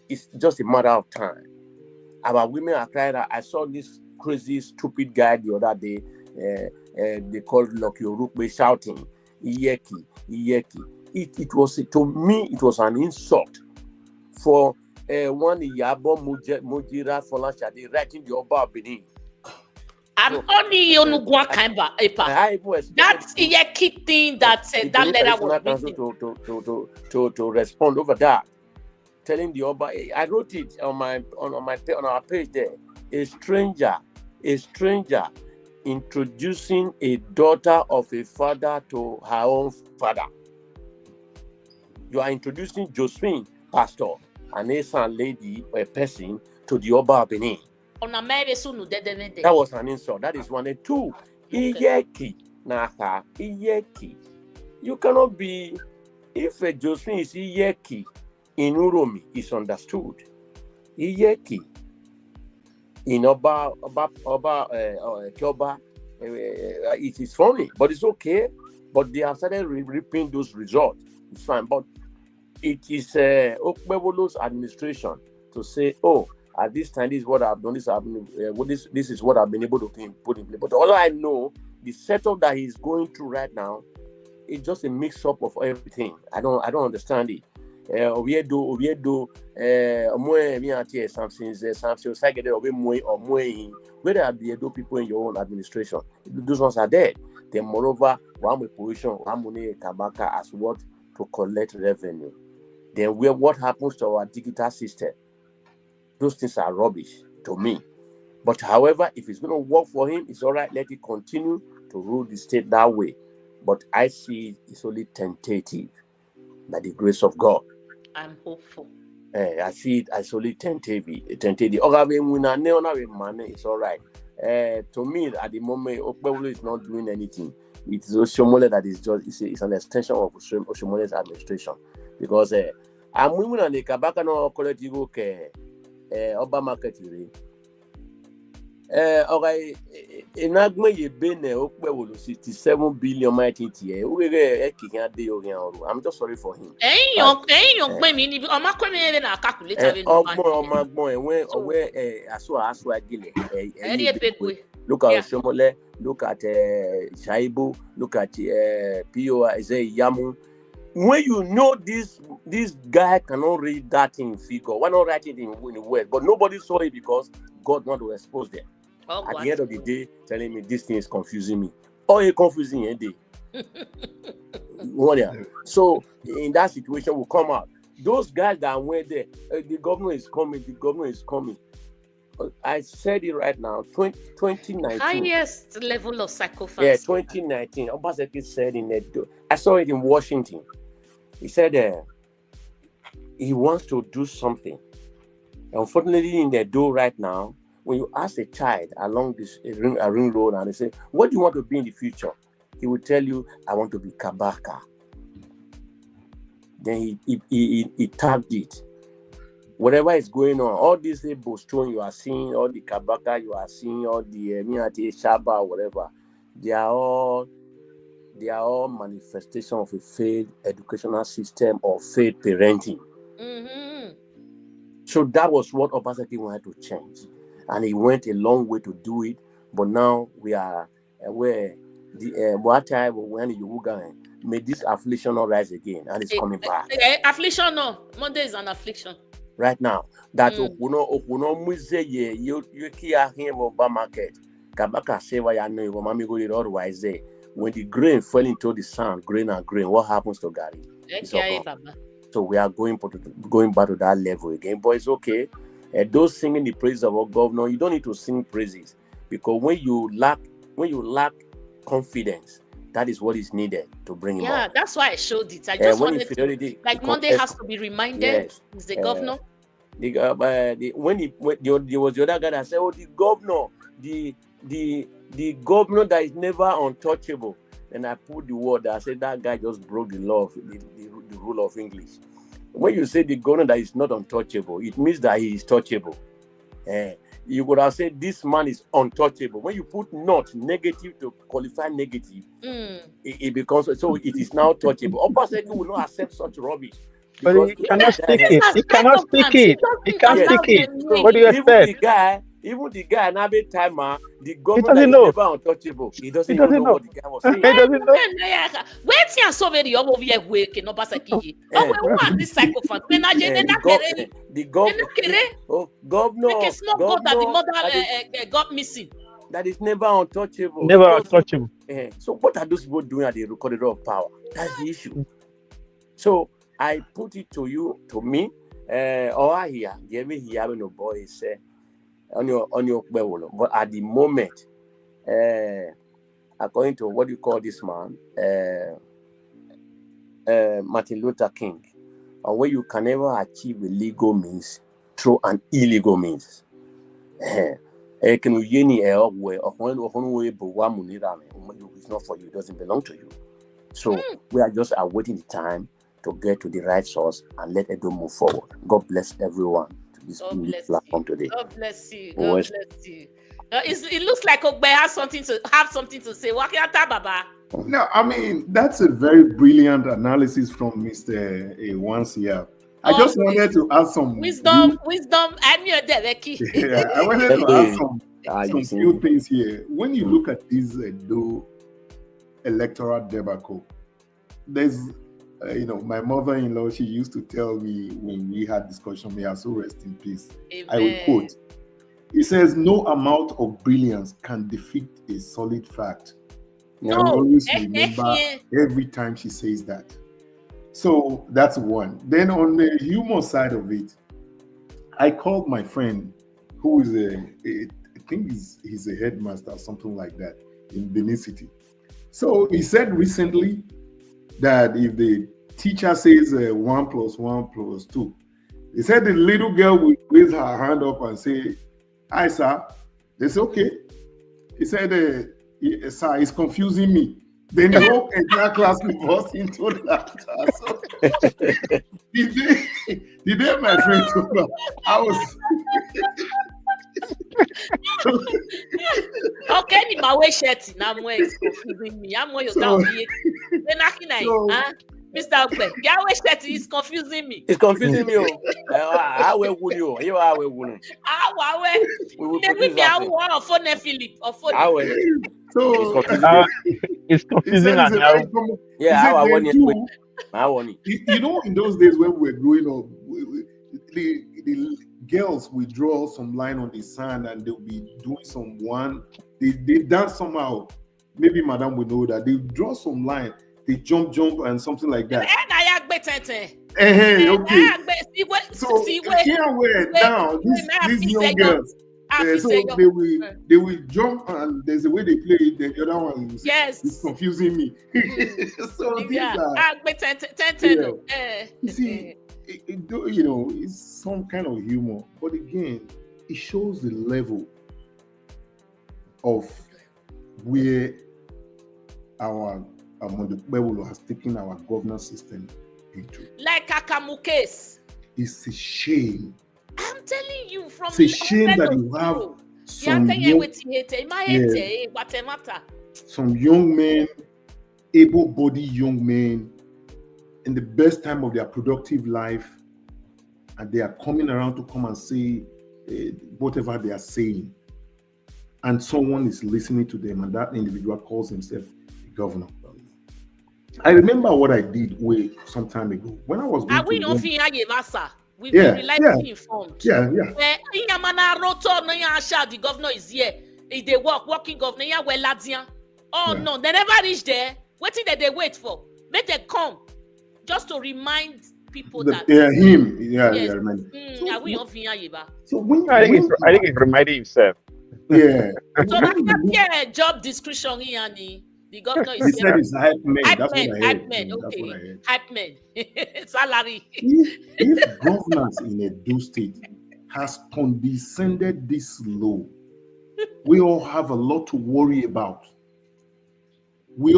it's just a matter of time. Our women are crying. I saw this crazy, stupid guy the other day. They called Lucky Orukbe shouting, Iyeki. It was, to me, it was an insult for one Iyabo Mujira Folashade writing the Oba of Benin. I'm only Onugwa Kamba Epa. That's a key thing that that letter was written. To respond over that, telling the Oba, I wrote it on our page there. A stranger introducing a daughter of a father to her own father. You are introducing Josephine, pastor, an Asian lady or a person to the Oba of Benin. That was an insult. That is one. And two, Iyeki. You cannot be, if a Josephine is Iyeki in Uromi, is understood. Iyeki in Oba, it is funny, but it's okay. But they have started reaping those results. It's fine. But it is Okpehbolo's administration to say, oh, at this time, this is what I've done. This is what I've been able to put in place. But all I know, the setup that he's going through right now, it's just a mix-up of everything. I don't understand it. Whether are the Edo people in your own administration, those ones are dead. Then moreover, one with position, one money kabaka as what to collect revenue. Then what happens to our digital system? Those things are rubbish to me. But however, if it's going to work for him, it's all right. Let it continue to rule the state that way. But I see it's only tentative by the grace of God. I'm hopeful. I see it as only tentative. It's all right. To me, at the moment, Okpehbolo is not doing anything. It's Oshomole that is just, it's an extension of Oshomole's administration. Because I'm women and the Kabaka no collectivo ke Oba market. Enagme ye bene Okpehbolo 67 billion mighty here. I'm just sorry for him. Look at Shomole, look at Shaibu, look at P.O. Yamu. When you know this guy cannot read that in figure, why not write it in word? But nobody saw it because God wanted to expose them. At the end of the day, telling me this thing is confusing me. Oh, it's confusing a day. So in that situation will come out. Those guys that went there, the governor is coming. I said it right now, 2019. Highest level of psychophancy. Yeah, 2019. Obaseki said in Edo. I saw it in Washington. He said he wants to do something. Unfortunately, in Edo right now, when you ask a child along this ring road and they say, what do you want to be in the future? He will tell you, I want to be Kabaka. Then he tagged it. Whatever is going on, all these Boston you are seeing, all the Kabaka you are seeing, all the Miati Shaba, whatever, they are all manifestation of a failed educational system or failed parenting. Mm-hmm. So that was what Obaseki wanted to change. And he went a long way to do it. But now we are where what time when you go, may this affliction not rise again, and it's coming back. Affliction, no. Monday is an affliction. Right now, that Okuno Muse you here Oba market. Kabaka say why I know you mami go it otherwise there. When the grain fell into the sand, grain, what happens to Gary? So we are going back to that level again. But it's okay. Those singing the praises of our governor, you don't need to sing praises, because when you lack confidence, that is what is needed to bring him up. Yeah, that's why I showed it. I just wanted to, like Monday has to be reminded. Yes, he's the governor. There was the other guy that said, "Oh, the governor, the governor that is never untouchable." And I put the word. I said that guy just broke the law, the rule of English. When you say the governor that is not untouchable, it means that he is touchable. You would have said this man is untouchable. When you put not negative to qualify negative, it becomes so. It is now touchable. Obaseki will not accept such rubbish. But he cannot speak it. He cannot speak it. He can't speak it. So what do you expect? Even the guy, Nabe Timer, the governor is never untouchable. He doesn't know what the guy was saying. He doesn't know. Wait here, so very over here, we can Obaseki. Oh, we want this psychopath. The governor. Make a small God that the mother got missing. that is never untouchable. Never untouchable. So what are those people doing at the corridor of power? That's the issue. So I put it to you, to me, or here, give me here, no boys, on your Okpehbolo. But at the moment, according to what you call this man, Martin Luther King, and where you can never achieve a legal means through an illegal means. It's not for you, it doesn't belong to you. So we are just awaiting the time to get to the right source and let Edo move forward. God bless everyone to this platform today. God bless you. God bless you. It looks like Okpe has something to say. Baba. No, I mean, that's a very brilliant analysis from Mr. Wansia. I just wanted to add some wisdom. I'm your Deveki. Yeah, I wanted to add some few things here. When you look at this Edo electoral debacle, there's, my mother-in-law, she used to tell me when we had discussion, may her soul rest in peace. Amen. I will quote. He says, "No amount of brilliance can defeat a solid fact." No. I always remember every time she says that. So that's one. Then on the humor side of it, I called my friend who is I think he's a headmaster or something like that in Benin City. So he said recently that if the teacher says 1 + 1 + 2, he said the little girl will raise her hand up and say, "Hi, sir." They say, "Okay." He said, "Sir, it's confusing me." Then the whole entire class will burst into laughter. So, the day my friend took me, I was. Okay, my way shirt now is confusing me. I'm going to down here. Mr. Okpe, your way shirt is confusing me. It's confusing me. I will win you. You are will. So it's confusing and now. Yeah, I want it. I want it. You know, in those days when we were growing up, the girls will draw some line on the sand and they'll be doing some one. They dance somehow. Maybe Madam will know that they draw some line. They jump and something like that. Okay. So here we're now. These young girls. So they will jump and there's a way they play it. Then the other one is confusing me. So these are. You see, it's some kind of humor, but again, it shows the level of where our Okpehbolo has taken our governance system into. Like Akamu case. It's a shame. I'm telling you, from it's a shame that you have some young men, able-bodied young men, in the best time of their productive life, and they are coming around to come and say whatever they are saying, and someone is listening to them, and that individual calls himself the governor. I remember what I did way some time ago when I was going to we've been reliably informed. Yeah. The governor is here. If they working governor, no, they never reach there. What did they wait for? Make them come just to remind people that him. So I think he's reminding himself. Yeah. So that's job description here. The governor is he said it's hype man. Hype man. Okay. Hype man. Salary. If governance in Edo State has condescended this low, we all have a lot to worry about. We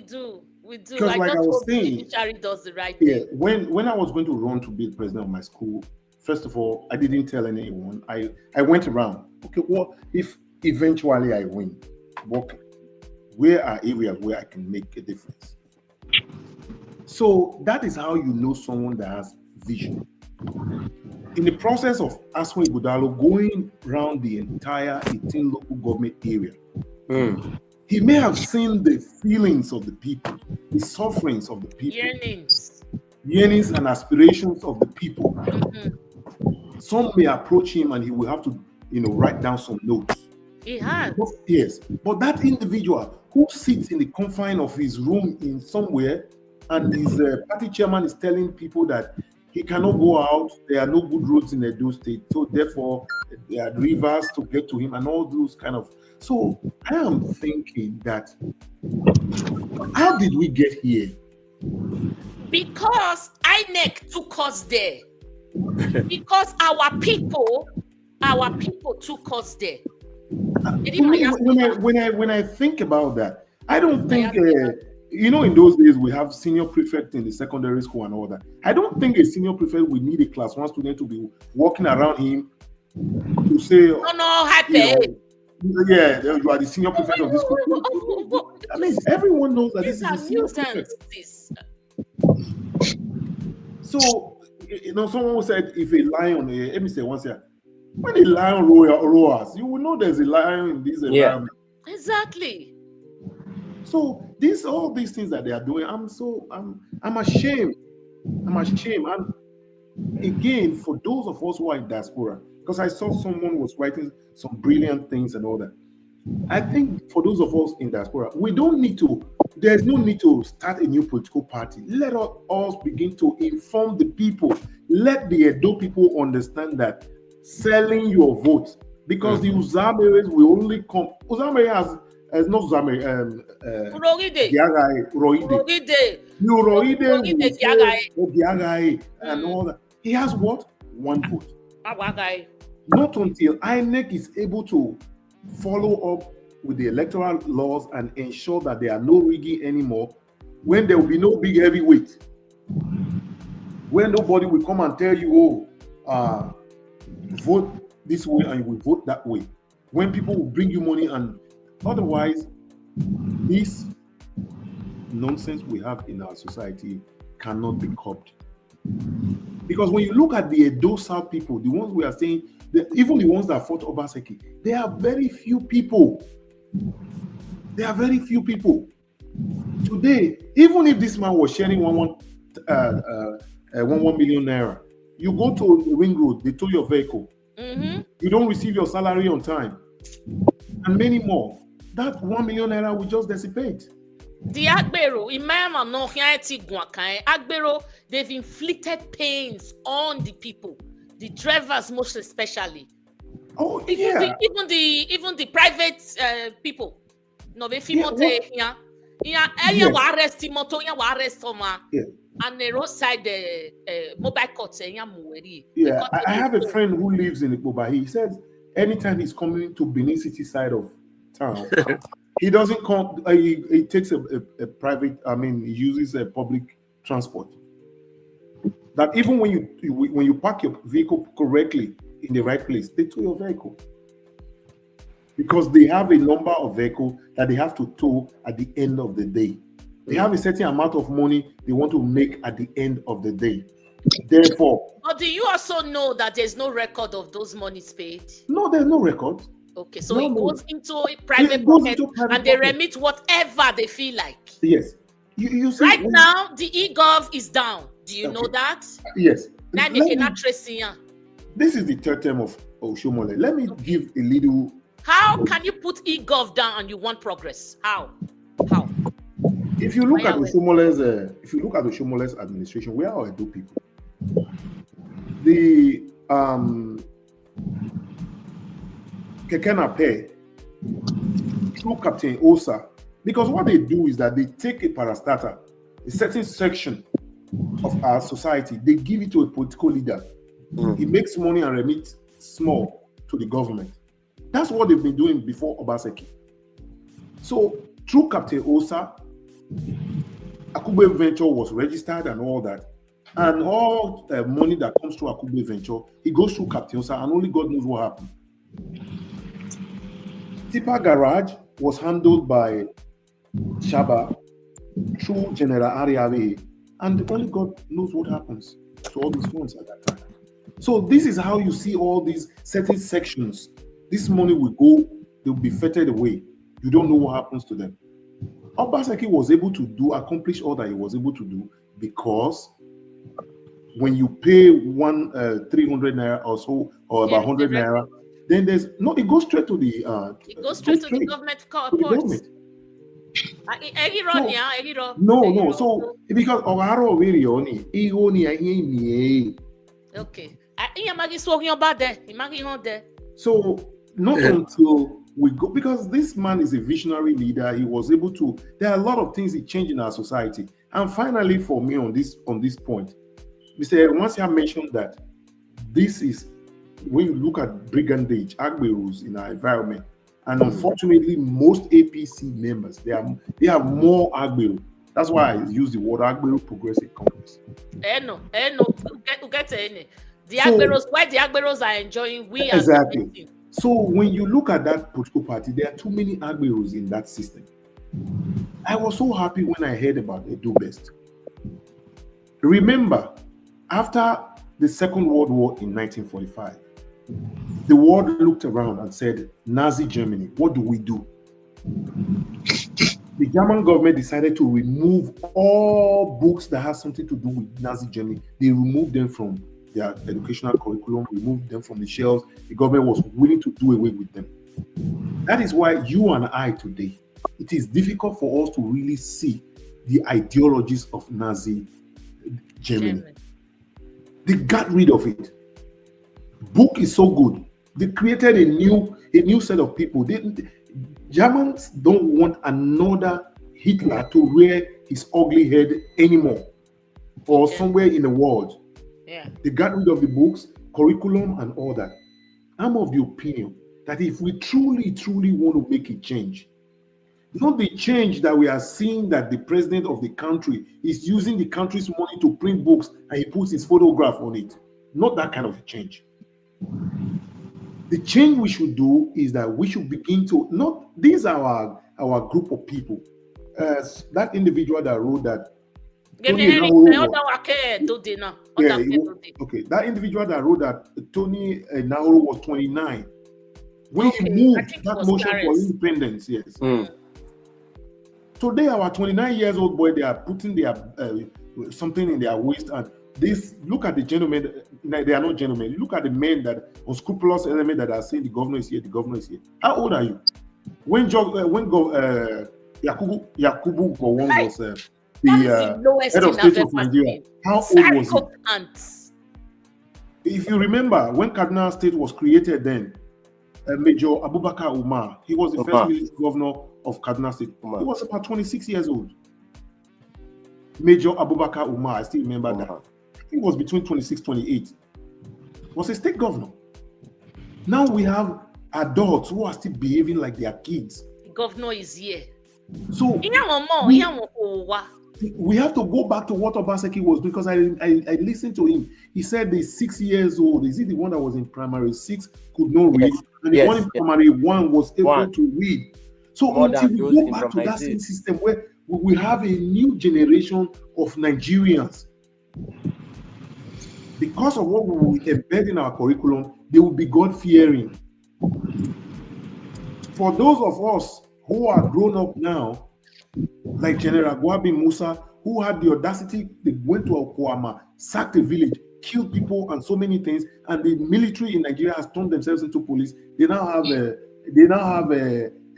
do. Because like I was saying, the judiciary does the right thing. When I was going to run to be the president of my school, first of all, I didn't tell anyone. I went around. Okay, what if eventually I win? Where are areas where I can make a difference? So that is how you know someone that has vision. In the process of Aswan Ighodalo going around the entire 18 local government area, he may have seen the feelings of the people, the sufferings of the people, yearnings and aspirations of the people. Some may approach him and he will have to write down some notes. He has. Yes, but that individual who sits in the confine of his room in somewhere, and his party chairman is telling people that he cannot go out, there are no good roads in Edo State, so therefore there are rivers to get to him and all those kind of. So I am thinking that, how did we get here? Because INEC took us there. Because our people took us there. When I think about that, I don't think in those days we have senior prefect in the secondary school and all that. I don't think a senior prefect will need a class 1 student to be walking around him to say, yeah, you are the senior prefect of this school. I mean, everyone knows that this is a senior prefect. So, someone said if a lion, let me say once here, when a lion roars, you will know there's a lion in this environment. Exactly. So all these things that they are doing, I'm ashamed. I'm ashamed. And again, for those of us who are in diaspora, because I saw someone was writing some brilliant things and all that. I think for those of us in diaspora, there's no need to start a new political party. Let us begin to inform the people. Let the Edo people understand that selling your vote, because the Uzameres will only come. Uzamere has not Uzamere. Roide and all that. He has what? 1 vote. Not until INEC is able to follow up with the electoral laws and ensure that there are no rigging anymore, when there will be no big heavyweight, when nobody will come and tell you, vote this way and you will vote that way, when people will bring you money, and otherwise this nonsense we have in our society cannot be curbed. Because when you look at the Edo South people, the ones we are saying, even the ones that fought Obaseki, there are very few people. There are very few people. Today, even if this man was sharing 1 million naira, you go to the ring road, they tow your vehicle. You don't receive your salary on time, and many more. That 1 million naira will just dissipate. The Okpehbolo, Okpehbolo, they've inflicted pains on the people, the drivers most especially. Oh, yeah. Even the private people. No, they feel arrest and the roadside mobile courts. Yeah, I have a friend who lives in Okpehbolo. He says anytime he's coming to Benin City side of town, he doesn't come. He takes a private. He uses a public transport. That even when you park your vehicle correctly in the right place, they tow your vehicle, because they have a number of vehicles that they have to tow at the end of the day. They have a certain amount of money they want to make at the end of the day. Therefore, but do you also know that there's no record of those monies paid? No, there's no record. Okay, so it goes into a private pocket and they remit whatever they feel like. Yes. You see, right now, the e-gov is down. Do you know that? Yes. Now they cannot trace it. This is the third term of Oshomole. Let me give a little. How can you put e-gov down and you want progress? How? If you look at Oshomole's administration, where are Edo people? The Kekenape through Captain Osa, because what they do is that they take a parastatal, a certain section of our society, they give it to a political leader. He makes money and remits small to the government. That's what they've been doing before Obaseki. So through Captain Osa, Akube Venture was registered and all that. And all the money that comes through Akube Venture, it goes through Captain Osa, and only God knows what happened. Tipa Garage was handled by Shaba through General Ariave, and only God knows what happens to all these funds at that time. So this is how you see all these certain sections. This money will go, they'll be fettered away. You don't know what happens to them. Obaseki was able to accomplish all that he was able to do, because when you pay 300 naira or so, or about 100 naira, Then there's no. It goes straight to the. It goes straight to the government courts. No. So because Ogaro really only okay. So not until we go, because this man is a visionary leader. He was able to. There are a lot of things he changed in our society. And finally, for me on this point, Mr. Erwansia mentioned that this is when you look at brigandage, Agberos in our environment. And unfortunately, most APC members, they have more Agbero. That's why I use the word Agbero Progressive Congress. The Agberos, why the Agberos are enjoying, we are exactly. So when you look at that political party, there are too many Agberos in that system. I was so happy when I heard about Edo Best. Remember, after the Second World War in 1945, the world looked around and said, Nazi Germany, what do we do? The German government decided to remove all books that have something to do with Nazi Germany. They removed them from their educational curriculum, removed them from the shelves. The government was willing to do away with them. That is why you and I today, it is difficult for us to really see the ideologies of Nazi Germany. They got rid of it. Book is so good. They created a new set of people. Germans don't want another Hitler to rear his ugly head anymore, or somewhere in the world. Yeah. They got rid of the books, curriculum, and all that. I'm of the opinion that if we truly want to make a change, not the change that we are seeing that the president of the country is using the country's money to print books and he puts his photograph on it. Not that kind of a change. The change we should do is that we should begin to, not, these are our group of people. That individual that wrote that. That individual that wrote that Tony Nauru was 29. When he moved that motion for independence, yes. Today, our 29-year-old boy, they are putting their something in their waist, and this. Look at the gentlemen. They are not gentlemen. Look at the men that unscrupulous element that are saying the governor is here. The governor is here. How old are you? When Yakubu Gowon was the head of state of Nigeria, how old was he? If you remember, when Kaduna State was created, then Major Abubakar Umar, he was the first military governor of Kaduna State. He was about 26 years old. Major Abubakar Umar, I still remember that. He was between 26, 28. Was a state governor. Now we have adults who are still behaving like they are kids. The governor is here. So we have to go back to what Obaseki was, because I listened to him. He said the 6 years old, is he the one that was in primary 6, could not read, and the one in primary 1 was able to read. So until we go back to that same system where we have a new generation of Nigerians, because of what we will embed in our curriculum, they will be God-fearing. For those of us who are grown up now, like General Gwabi Musa, who had the audacity, they went to Okwama, sacked a village, killed people, and so many things, and the military in Nigeria has turned themselves into police. They now have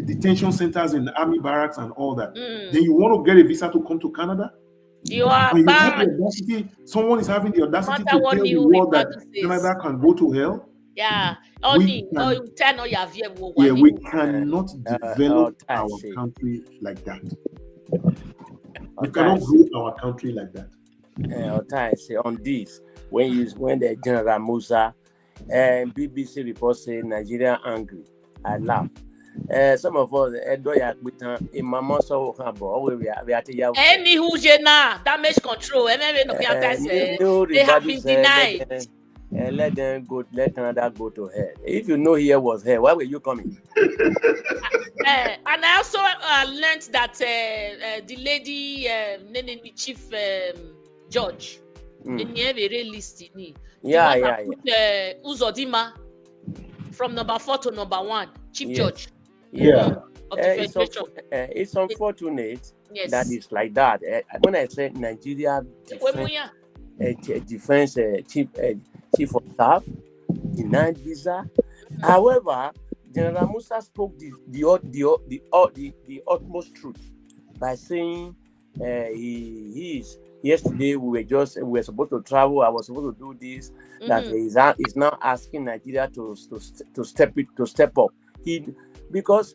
detention centers in the army barracks and all that. Then you want to get a visa to come to Canada? You are banned. Someone is having the audacity to tell the world that Canada can go to hell. Yeah. We cannot develop our country like that. We cannot grow our country like that. On this, when the General Musa and BBC report say Nigeria angry, I laugh. Some of us in my muscle any who's damage control, they have been denied. Let them go, let Canada go to hell. If you know here was hell, why were you coming? And I also learned that the lady, the chief judge, Uzodima, from number 4 to number 1, chief judge. Yeah. It's unfortunate that it's like that. When I say Nigeria defense chief of staff denied visa, However, General Musa spoke the utmost truth by saying he is. Yesterday we were supposed to travel. I was supposed to do this. That is now asking Nigeria to step up. Because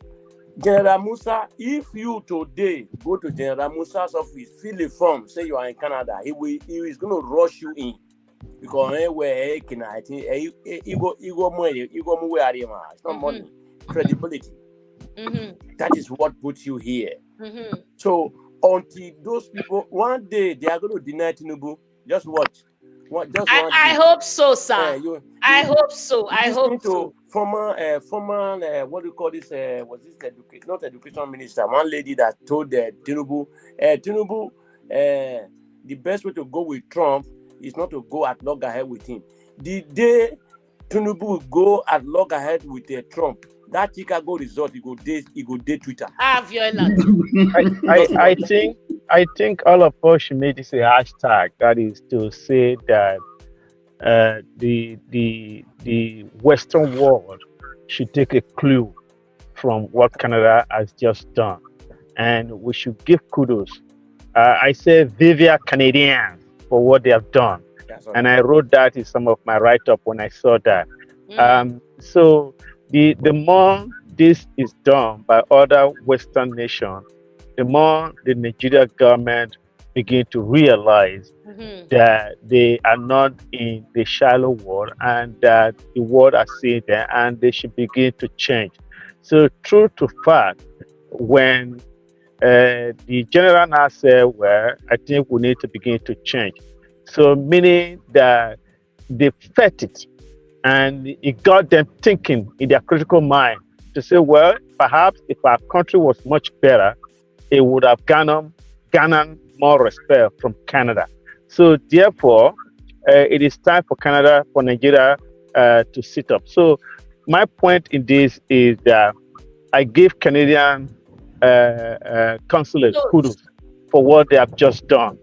General Musa, if you today go to General Musa's office, fill a form, say you are in Canada, he is going to rush you in. Because it's not money, credibility. That is what puts you here. So until those people one day they are going to deny Tinubu, just watch. I hope so, sir. I hope so. I hope so. Former what do you call this? Was this not education minister? One lady that told Tinubu, the best way to go with Trump is not to go at loggerhead with him. The day Tinubu will go at loggerhead with Trump, that Chicago result, he go day Twitter. I think all of us should make this a hashtag. That is to say that the Western world should take a clue from what Canada has just done, and we should give kudos. I say Viva Canadians for what they have done, and I wrote that in some of my write-up when I saw that. So the more this is done by other Western nations, the more the Nigeria government begin to realize that they are not in the shallow world and that the world are seeing them, and they should begin to change. So true to fact, when the general now said, well, I think we need to begin to change. So meaning that they felt it, and it got them thinking in their critical mind to say, well, perhaps if our country was much better, it would have garnered more respect from Canada. So therefore, it is time for Nigeria to sit up. So my point in this is that I give Canadian consulate kudos for what they have just done.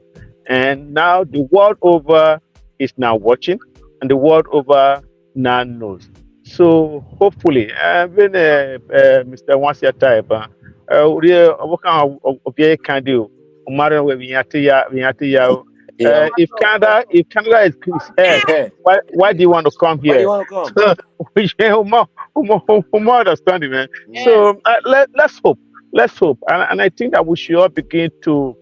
And now the world over is now watching, and the world over now knows. So hopefully, when Mr. Wansia type, what kind of can do? If Canada is here, why do you want to come here? Why do you want to come? More understanding, man. Yes. So let's hope, and I think that we should all begin to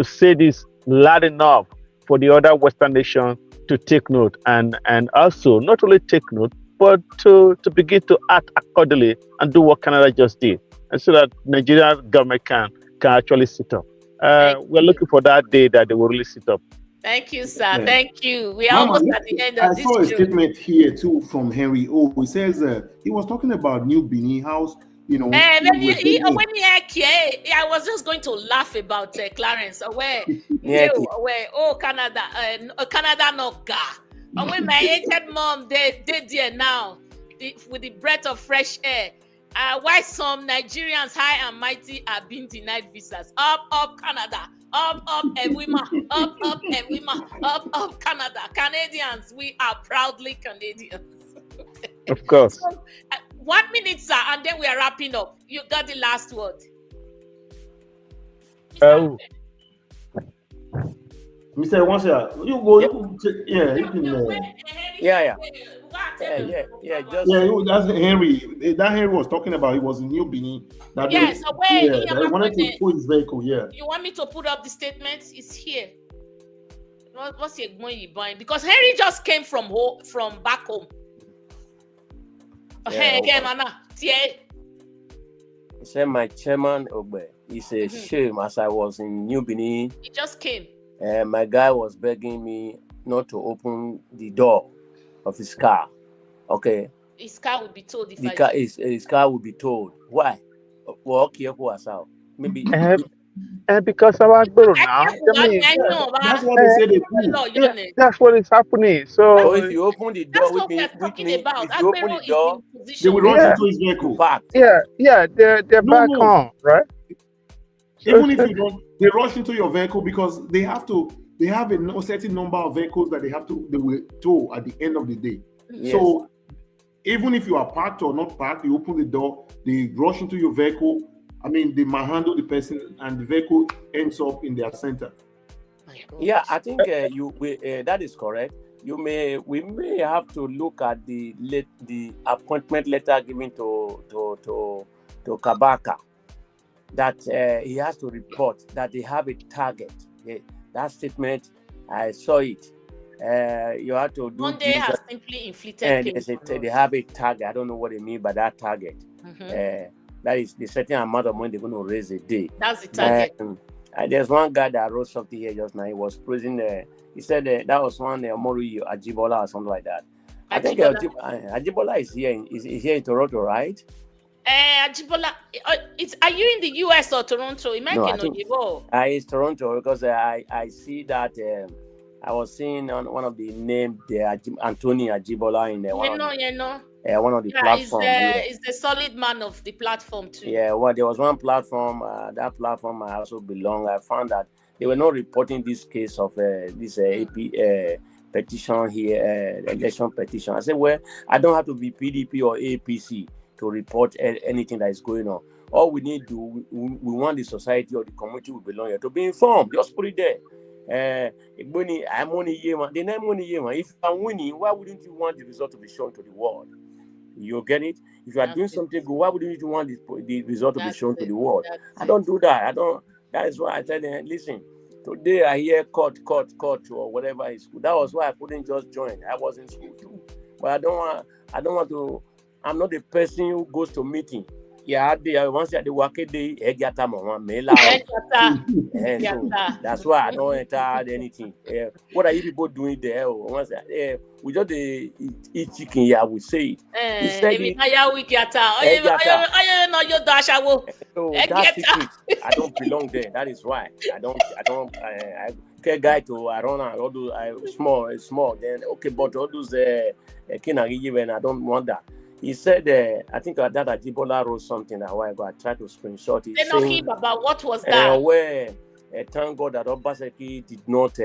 say this loud enough for the other Western nations to take note, and also not only take note, but to begin to act accordingly and do what Canada just did, and so that Nigerian government can actually sit up. We're looking for that day that they will really sit up. Thank you, sir. Yeah. Thank you. We are almost at the end of this. I saw a statement here too from Henry O. He says he was talking about New Benin House. You know, when I was just going to laugh about Clarence. Canada, Canada no ga. And when my aged mom they there now with the breath of fresh air. Why some Nigerians high and mighty are being denied visas. Up Canada, up Ewima, up Canada. Canadians, we are proudly Canadians. Of course. So, 1 minute, sir, and then we are wrapping up. You got the last word. Mr. Wansia, you go. That's Henry. That Henry was talking about. It was in New Benin. That I wanted to pull his vehicle. Yeah. You want me to put up the statement? It's here. What's your money buying? Because Henry just came from back home. Hey, again, Mana. He said, my chairman, it's a shame as I was in New Benin. He just came. My guy was begging me not to open the door of his car. Okay. His car would be told his car would be told. Why? Well, okay, maybe because our guru now. That's what they say. That's what is happening. So if you open the door, if you open the door, they will run into his vehicle. They're back home, right? Even if you don't, they rush into your vehicle because they have a certain number of vehicles that they will tow at the end of the day. Yes. So Even if you are parked or not parked, you open the door, they rush into your vehicle. I mean, they manhandle the person, and the vehicle ends up in their center. Yeah, I think that is correct. We may have to look at the appointment letter given to Kabaka, that he has to report that they have a target. That statement, I saw it. You have to do. Monday has simply inflated. They have a target. I don't know what they mean by that target. That is the certain amount of money they're going to raise a day. That's the target. There's one guy that wrote something here just now. He was praising. He said that was one Mockery Okpehbolo or something like that. I think Okpehbolo is here. Is here in Toronto, right? Okpehbolo, are you in the US or Toronto? No, I think it's Toronto, because I see that I was seeing on one of the names there, Anthony Okpehbolo in one of the platforms. He's the solid man of the platform too. Yeah, well, there was one platform. That platform I also belong. I found that they were not reporting this case of this AP petition here, election petition. I said, well, I don't have to be PDP or APC to report anything that is going on. All we need to we want the society or the community we belong here to be informed. Just put it there. If I'm winning, why wouldn't you want the result to be shown to the world? You get it? If you are doing something good, why wouldn't you want the result to be shown to the world? I don't do that. That is why I tell them, listen, today I hear court, or whatever is good. That was why I couldn't just join. I was in school too. But I don't want to. I'm not the person who goes to meeting. Yeah, once at the work day, that's why I don't enter anything. What are you people doing there? We just eat chicken here, we say it. That's secret. I don't belong there. That is why I guy to I run all those small. Then okay, but all those I don't want that. He said, I think that Okpehbolo wrote something a while ago. I tried to screenshot it. Saying, about what was that? Where thank God that Obaseki did not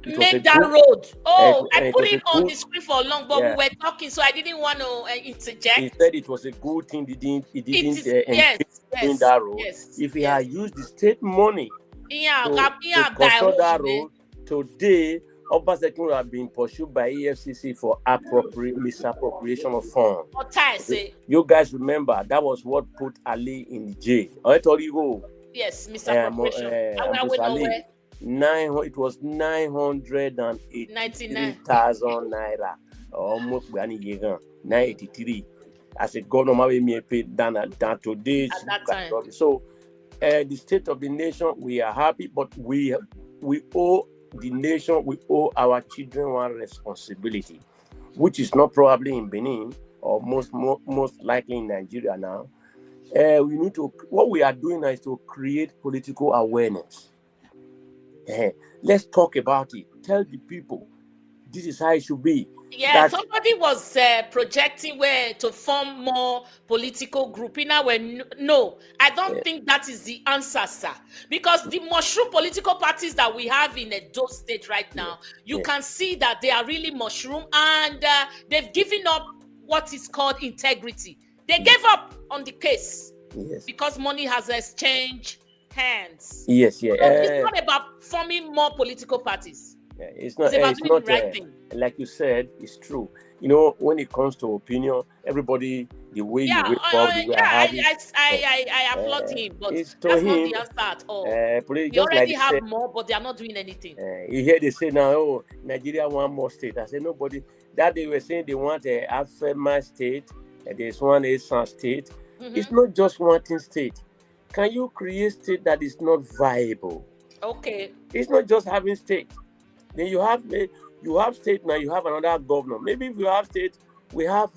make that road. I put it on the screen for long, but we were talking, so I didn't want to interject. He said it was a good thing. He didn't in that road. If he had used the state money to construct that road, today Obaseki would have been pursued by EFCC for misappropriation of funds. You guys remember that was what put Ali in the jail. Yes, misappropriation. It was 983,000 naira. Almost 983. As a government, we paid down today. At that time. So, the state of the nation, we are happy, but we owe the nation, we owe our children one responsibility, which is not probably in Benin or most likely in Nigeria now. What we are doing now is to create political awareness. Let's talk about it. Tell the people this is how it should be. Yeah, somebody was projecting where to form more political group. No, I don't think that is the answer, sir. Because the mushroom political parties that we have in Edo State right now, you can see that they are really mushroom, and they've given up what is called integrity. They gave up on the case because money has exchanged hands. Yes. It's not about forming more political parties. Yeah, it's not like you said, it's true. When it comes to opinion, everybody, the way you wake up, the way I applaud him, but that's not the answer at all. They already have more, but they are not doing anything. You hear they say now, Nigeria want more state. I say nobody. That they were saying they want a Afema state, there's one Esan state. It's not just wanting state. Can you create state that is not viable? Okay. It's not just having state. Then you have state now. You have another governor. Maybe if you have state, we have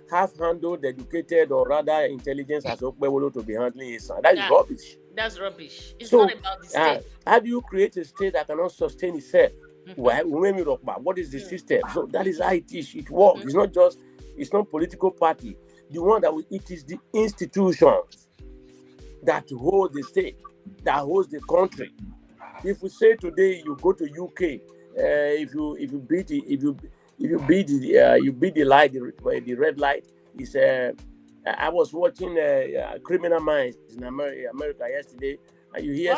half-handled, educated, or rather intelligence as Okpehbolo to be handling it. That is rubbish. That's rubbish. It's not about the state. How do you create a state that cannot sustain itself? What is the system? So that is how it is. It works. It's not political party. The one it is the institutions that hold the state, that holds the country. If we say today you go to UK, if you If you beat the light, the red light is. I was watching Criminal Minds in America yesterday, and you hear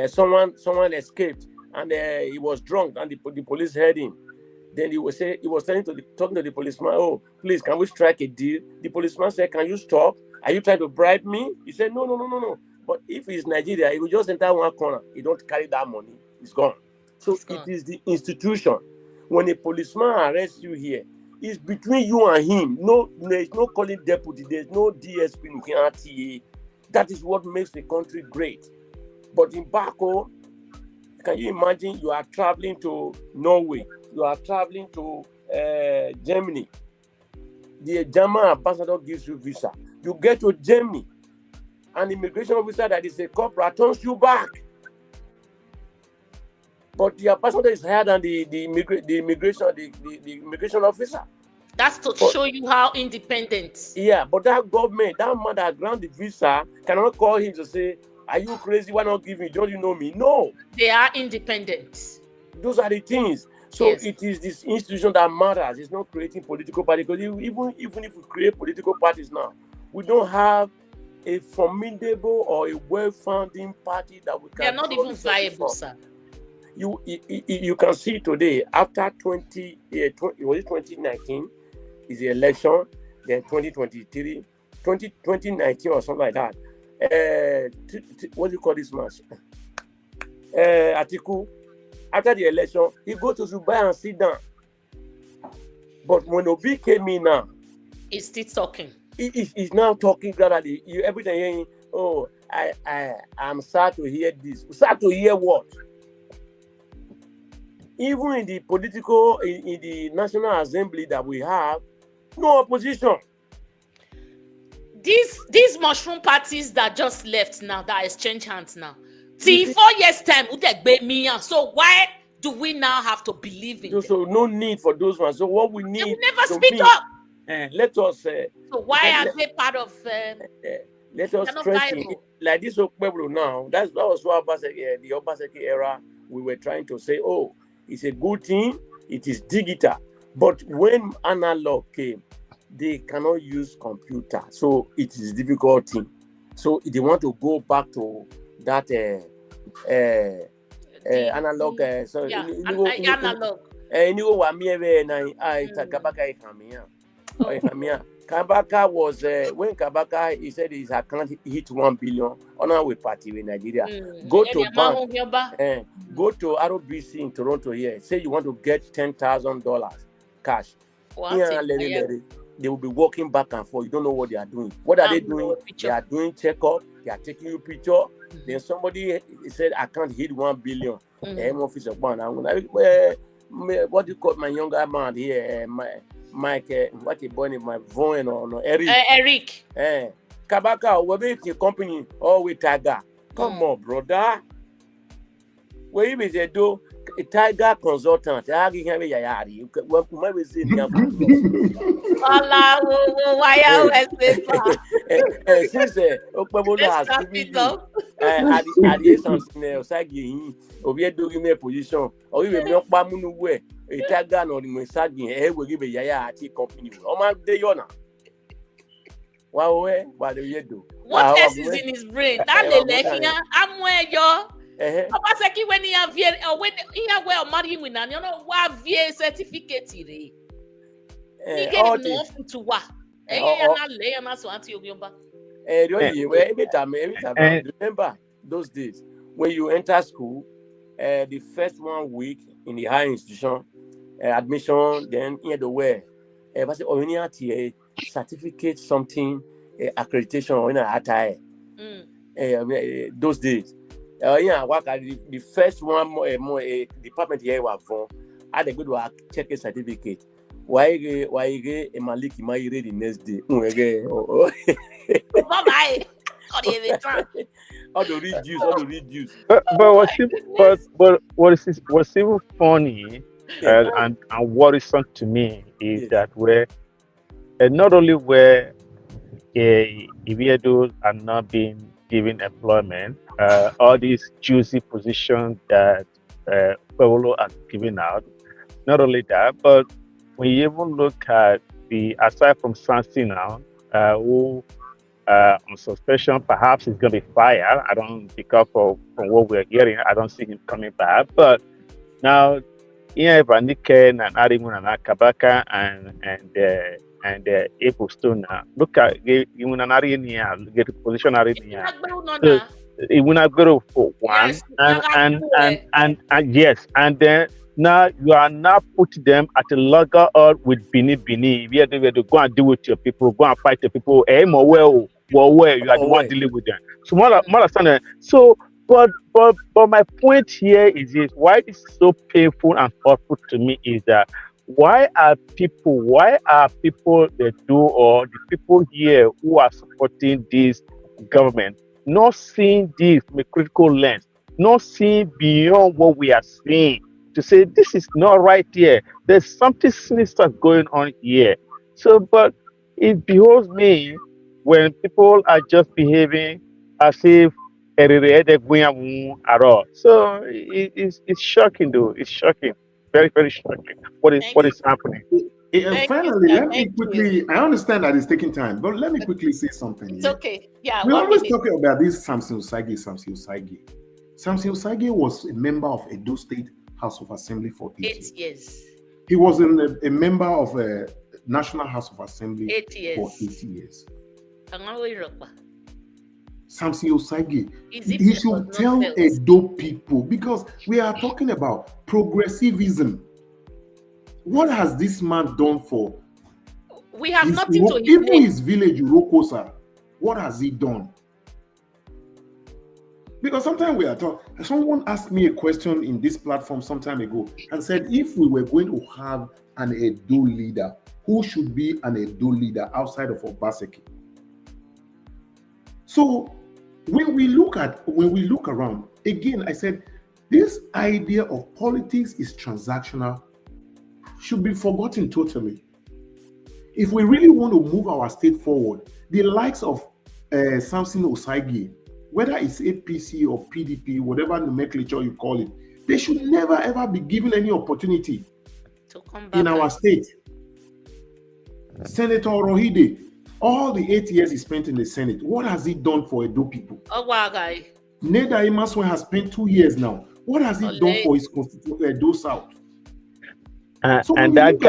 someone escaped, and he was drunk, and the police heard him. Then he was talking to the policeman. Oh, please, can we strike a deal? The policeman said, "Can you stop? Are you trying to bribe me?" He said, No. But if it's Nigeria, he will just enter one corner. He don't carry that money. It's gone. So it is the institution. When a policeman arrests you here, it's between you and him. There is no calling deputy. There's no DSP, RTA. That is what makes the country great. But in Bako, can you imagine you are traveling to Norway? You are traveling to Germany. The German ambassador gives you visa. You get to Germany, an immigration officer that is a corporate turns you back. But the ambassador is higher than the immigration officer. That's to show you how independent. Yeah, but that government, that man that granted the visa, cannot call him to say, "Are you crazy? Why not give me? Don't you know me?" No. They are independent. Those are the things. So it is this institution that matters. It's not creating political parties. Because even if we create political parties now, we don't have a formidable or a well-founding party that we can. They are not even viable, sir. You can see today, after 2019 is the election, then 2023, 2019 or something like that. What do you call this match? Atiku, after the election, he go to Dubai and sit down. But when Obi came in now, he's still talking. He's now talking gradually. You every time hearing, "Oh, I'm sad to hear this." Sad to hear what? Even in the political, in the National Assembly that we have, no opposition. These mushroom parties that just left now, that exchange hands now, till 4 years time, so why do we now have to believe in them? So no need for those ones. So what we need, they will never speak up. Let us. So why are they part of? Let us strengthen like this Okpehbolo now. That was what the Obaseki era. We were trying to say, oh, it's a good thing. It is digital, but when analog came, they cannot use computer, so it is a difficult thing. So they want to go back to that analog. Analog. Kabaka was when Kabaka he said his account hit 1 billion on our way party in Nigeria. Go to bank, go to ROBC in Toronto here. Say you want to get $10,000 cash. They will be walking back and forth. You don't know what they are doing. What are they doing? They are doing checkup. They are taking you picture. Then somebody said I can't hit 1 billion. Office of one. What do you call my younger man here? Mike, what a boy name, my phone or Eric. Eric. Kabaka, we're making company all with Tiger. Come on, brother. Where you be do a Tiger consultant? I give him a yari. What we say now? Why are we since Okpehbolo has given you at the essence Sagi, Obi doing a position, or even milk Bamunu way. A Tiger or the Sagi, will give a yaya company. Oh my day, Yona. Wow, what do you do? What else is in his brain? I'm where you're. Obaseki when he have or when he have well marry with you know what VA certificate he get enough to what every time remember those days when you enter school, the first 1 week in the higher institution, admission, then in the way certificate something, accreditation or in a attire. Those days. Work at the first one more department here was for. I had to go to check a certificate. Why a Maliki might read the next day? Bye. All the reduce. But what's even funny and worrisome to me is that where not only where Ibiedos are not being given employment, all these juicy positions that Okpehbolo has given out, Not only that, but when you even look at aside from Transactional, who on suspension, perhaps he's going to be fired. I don't, because from what we're hearing, I don't see him coming back. But now, INEC and Arimun and Kabaka and April Stone. Look at even an area, get a position area. It will not go for one, Yes, and yes, and then now you are now putting them at a logger or with Bini. We are going to go and deal with your people, go and fight the people. You are the one dealing with them. So more so, but my point here is this: why this is so painful and hurtful to me is that why are people that do, or the people here who are supporting this government not seeing this from a critical lens, not seeing beyond what we are seeing, to say this is not right here. There's something sinister going on here. So, but it behoves me when people are just behaving as if at all. So it's shocking, though. It's shocking, very very shocking. What is happening? Finally, let me quickly. I understand that it's taking time, but let me quickly say something. It's okay. Yeah, we always talk about this Samson Osagie. Samson Osagie was a member of Edo State House of Assembly for 8 years. He was a member of a National House of Assembly 8 years. for 8 years. Samson Osagie, he should tell Edo people, because we are talking about progressivism. What has this man done for? We have nothing to even his village, Urokosa. What has he done? Because sometimes we are talking. Someone asked me a question in this platform some time ago and said, if we were going to have an Edo leader, who should be an Edo leader outside of Obaseki? So when we look around, again, I said this idea of politics is transactional should be forgotten totally. If we really want to move our state forward, the likes of Samson Osagie, whether it's APC or PDP, whatever nomenclature you call it, they should never ever be given any opportunity to come back in our state. Senator Rohide, all the 8 years he spent in the Senate, what has he done for Edo people? Oh, wow, guy. Neda Imaswe has spent 2 years now. What has he done for his constituent Edo South? And that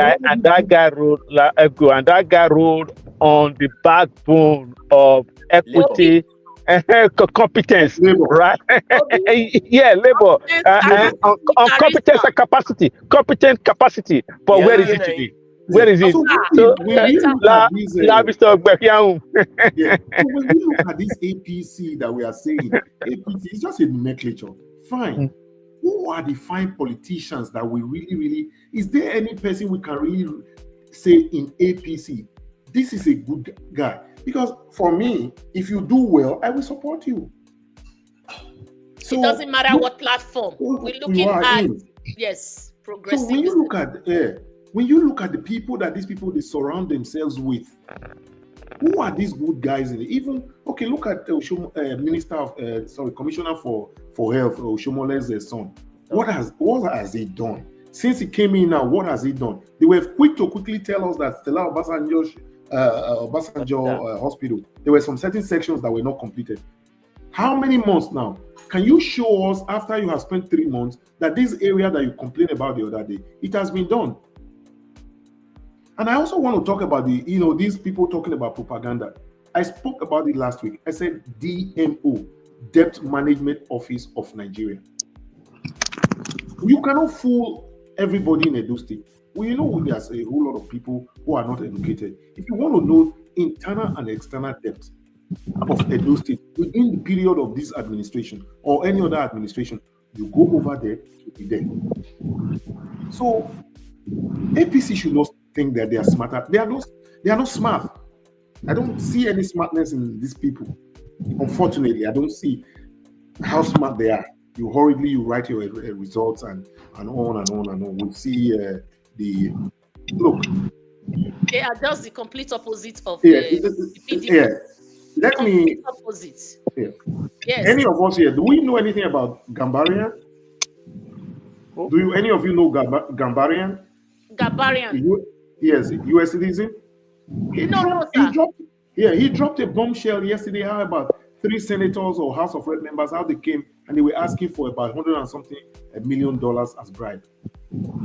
guy ruled on the backbone of equity and competence, labor. Right? Yeah, labor, on competence and capacity, competent capacity. But where is it today? Where is it? So when we look at this APC that we are saying, APC is just a nomenclature. Fine. Who are the fine politicians that we really, is there any person we can really say in APC, this is a good guy? Because for me, if you do well, I will support you. So it doesn't matter what platform. We're looking at, yes, progressive. So when you look at the people that these people they surround themselves with, who are these good guys in it? Even look at Commissioner for Health, Oshomole's son. What has he done since he came in? Now, what has he done? They were quick to quickly tell us that Stella Obasanjo Hospital, there were some certain sections that were not completed. How many months now? Can you show us after you have spent 3 months that this area that you complained about the other day, it has been done? And I also want to talk about these people talking about propaganda. I spoke about it last week. I said DMO, Debt Management Office of Nigeria. You cannot fool everybody in Edo State. Well, there's a whole lot of people who are not educated. If you want to know internal and external debt of Edo State within the period of this administration or any other administration, you go over there to be there. So APC should not think that they are smarter. They are not smart. I don't see any smartness in these people. Unfortunately, I don't see how smart they are. You write your results and on and on and on. We see look. They are just the complete opposite of the PDP. Yeah. Let me. Opposite. Yeah. Yes. Any of us here, do we know anything about Gambaria? Do you any of you know Gambarian? Gabarian. Yes, U.S. citizen. He dropped a bombshell yesterday. How about 3 senators or House of Rep members, how they came and they were asking for about $100 and something million as bribe.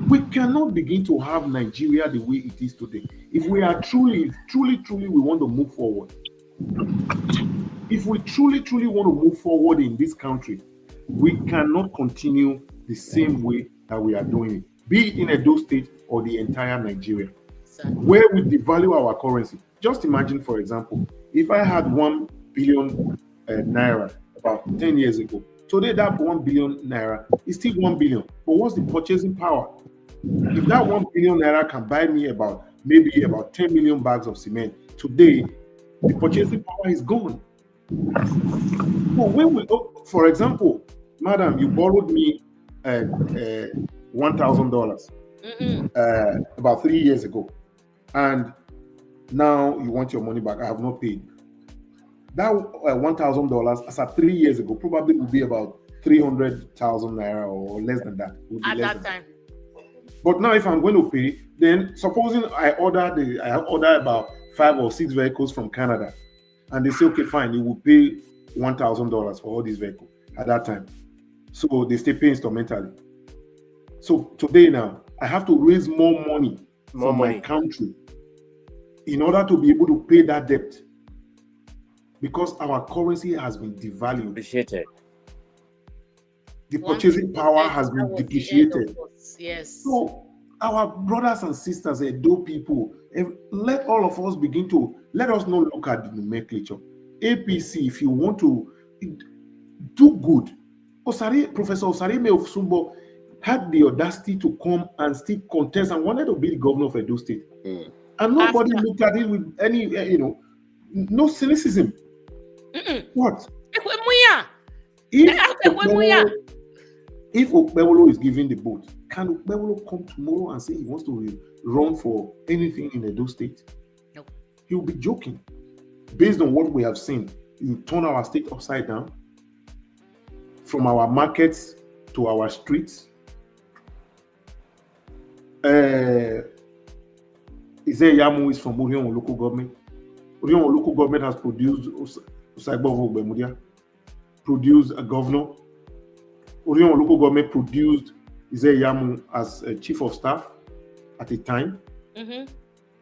We cannot begin to have Nigeria the way it is today. If we are truly we want to move forward. If we truly want to move forward in this country, we cannot continue the same way that we are doing it, be it in Edo State or the entire Nigeria, where we devalue our currency. Just imagine, for example, if I had 1 billion naira about 10 years ago, today that 1 billion naira is still 1 billion. But what's the purchasing power? If that 1 billion naira can buy me maybe about 10 million bags of cement, today the purchasing power is gone. So when we, for example, madam, you borrowed me $1,000 about 3 years ago, and now you want your money back. I have not paid. That $1,000 as at 3 years ago probably would be about 300,000 naira or less than that. At that time. But now, if I'm going to pay, then supposing I order about 5 or 6 vehicles from Canada, and they say, okay, fine, you will pay $1,000 for all these vehicles at that time. So they stay paying instrumentally. So today now, I have to raise more money from my country in order to be able to pay that debt, because our currency has been devalued. Appreciated. The purchasing power has been depreciated. Yes. So our brothers and sisters, Edo people, let all of us begin to, let us not look at the nomenclature. APC, if you want to do good, Professor Osarime of Sumbo had the audacity to come and still contest and wanted to be the governor of Edo State. And nobody looked at it with any, no cynicism. What? If Okpehbolo is giving the vote, can Okpehbolo come tomorrow and say he wants to run for anything in Edo State? No. He'll be joking. Based on what we have seen, you turn our state upside down, from our markets to our streets. Yamu is from Orion local government. Orion local government has produced produced a governor. Orion local government produced Yamu as a chief of staff at the time.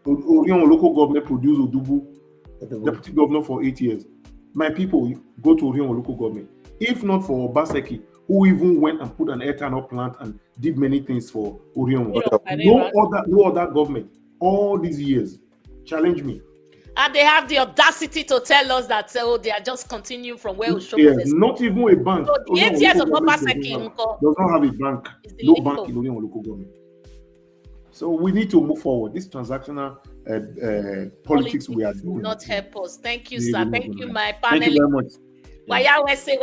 Orion local government produced Odubu, deputy governor for 8 years. My people, go to Orion local government. If not for Obaseki, who even went and put an ethanol plant and did many things for Orion, no other government all these years. Challenge me. And they have the audacity to tell us that they are just continuing from where we show. Yes, not even a bank. So the 8 years of Obaseki does not have a bank. No bank in Orion local government. So we need to move forward. This transactional politics we are doing not help us. Thank you, sir. Thank you, my panel. Thank you very much. Wayawese.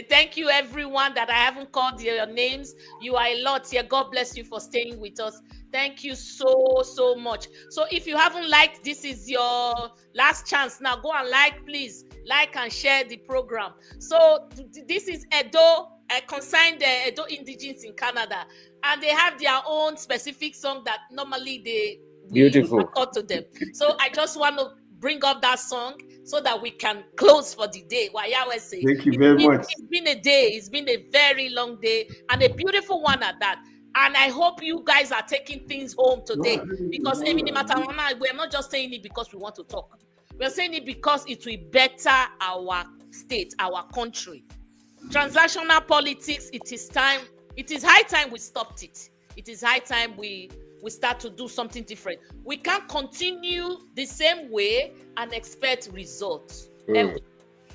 Thank you, everyone that I haven't called your names. You are a lot here. God bless you for staying with us. Thank you so much. So if you haven't liked, this is your last chance. Now go and please like and share the program. So this is Concerned Edo Indigenes in Canada, and they have their own specific song that normally we record to them. So I just want to bring up that song so that we can close for the day. Thank you very much. It's been a day. It's been a very long day and a beautiful one at that. And I hope you guys are taking things home today, because we're not just saying it because we want to talk. We're saying it because it will better our state, our country. Transactional politics, it is high time we stopped it. It is high time we start to do something different. We can't continue the same way and expect results.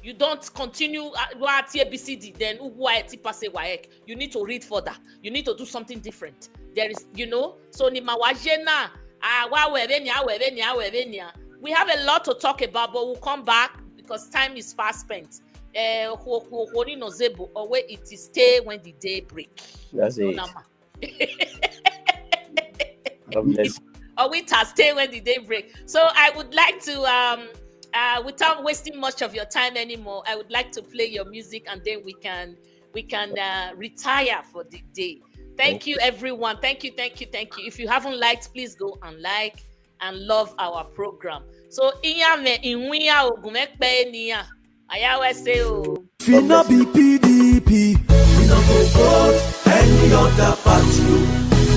You don't continue at ABCD, then you need to read further. You need to do something different. There is, so we have a lot to talk about, but we'll come back because time is fast spent. It is stay when the day break. That's it. Or we stay when the day break. So I would like to without wasting much of your time anymore, I would like to play your music, and then we can retire for the day. Thank you, everyone. Thank you. If you haven't liked, please go and like and love our program. So, If we not be PDP, we not go vote any other party.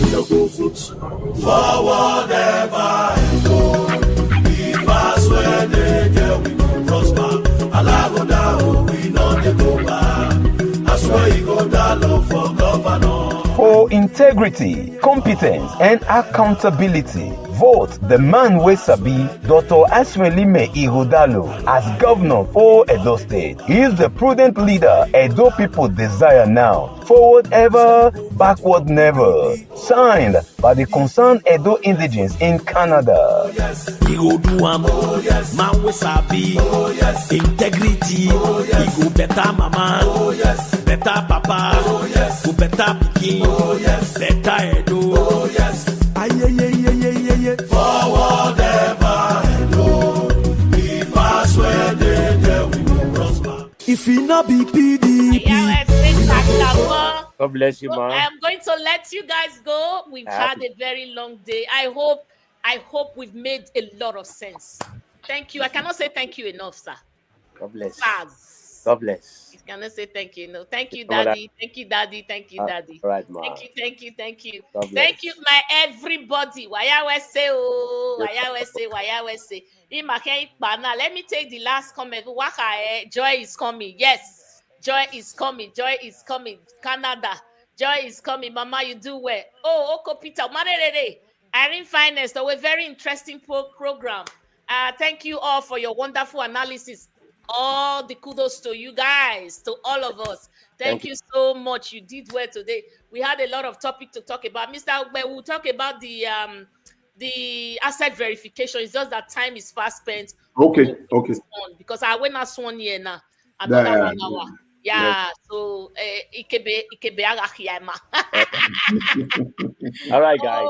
We not go vote for whatever you go. If I swear they get we go prosper. Allah go down, we not they go back. I swear you go down low for governor. For integrity, competence, and accountability, vote the man we sabi, Dr. Aswelime Ighodalo, as governor for Edo State. He is the prudent leader Edo people desire now. Forward ever, backward never. Signed by the Concerned Edo Indigenes in Canada. He go do man we sabi, integrity, he go better mama, better papa, go better pikin, better Edo, forward ever Edo, if I swear they we will prosper. If he not be PDP, God bless you, man. I'm going to let you guys go. We've had a very long day. I hope we've made a lot of sense. Thank you. I cannot say thank you enough, sir. God bless. Saz. God bless. I cannot say thank you enough. Thank you, Daddy. Thank you, Daddy. Thank you, Daddy. Right, man. Thank you. Thank you, my everybody. Why say. Let me take the last comment. Joy is coming. Yes, joy is coming. Canada, joy is coming. Mama, you do well. Oko Peter, Irene Finest, a very interesting program. Thank you all for your wonderful analysis. All the kudos to you guys, to all of us. Thank you so much. You did well today. We had a lot of topic to talk about. Mr. Okpehbolo, we'll talk about the asset verification. It's just that time is fast spent. Okay. Because I went as 1 year now. Another 1 hour. Yeah. So Ikebe Agahiyama. All right, guys.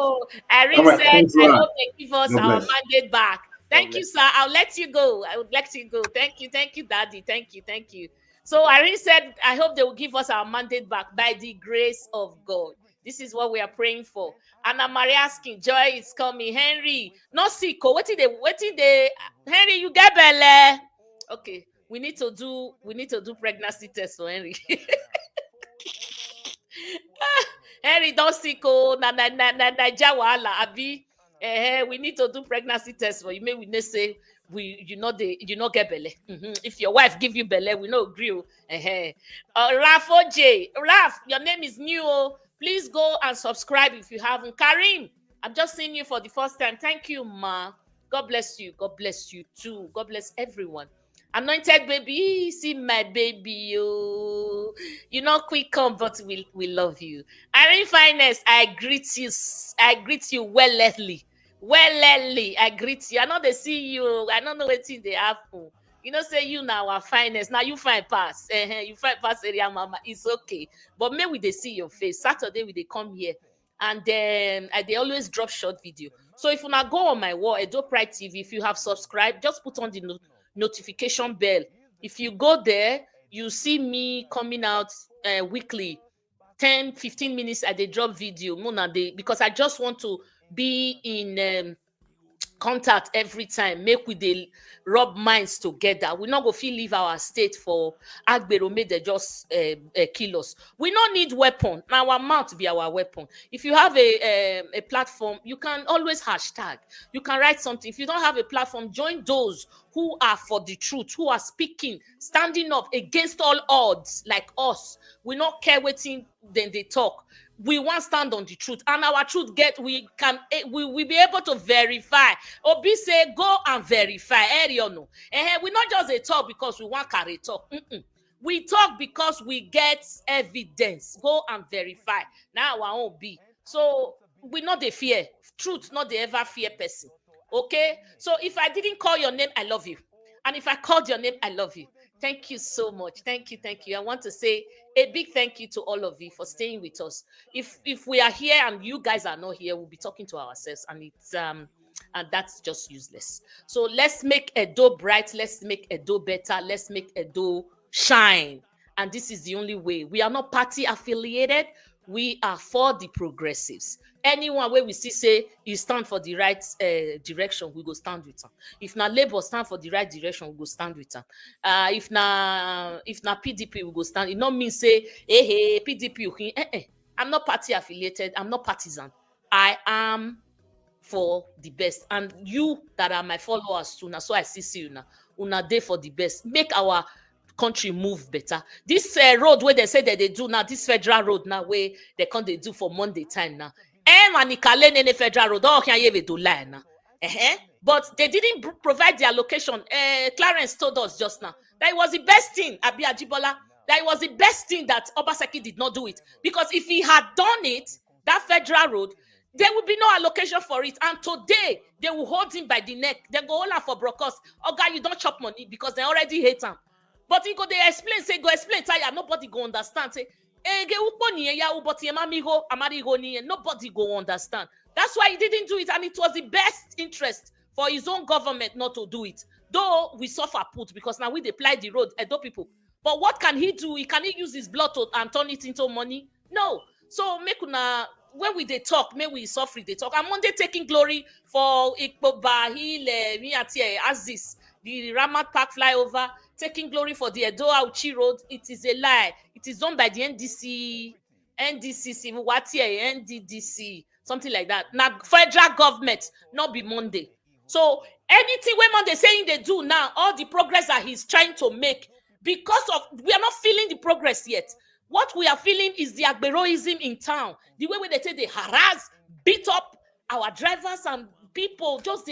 Irene said, I hope they give us our mandate back. Thank you, sir. I'll let you go. I would let you go. Thank you, Daddy. Thank you. So Irene said, I hope they will give us our mandate back by the grace of God. This is what we are praying for. Anna Maria asking, joy is coming. Henry, no sicko. What did they? Henry, you get belle. Okay, we need to do pregnancy test for Henry. Henry, don't sicko. Na jawala abi. We need to do pregnancy test for you. Maybe we say you not get belle. If your wife give you belle, we no agree. Raf OJ, Raf, your name is new. Please go and subscribe if you haven't. Karim, I'm just seeing you for the first time. Thank you, ma. God bless you. God bless you too. God bless everyone. Anointed baby, see my baby, you not quick come, but we love you. Irene Finest, I greet you wellly. I greet you. I know they see you. I don't know what they happen. Say you now our finest. Now you find pass. You find pass area, mama. It's okay. But maybe they see your face. Saturday we they come here, and then they always drop short video. So if you now go on my wall, Edo Pride TV, if you have subscribed, just put on the notification bell. If you go there, you see me coming out weekly, 10-15 minutes at the drop video. Because I just want to be in contact every time, make we dey rub minds together. We not go feel leave our state for Agbero made they just kill us. We not need weapon. Now our mouth be our weapon. If you have a platform, you can always hashtag. You can write something. If you don't have a platform, join those who are for the truth, who are speaking, standing up against all odds like us. We not care waiting, then they talk. We want stand on the truth, and our truth we be able to verify. Obi say go and verify. We not just a talk because we want carry talk. We talk because we get evidence. Go and verify. Now our own be. So we not the fear truth, not the ever fear person. Okay. So if I didn't call your name, I love you, and if I called your name, I love you. Thank you so much. Thank you. I want to say a big thank you to all of you for staying with us. If we are here and you guys are not here, we'll be talking to ourselves, and it's and that's just useless. So let's make Edo bright. Let's make Edo better. Let's make Edo shine. and this is the only way. We are not party affiliated. We are for the progressives. Anyone where we see say he stand for the right direction, we go stand with him. If na Labour stand for the right direction, we go stand with him. If na PDP, we go stand. It not mean say hey PDP. I'm not party affiliated. I'm not partisan. I am for the best, and you that are my followers too. Now, so I see you now. Una day for the best. Make our country move better. This road where they say that they do now, this federal road now where they can't they do for Monday time now. Federal road. Oh, can you do line now? But they didn't provide the allocation. Clarence told us just now that it was the best thing. Abi Ajibola, that it was the best thing that Obaseki did not do it, because if he had done it, that federal road, there will be no allocation for it. And today they will hold him by the neck. They go all out for broadcast. Oh God, you don't chop money because they already hate him. But he go they explain, say go explain, tire, nobody go understand. Say, nobody go understand. That's why he didn't do it, and it was the best interest for his own government not to do it. Though we suffer put because now we deploy the road, Edo people. But what can he do? Can he use his blood and turn it into money? No. So make una when we they talk, may we suffer they talk. I'm Monday taking glory for Aziz, the Ramat Park flyover, taking glory for the Edo Auchi Road. It is a lie. It is done by the NDC, NDDC, something like that. Now, federal government, not be Monday. So anything when Monday saying they do now, all the progress that he's trying to make, because of we are not feeling the progress yet. What we are feeling is the agberoism in town. The way they say they harass, beat up our drivers and people, just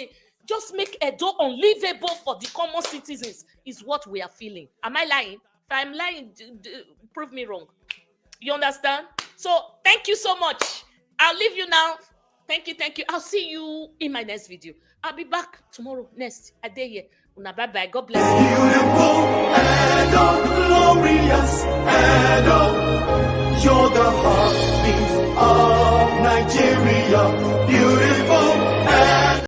make Edo unlivable for the common citizens is what we are feeling. Am I lying? If I'm lying, prove me wrong. You understand? So thank you so much. I'll leave you now. Thank you. I'll see you in my next video. I'll be back tomorrow. Next, a day here. Bye-bye. God bless you. Beautiful Edo, glorious Edo, you're the heartbeat of Nigeria.